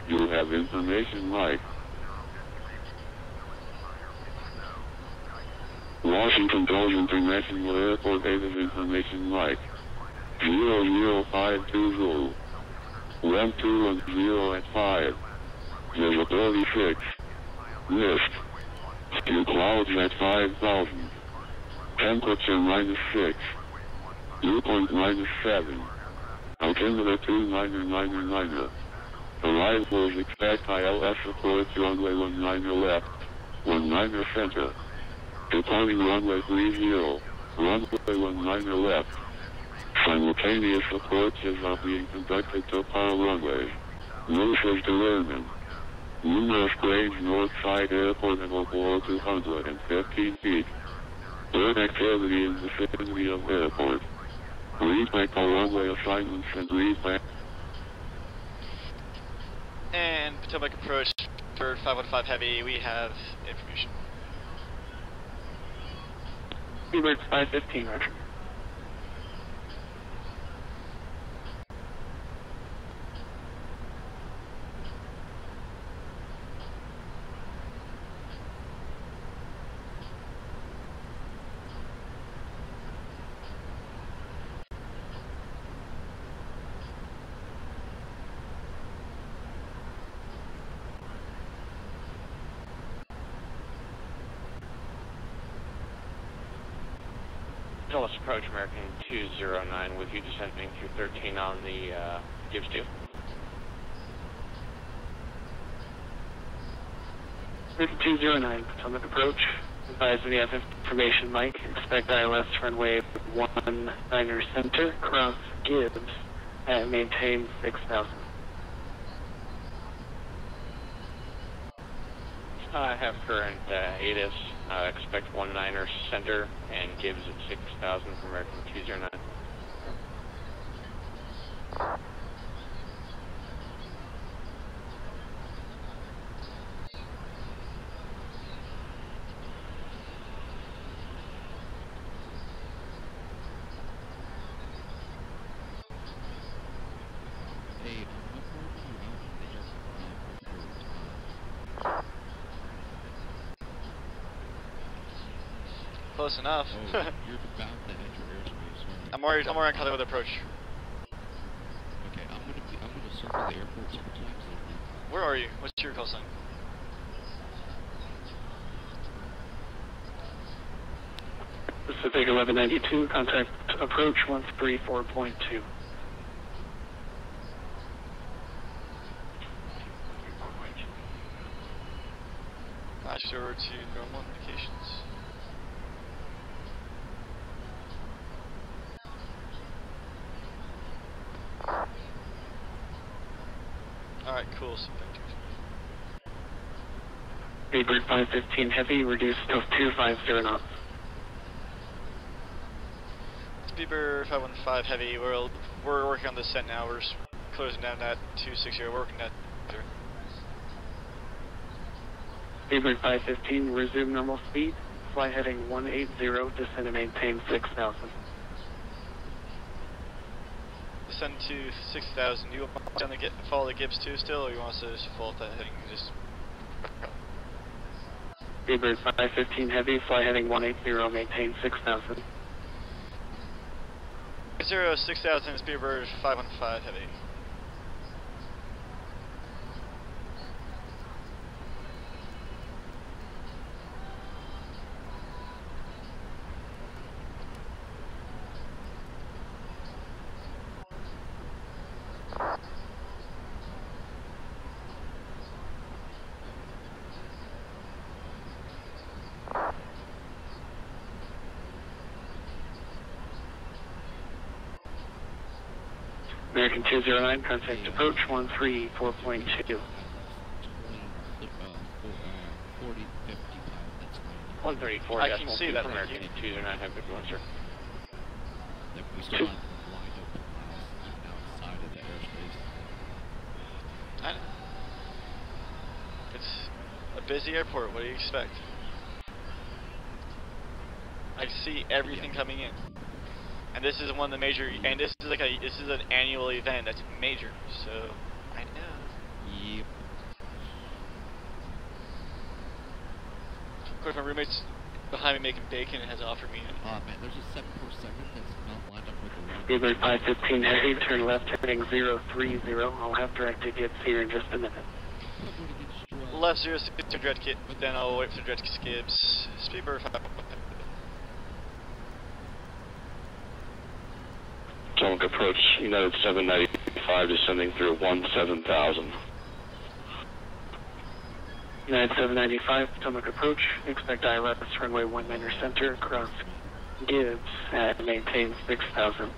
You will have information like Washington Dole International Airport Davis information like 00520 1210 at 5 visibility 6 mist few clouds at 5,000 temperature -6 dew point -7 altimeter 2999 arrivals expect ILS approach runway 19 left 19 center departing runway 30 runway 19 left. Simultaneous approaches are being conducted to power runways. Noses to airmen. Numerous grades north side airport level below 215 feet. Bird activity in the vicinity of airport. Read back all runway assignments and read back. And Potomac approach for 515 Heavy, we have information. Seabird 515, Roger. Let's approach American 209 with you descending through 13 on the Gibbs 2. American 209, Potomac approach. Advise we have information, Mike. Expect ILS runway 19 center, cross Gibbs, and maintain 6,000. I have current ATIS. Expect 19er center and Gibbs at 6,000 for American 209. Hey, what part are you out there? Close enough. Oh, you're about to enter airspace, right? I'm already on contact with approach. Okay, I'm gonna circle the airport several times. Where are you? What's your call sign? Pacific 1192, contact approach 134.2. Flash over to normal indications. Alright, cool. So Seabird 515 Heavy, reduced to 250 knots. Speedbird 515 Heavy, we're working on the descent now. We're just closing down that 260. We're working that. Seabird 515, resume normal speed. Fly heading 180, descend and maintain 6,000. Descend to 6,000. You want to follow the Gibbs 2 still, or you want us to just follow that heading? Just Seabird 515 Heavy, fly heading 180, maintain 6,000. 6,000, Speedbird 515 Heavy. American 209, contact approach 134.2. 40, 50 pounds, that's 134, I can see that, American 209, have a good one, sir. Yep, we still have lined up the glass even outside of the airspace. I know. It's a busy airport, what do you expect? I see everything coming in. And this is one of the major, and this is like this is an annual event that's major, so I know. Yep. Of course, my roommate's behind me making bacon and has offered me. Man, there's a 747 that's not lined up with the one. Speedbird 515 heavy, turn left, turning 030. I'll have direct tickets here in just a minute. Left 06 to Dread Kit, then I'll wait for Dread Skips. Speedbird 5. Tomac approach, United 795, descending through 17,000. United 795, Potomac approach, expect ILS runway 19 center, cross Gibbs at maintain 6,000.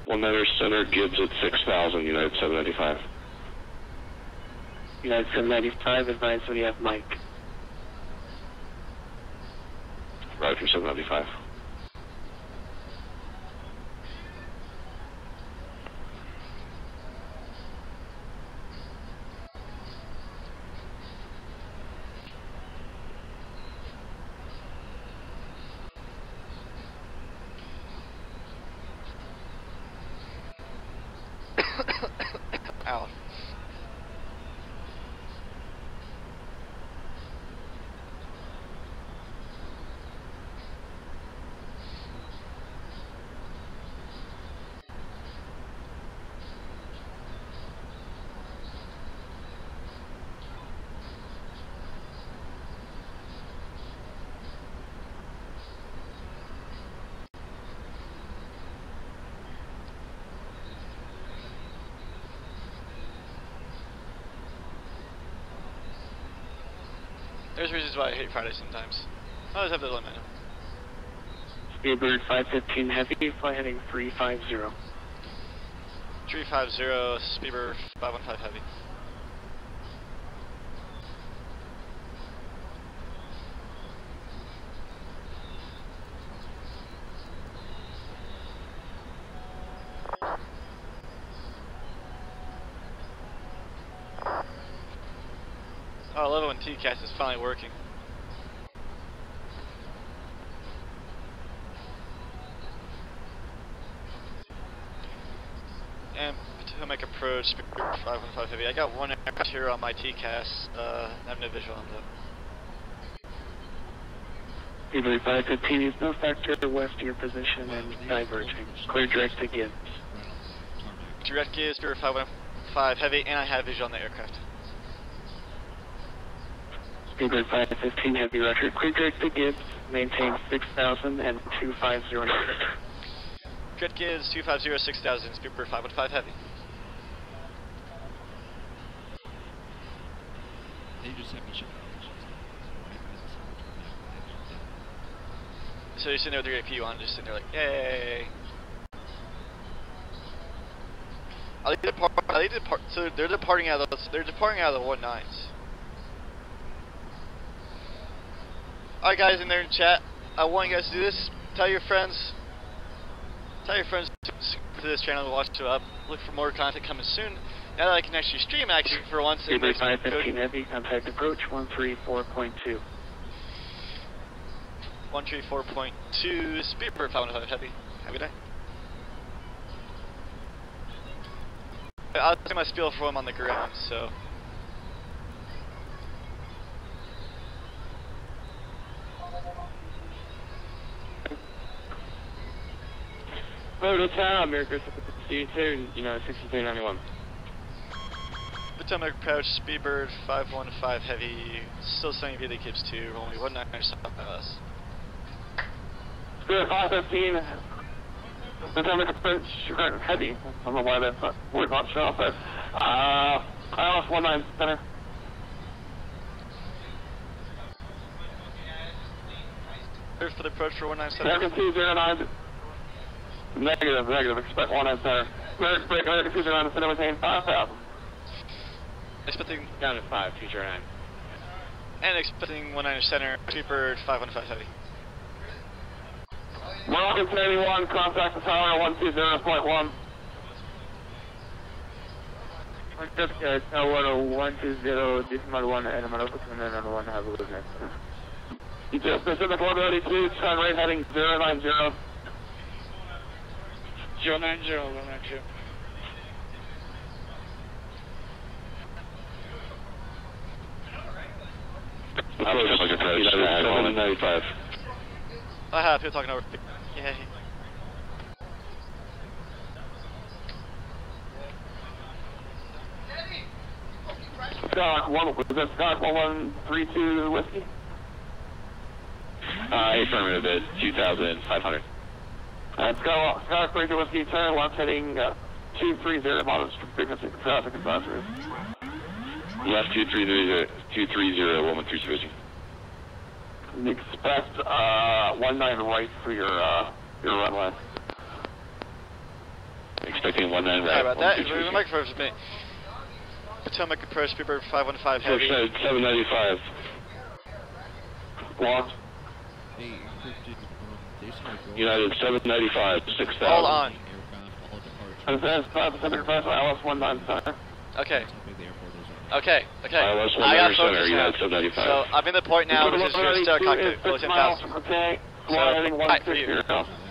19 center, Gibbs at 6,000, United 795. United 795, advise when you have Mike. Roger, 795. Ow. There's reasons why I hate Friday sometimes. I always have to let me know. Speedbird 515 heavy, fly heading 350. 350, Speedbird 515 heavy. Oh, I love it when TCAS is finally working. And Potomac approach, 515 heavy. I got one aircraft here on my TCAS. I have no visual on that. Speedbird 515 is no factor west of your position and diverging. Clear direct to Gibbs. Direct Gibbs, Speedbird 515 heavy, and I have visual on the aircraft. Speedbird 515 heavy, roger. Clear direct to Gibbs, maintain 6,000 and 250. Direct Gibbs 250 6000, Speedbird 515 heavy. They just have me check. So you're sitting there with your AP on, just sitting there like, yay. So they're departing out of the 19s. Alright guys in there in chat, I want you guys to do this. Tell your friends to this channel to watch it up. Look for more content coming soon. Now that I can actually stream for once. Speedbird 515 heavy, contact approach 134.2. 134.2, Speedbird 515 heavy. Have a good day. I'll take my spiel for him on the ground, so. Road to town, America, C2, you know, 6391. Potomac approach, Speedbird 515 heavy, still sending via the Gibbs 2, only 19 stop by us. Speedbird 515, Potomac approach, heavy. I don't know why that's not showing up, but, ILS 19 center. Clear for the approach for 19 center. American 209. Negative, expect 19 center. American 209 center, maintain 5,000. Expecting Down to 5, 209. and expecting 19 center, Speedbird 515 heavy. Moroccan 71, contact the tower 120.1. Tower 120, decimal 1, and I'm going to have a witness. Detail Pacific 182, turn right heading 090. 090, 192. Approach 795. I have people talking over. Yay. Skylark 1, was that Skylark 1132 whiskey? Affirmative, it's 2,500. Skylark 32 whiskey, turn left heading 230, modest frequency traffic advisory. Left 230, 113 whiskey. Expect 19 right for your runway. Expecting 19 right. Sorry about that. The microphone for me. Potomac approach, Speedbird 515 heavy. 795. Lost. Hey, encrypted from United 795, 6,000. Hold on. Advanced 575, ILS 19 center. Okay. Okay. ILS I got 19 center, focus now. United 795. So I'm in the point now, which is your star cockpit, below 10,000. Okay. So, Alright, for you.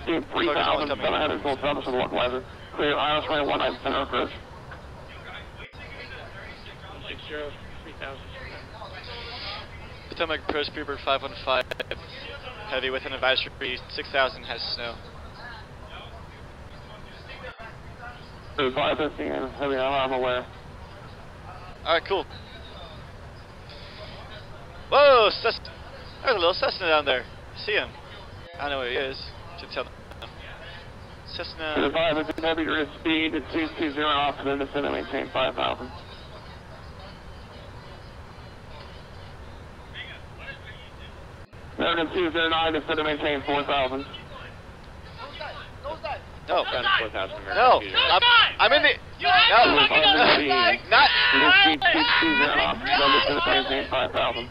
3,000, then ahead is full service and localizer. Clear ILS 19 center approach. 60, 3000. Potomac approach, Speedbird 515 heavy with an advisory 6,000 has snow. 515 heavy, I'm aware. Alright, cool. Whoa, there's a little Cessna down there. I see him. I don't know what he is. Should tell them. Cessna. 515 heavy, your speed at 220 off and then descend and maintain 5,000. American 209, descend and maintain 4,000. No. 4,000 No. I'm in the. No. Not. Speed 220 off, then descend and maintain 5,000.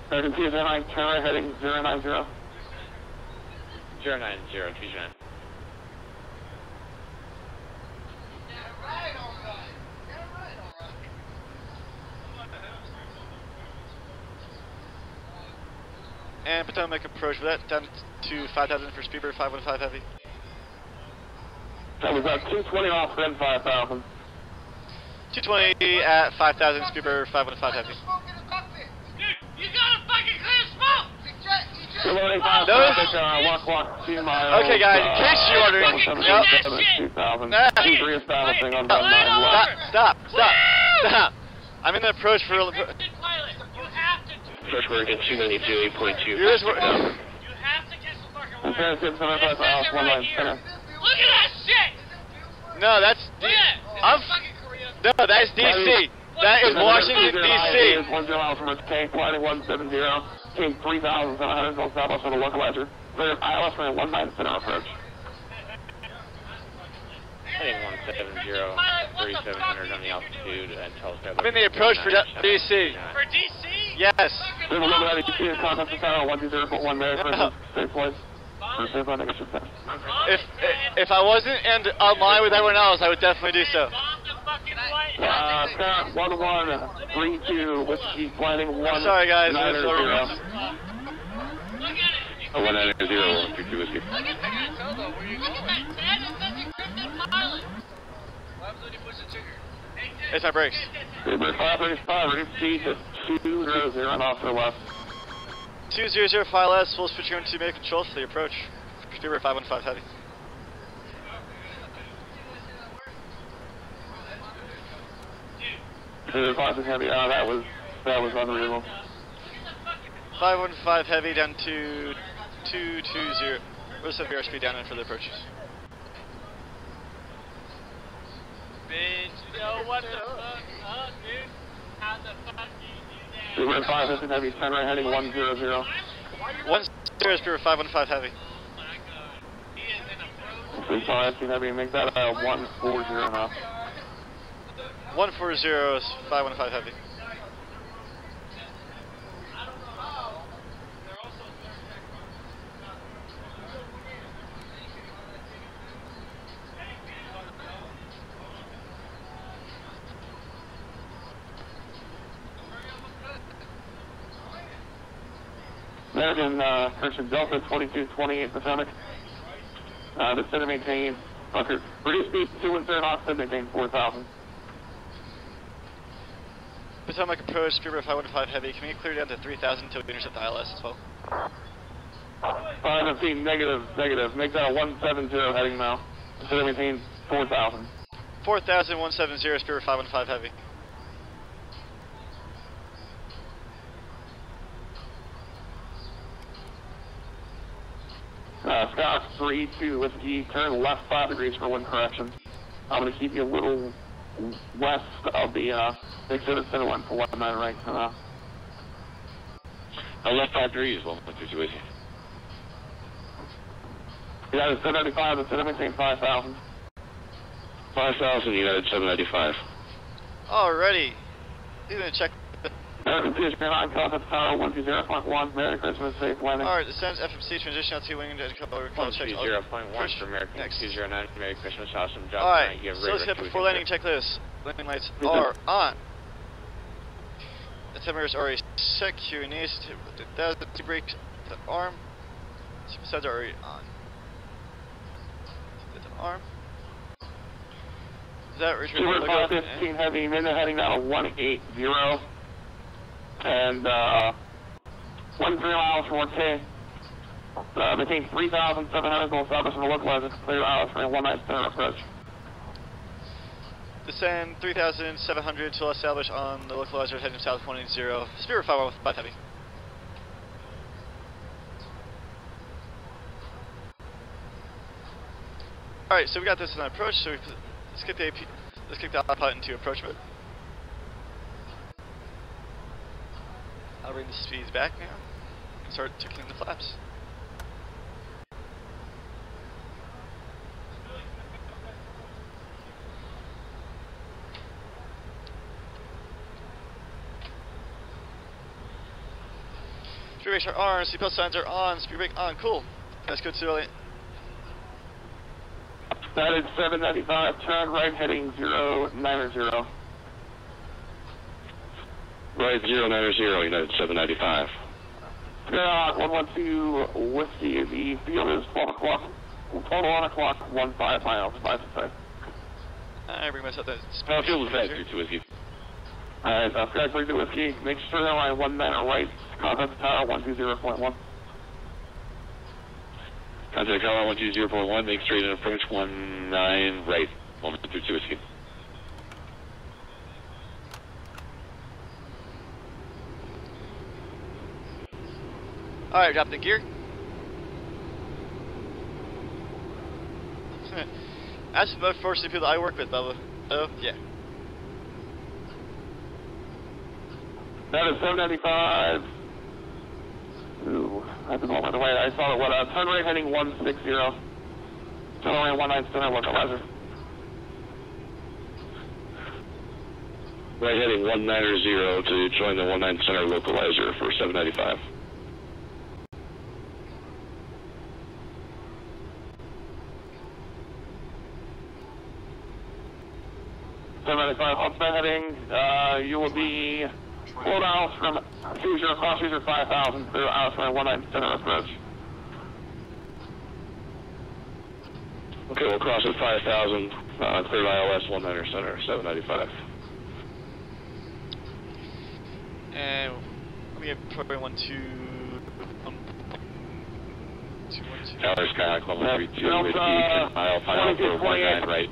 American 209, turn right heading 090. 090, Fusion. And Potomac approach with that down to 5,000 for Speedbird 515 heavy. That was 220 off, then 5,000. 220 at 5,000 Speedbird 515 heavy. You gotta fucking clear smoke! Walk 2 miles. Okay, guys, in case you wondered. Stop. I'm in the approach for. First we're against 292, 8.2. You have to get some fucking wire. Look at that shit! No, that's No, that's DC. That is Washington, DC. 10 miles from its tank, flighting 170, king 3,700, go southwest on the localizer. Clear ILS running 19 center approach. Heading 170, 3,700 on the altitude and telescope. I'm in the approach for DC. For DC? Yes. There's a little bit of DC contact to tower 120.1 there for safe place. If I wasn't and online with everyone else, I would definitely do so. Skylark 1132 whiskey flighting 1. Sorry guys. 900. 190, 132 whiskey. Look at that dead and encrypted pilot. What happens when you push the trigger? It's my brakes. Speedbird 535, reduce speed to 200 and off to the left. 200 file S, full switch to make control for the approach. Speedbird 515 heavy. Speedbird 515 heavy, that was unreal. 515 heavy down to 220. We'll set the speed down in for the approaches. Bitch, yo, what the fuck, dude? How the fuck do you do that? Speedbird 515 heavy, turn right heading 100. 10, Speedbird 515 heavy. Speedbird 515 heavy, make that 140 now. 140 is 515 heavy. American, correction, Delta 2228 Potomac. Descend and maintain, reduce speed 213 knots, and maintain 4,000. Potomac approach, speedbird 515 heavy. Can we clear down to 3,000 until we intercept the ILS as well? 515 negative, negative. Make that a 170 heading now. Descend and maintain 4,000. 4,000, 170, speedbird 515 heavy. Scott 3-2 whiskey, turn left 5 degrees for wind correction. I'm going to keep you a little west of the exhibit center one for 19 right. Left 5 degrees, 1.22 whiskey. United 795, the center maintain 5,000. 5,000, United 795. Alrighty. He's going to check. American Theater Grand contact tower 120.1. Merry Christmas, safe landing. Alright, descends FMC, transition out to wing and color check. 120.1 for American 209. Merry Christmas, awesome job. Alright, so let's get before landing checklist. Landing lights are on. The timer's already set. Q needs to brake the arm. Sides are already on. Get the arm. Is that Richard? Super 515 heavy, minute heading down to 180. And 13 miles from 1K. Maintain 3,700 goal establish and localizer. Clear hours for a 19 center approach. Descend 3,700 to establish on the localizer heading south 180. Spirit 515 heavy. Alright, so we got this in approach, so let's get the AP, let's kick the autopilot into approach mode. I'll bring the speeds back now and start tickling the flaps. Speed brakes are on, seatbelt signs are on, speed brake on, cool. Let's go to early. That is 795, turn right heading 090. Right, 090, United 795. Yeah, 112 whiskey. The field is 12 o'clock. Total on o'clock, 15 miles, 5 to 5. I bring myself that. Field is at 2 whiskey. Alright, Sky 32 whiskey. Make sure they're line 19 right. Contact the tower 120.1. Contact tower 120.1. Make straight and approach 19 right. 132 whiskey. Alright, drop the gear. Ask about forcing people I work with, Bubba. Oh, yeah. That is 795. Ooh, I don't know by the way. I saw it. What? Turn right heading 160. Turn right 19 center localizer. Right heading 190 to join the 19 center localizer for 795. 795 upside heading, you will be 4 miles from Cruiser, cross Cruiser 5,000, through hours from 19 center approach. Okay, we'll cross at 5,000, clear ILS 19 center, 795. And we have probably 12. Tower Sky, Columbus 32, whiskey, 10 mile, final for 19 right.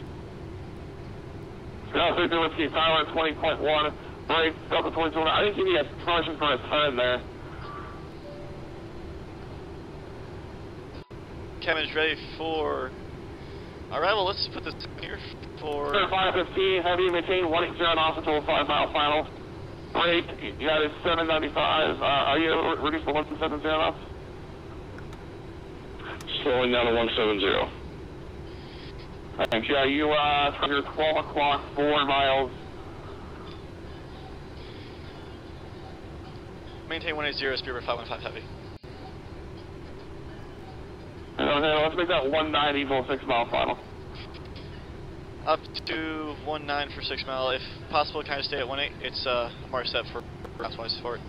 Now, 32 whiskey, Tyler 20.1, brake, Delta 22. I think you need a promotion for a turn there. Kevin's ready for arrival. Let's put this here for 515, heavy, maintain 180 off until 5 mile final. Brake, you got a 795. Are you reduced to 170 now? Slowing down to 170. Thanks. Yeah, you from your 12 o'clock, 4 miles. maintain 180, speed over 515 heavy. Okay, let's make that 190 for 6 mile final. Up to 19 for 6 mile. If possible, kind of stay at 18. It's marked set for routes-wise for it.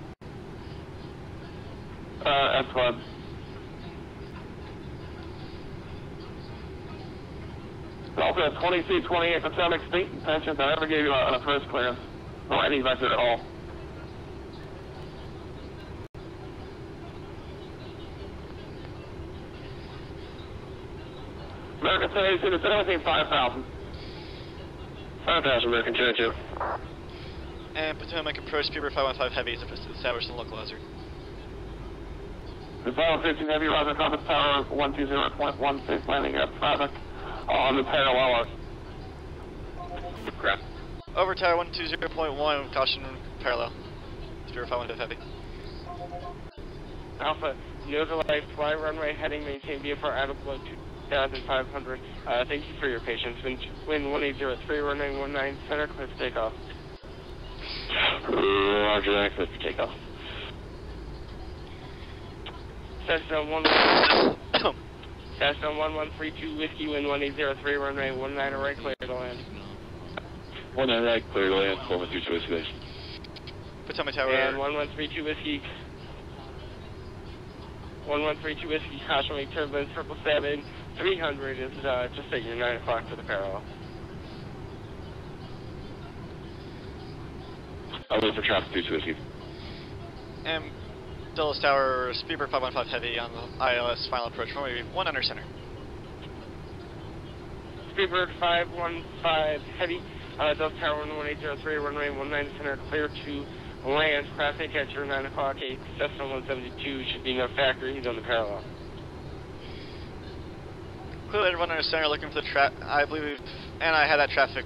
F Club. Also, 2228 Potomac State, attention, I never gave you a first clearance, or any method at all. American 72 to 17, 5,000. 5,000, American 22. And Potomac approach, Speedbird 515 Heavy is established in local hazard. The 515 Heavy, Roger, compass power 120.16, landing at traffic on the parallel. Crap. Over tower 120.1, caution parallel. Speedbird 515 Heavy. Alpha, no delay, fly runway heading, maintain VFR out of below 2,500. Thank you for your patience. Wind 1803, runway 19, center, clear for takeoff. Roger that, clear for takeoff. Cessna 1132 Whiskey, wind 1803, runway 19 right, clear to land. 19 right, clear to land, 4132 Whiskey base. Potomac tower. And 1132 Whiskey. 1132 Whiskey, caution wing turbulence, 777, 300 is just at your 9 o'clock for the parallel. I'll wait for traffic 2 Whiskey. And Dulles Tower, Speedbird 515 Heavy on the ILS final approach, runway 1 under center. Speedbird 515 Heavy, Dulles Tower 1803, runway 19 center, clear to land. Traffic at your 9 o'clock, a Cessna 172 should be no factor, he's on the parallel. Clearly, 1 under center looking for the I believe, and I had that traffic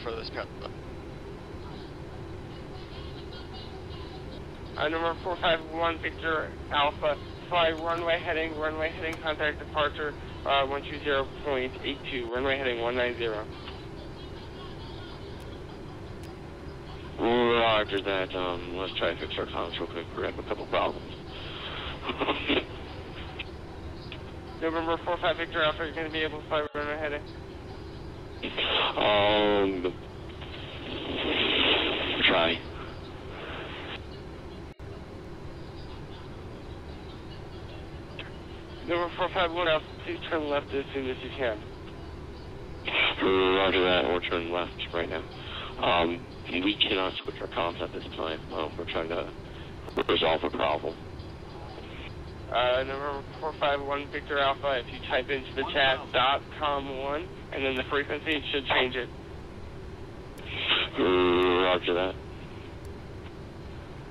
for this parallel. Number 451 Victor Alpha, fly runway heading, contact departure 120.82, runway heading 190. Roger that, let's try to fix our comms real quick, we have a couple problems. November 45 Victor Alpha, you're going to be able to fly runway heading? Try. Number 451 Alpha, please turn left as soon as you can. Roger that, we're turning left right now. We cannot switch our comms at this time. We're trying to resolve a problem. Number 451 Victor Alpha, if you type into the chat .com1 and then the frequency, it should change it. Roger that.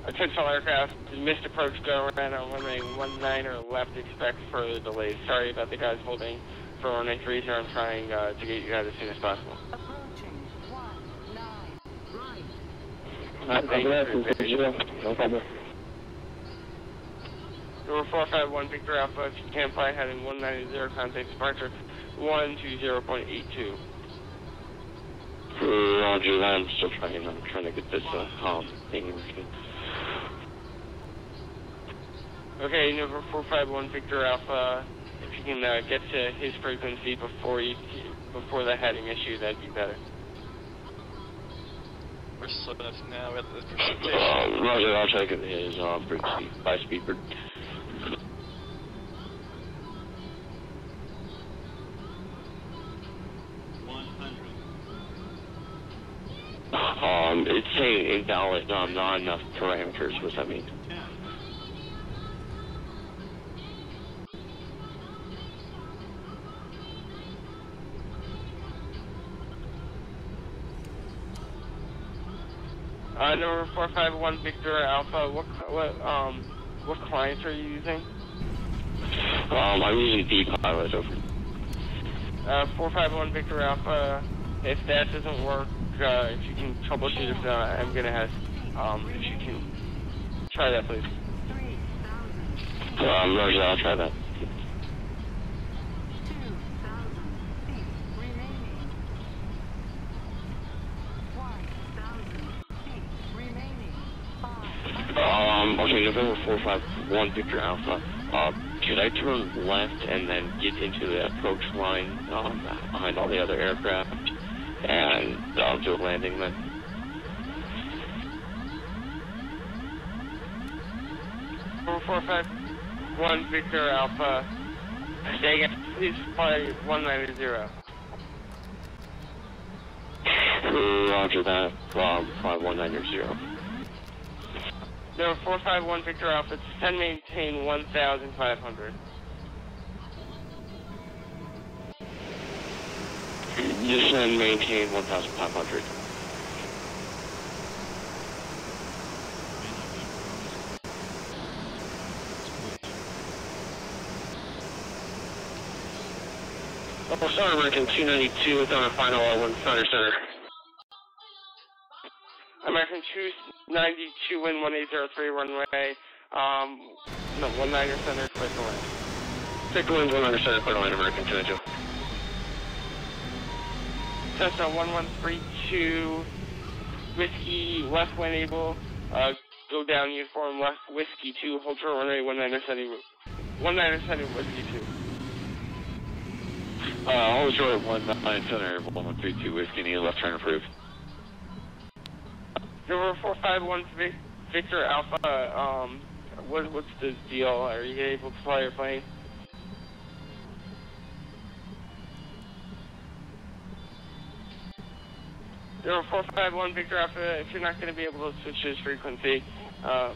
Attention all aircraft, missed approach, go around on runway 19 or left, expect further delays. Sorry about the guys holding for runway 30. I'm trying to get you guys as soon as possible. Approaching 19 right. Thank you for your patience. No problem. Number 451 Victor Alpha, if you can fly heading 190, contact departure 120.82. Roger that, I'm still trying to get this thing working. Okay, number 451 Victor Alpha, if you can get to his frequency before the heading issue, that'd be better. We're slow enough now, we have the precipitation. Roger, I'll check his frequency by Speedbird. It's saying invalid, not enough parameters. What's that mean? Number 451 Victor Alpha, what clients are you using? I'm using D-Pilot over. 451 Victor Alpha, if that doesn't work, if you can troubleshoot if I'm gonna have, if you can try that, please. Roger, I'll try that. 2,000 feet remaining. 1,000 feet remaining. 500. Okay, November 451 Victor Alpha. Should I turn left and then get into the approach line behind all the other aircraft and do a landing then? Number 451 1 Victor Alpha. Say again, please fly 190. Roger that, fly 190. Number 451 Victor Alpha, descend maintain 1,500. Descend maintain 1,500. Oh, sorry, American 292 is on a final L1 Center. American 292 wind 1803 runway, no, 19 center, clear to land. Take the winds 100 center, clear to land, American 292. Cessna 1132, Whiskey, left when able, go down uniform, left Whiskey 2, hold short runway 19 center, Whiskey 2. Hold short 19 center, 1132 Whiskey, need left turn approved. Number 451 Victor Alpha, what's the deal? Are you able to fly your plane? Number 451 Victor Alpha, if you're not going to be able to switch this frequency, I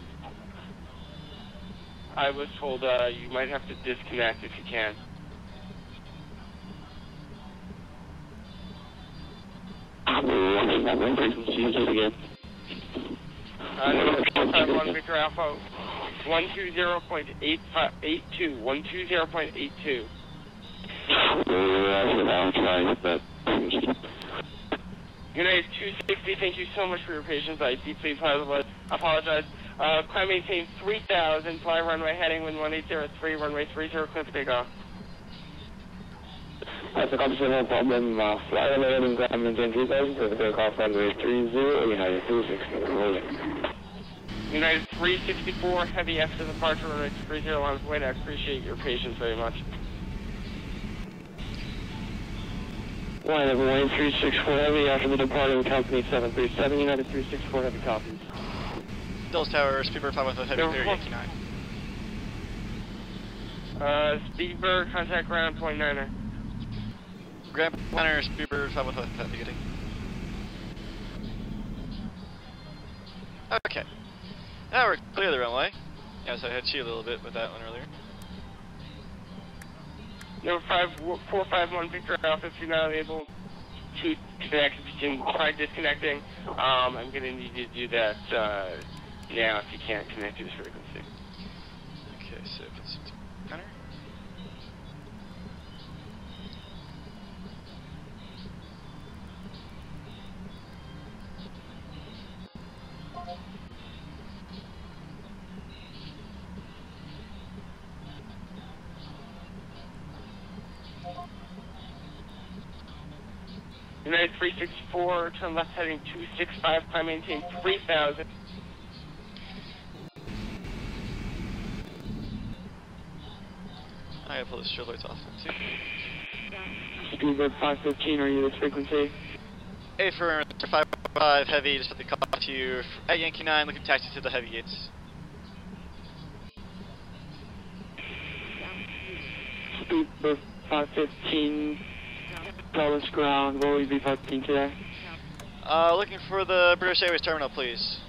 was told you might have to disconnect if you can. Again. Number 451 Victor Alpha, 120.82, 120.82. United 260, thank you so much for your patience. I deeply apologize. Climb maintain 3,000, fly runway heading wind 1803, runway 30, clear to take off. That's a composition, no problem. Fly runway heading, climb maintain 3,000, clear to take off, runway 30, United 360, rolling. United 364, heavy after departure, runway 30, lines away. I appreciate your patience very much. Line number 1364 heavy after the departing company 737, United 364 heavy copies. Dulles Tower, Speedbird 515 heavy, clear Yankee 9. Speedbird, contact ground, 29er. Grand Planner, Speedbird 515 heavy, getting. Okay. Now we're clear the runway. Yes, I had you a little bit with that one earlier. Number 451 Victor Alpha, if you're not able to connect, if you can try disconnecting, I'm going to need you to do that now if you can't connect to this frequency. Okay, so if it's counter. United 364, turn left heading 265, climb maintain 3,000. I gotta pull the strobe lights off then too. Speedbird 515, are you this frequency? Hey, for 555 heavy, just put the call to you at Yankee 9, looking taxi to the heavy gates. Speedbird 515, Dallas ground, where will you be parking today? Looking for the British Airways terminal, please.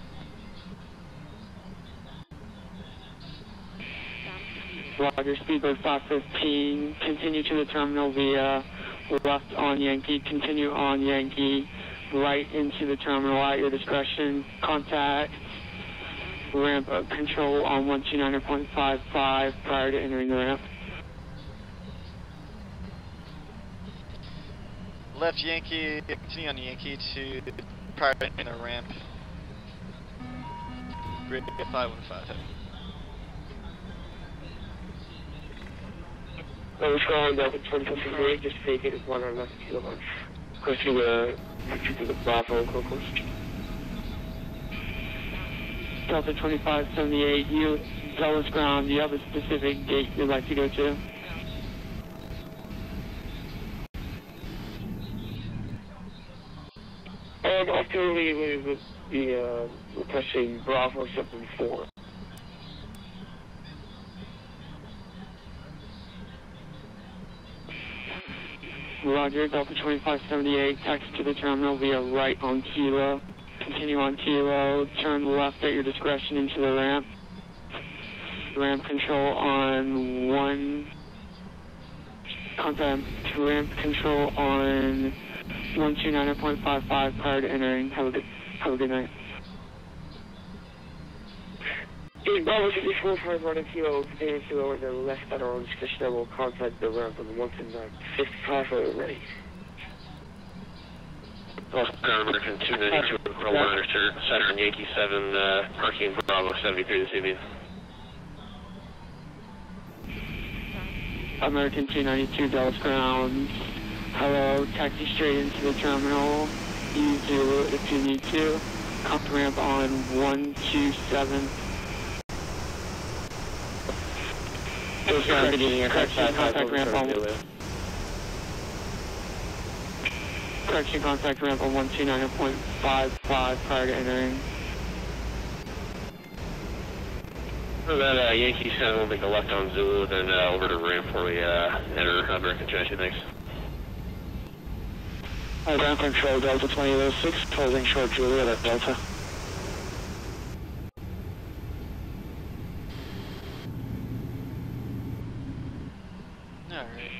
Roger, Speedbird 515, continue to the terminal via left on Yankee, continue on Yankee, right into the terminal at your discretion, contact ramp up control on 129.55 prior to entering the ramp. Left Yankee, continue on Yankee to prior to entering the ramp. Grid 515 heavy. We're calling Delta 2058, just vacated 1 on left kilo launch. Pushing to the Bravo course. Delta 2578, you tell us ground, do you have a specific gate you'd like to go to? Actually, we would be requesting Bravo 74. Roger, Delta 2578, taxi to the terminal via right on Kilo. Continue on Kilo, turn left at your discretion into the ramp. Ramp control on 1, contact ramp control on 129.55 prior to entering. Have a good night. Bravo 54 for running Kilo, continuing to over the left federal discretion. I will contact the ramp on 159.55 for ready. American 292, Roller, Saturn Yankee 7, parking Bravo 73 this evening. American 292, Dallas ground. Hello, taxi straight into the terminal. Use Zulu if you need to. Comp ramp on 127. Contact ramp on. Correction, contact ramp on 129.55 prior to entering. For that Yankee 7, we'll make a left on Zulu, then over to ramp before we enter American 292, thanks. Ground control, Delta 2806, holding short Juliet at Delta. Alright.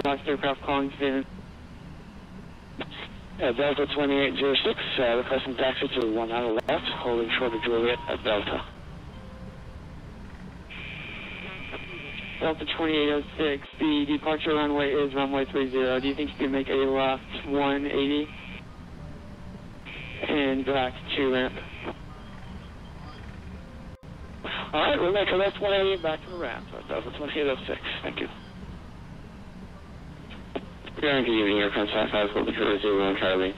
Last aircraft calling Steven. Delta 2806, requesting taxi to 1 out of left, holding short of Juliet at Delta. Delta 2806, the departure runway is runway 30. Do you think you can make a left 180 and back to ramp? Alright, we'll make a left 180 and back to the ramp. Delta 2806, thank you. Guarantee you in your contact 5, will be 001 Charlie.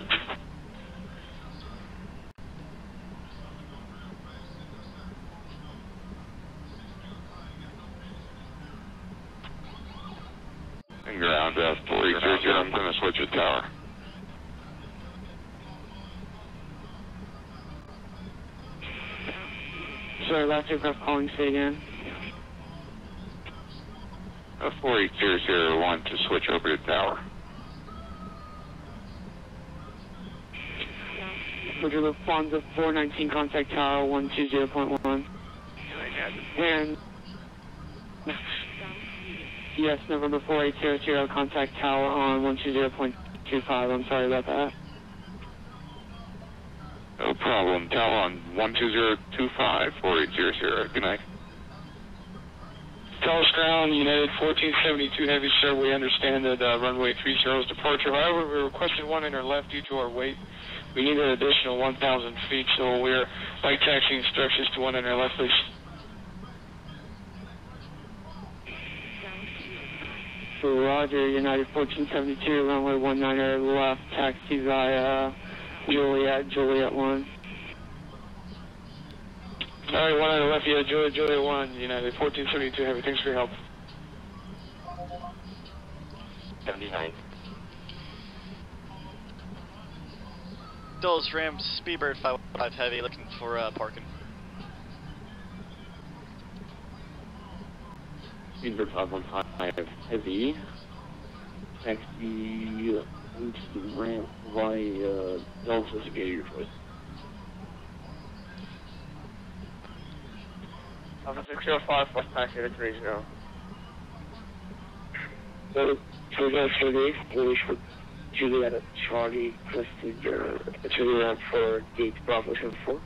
Ground 430, I'm going to switch at tower. Sorry, last aircraft calling, say again. 48001 to switch over to tower. Roger, Lufthansa 419, contact tower 120.1. And yes, November 4800, contact tower on 120.25. I'm sorry about that. No problem. Tower on 12025, 4800. Good night. Dallas ground, United 1472 Heavy, sir. We understand that runway 30's departure. However, we requested one in our left due to our weight. We need an additional 1,000 feet, so we're light taxi instructions to one in our left, please. Roger, United 1472, runway 19 left, taxi via Juliet 1. Alright, one on the left, yeah, Juliet 1, United 1472 Heavy, thanks for your help. 79. Dulles Ram Speedbird 515 Heavy, looking for parking. Speedbird 515 Heavy, taxi into the ramp via Delta to get your choice. Alpha 605, first taxi to 30. So, Juliet 38, English for Juliet at Charlie, requested to the ramp for gate Bravo 74.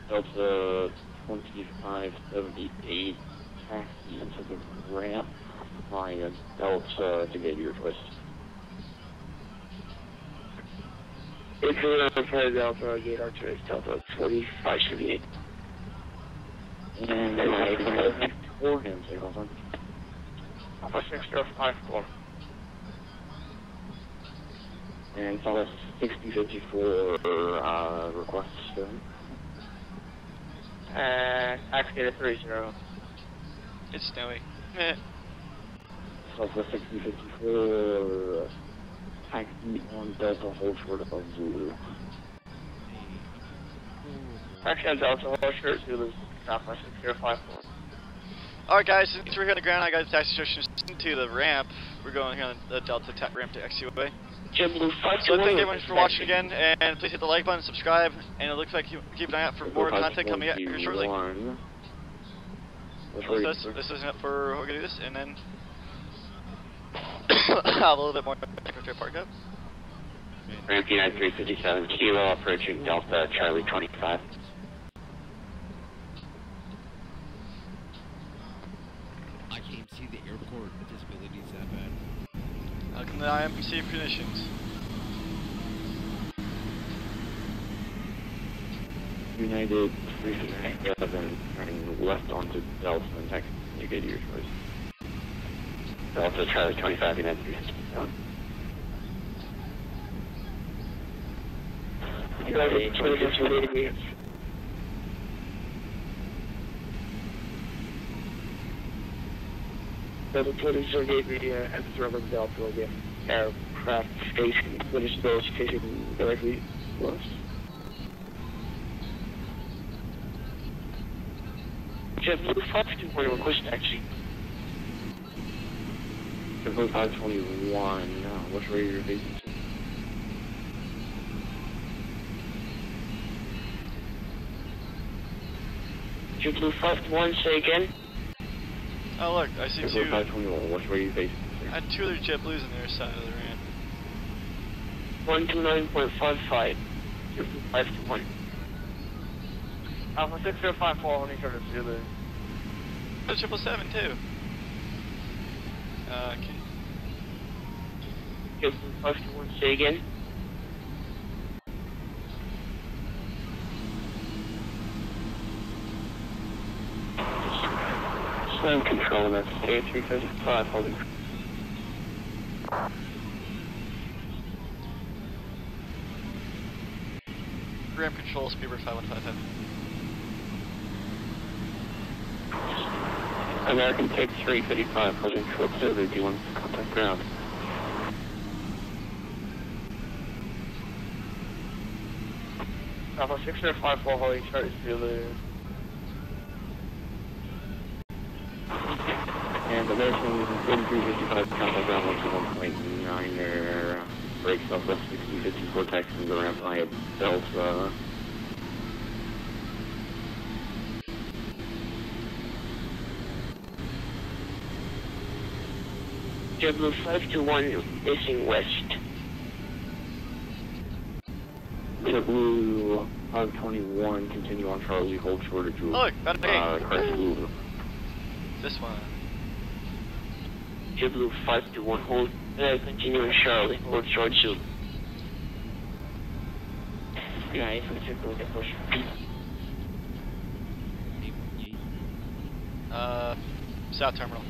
Delta 2578, taxi into the ramp via Delta to get your choice. It's a ramp for Delta, gate Archer is Delta 2578. And I for him, say hold on. Alpha 6054. And it's all 6054 requests for him. Taxi to 30. It's snowy. So for 6054, taxi on Delta hold short of Zulu. Taxi on Delta, hold short Zulu, Alpha 6054. Alright guys, since we're here on the ground, I got a taxi instructions to the ramp. We're going here on the Delta ramp to XUA. So thank everyone for watching again, and please hit the like button, subscribe, and it looks like you keep an eye out for more content coming out here shortly. This isn't it for, we're gonna do this, and then a little bit more Secretary Park up. Ramp United 357, Kilo approaching Delta Charlie 25. I can't see the airport visibility's that bad. Welcome to IMPC conditions. United 357, turning left onto Delta and Texas. You get your choice. Delta Charlie 25, United 357. United 358. Delta 238 media at the Robert Delta will be aircraft station, British Village station directly west. JetBlue 521 request taxi. JetBlue 521, which way you're facing to? JetBlue 521, say again. Oh look, I see two. 521, which way are you facing? I had two other JetBlues on the other side of the ramp. 129.55. 521. Alpha 6054, holding short of Zulu. Oh, 777 too. Okay. JetBlue 521, say again. Slam control, that's A355, holding. Ramp control, Speedbird 515. American Tape 355, holding short service, do you want to contact ground? Alpha 6054, holding short of Zulu. And American 3355, contact ground 121.9, brakes southwest 6054, taxiing the ramp via Delta. JetBlue 521, facing west. JetBlue 521, continue on Charlie, hold short of Jewel. Look, got a Blue. This one. JetBlue 521, hold, continue on Charlie, hold short Jewel. Nice, JetBlue, get push. South terminal.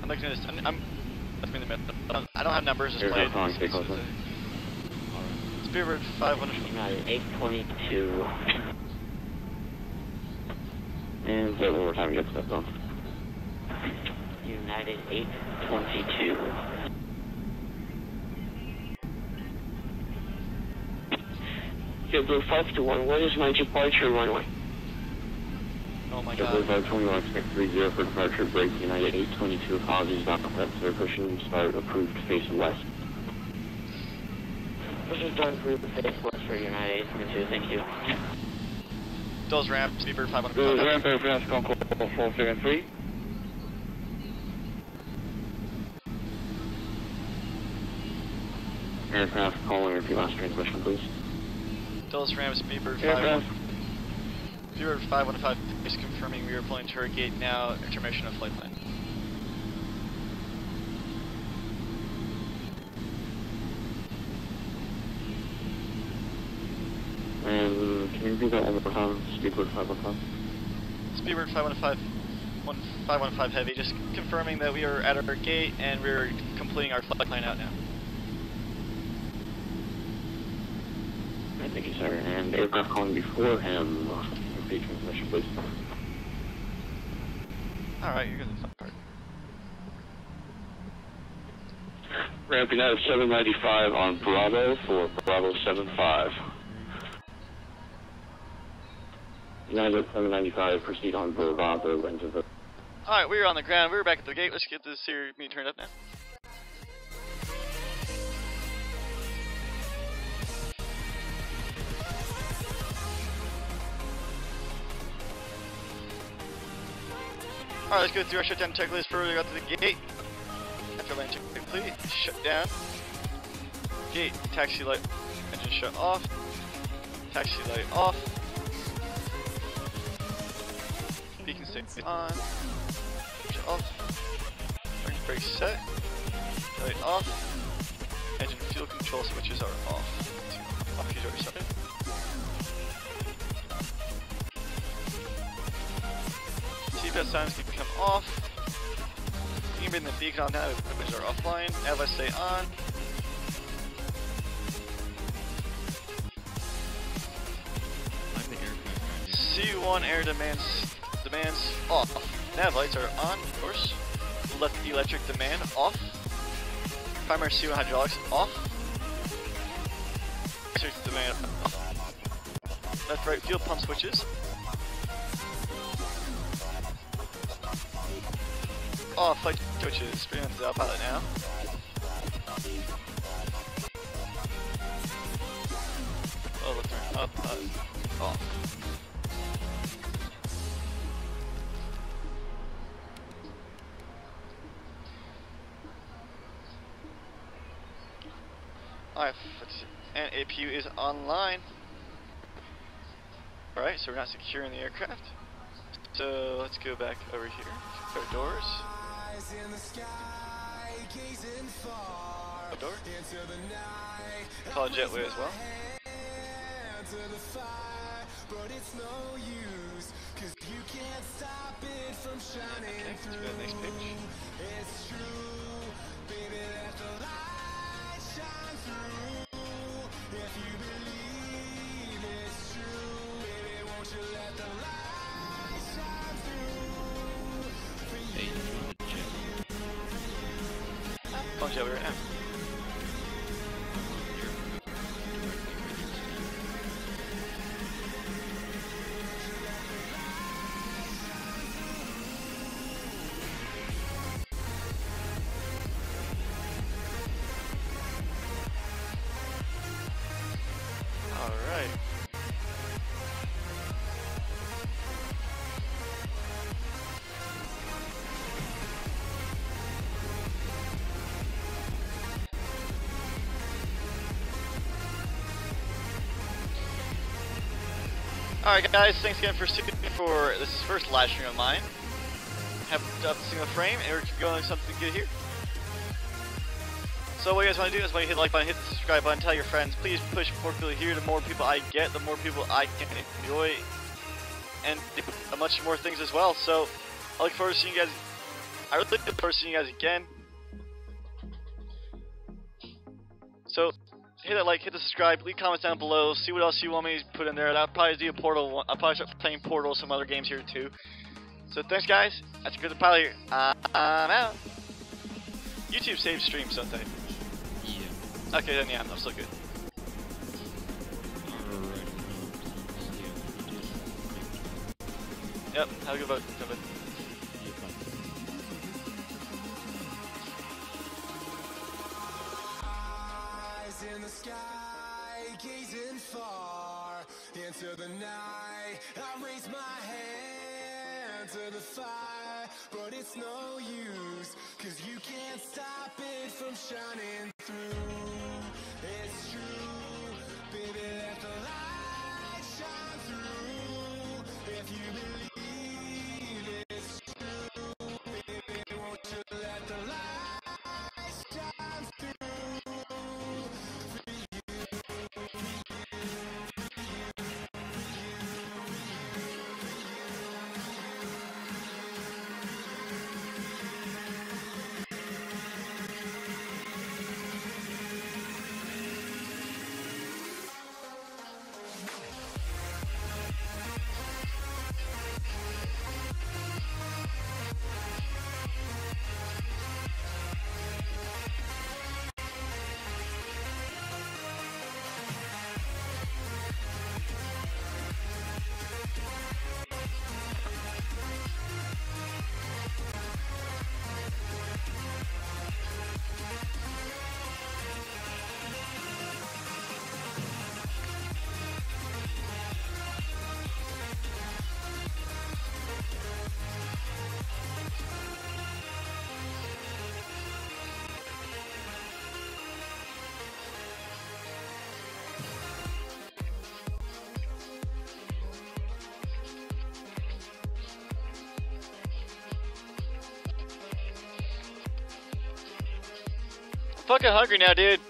I'm looking at this. I don't have numbers displayed. Speedbird 515. United 822. And so one more time, get stepped on. United 822. JetBlue 521, what is my departure runway? Oh my god. JetBlue 521, expect 30 for departure, break United 822, apologies about that, sir, pushing start, approved, face west. This is done for the face west for United 822, thank you. Dulles ramp, Speedbird 515. Dulles ramp, aircraft, Concord 473. Aircraft, calling, repeat last transmission, please. Dulles ramp, Speedbird 515. Speedbird 515 is confirming we are pulling to our gate now, intermission of flight plan. And can you repeat that one more time, Speedbird 515? Speedbird 515 heavy, just confirming that we are at our gate and we're completing our flight plan out now. Thank you, sir. And aircraft calling before him, repeat transmission, please. Alright, you're good. Part. Ramping out of 795 on Bravo for Bravo 75. 795, proceed on the Bravo, engine. Alright, we're on the ground. We're back at the gate. Let's get this here meet turned up now. Alright, let's go through our shutdown checklist before we got to the gate. After landing check complete, shut down. Gate, taxi light, engine shut off. Taxi light off. Beacon stay on. Shut off. Brake set. Light off. Engine fuel control switches are off. Off keys are set. Seatbelt signs can come off. You can bring the beacon on now, which are offline. LS stay on. C1 air demands off. Nav lights are on, of course. Left electric demand off. Primary C1 hydraulics off. Electric demand off. Left right fuel pump switches off. Flight switches. Bring on to the autopilot now. Oh, let's turn up. Off. Alright, and APU is online. Alright, so we're not securing the aircraft. So let's go back over here. Our doors. Door. Call jetway as well. Okay, let's go to the next page. Call jetway right now. Alright guys, thanks again for sticking for this first live stream of mine. Have up a single frame and we're going something good here. So what you guys want to do is when you hit the like button, hit the subscribe button, tell your friends, please push more people here. The more people I get, the more people I can enjoy and do much more things as well. So I look forward to seeing you guys. I really look forward to seeing you guys again. So hit that like, hit the subscribe, leave comments down below, see what else you want me to put in there. I'll probably do a Portal one. I'll probably start playing Portal, some other games here too. So thanks guys, that's good to pilot here. I'm out. YouTube saves streams, don't they? Yeah. Okay then yeah, I'm still good. Yep, have a good vote. In the sky, gazing far into the night, I raise my hand to the fire, but it's no use, 'cause you can't stop it from shining through. It's true, baby, let the light shine through. If you believe it's true, baby, won't you let the light shine through. fucking hungry now, dude.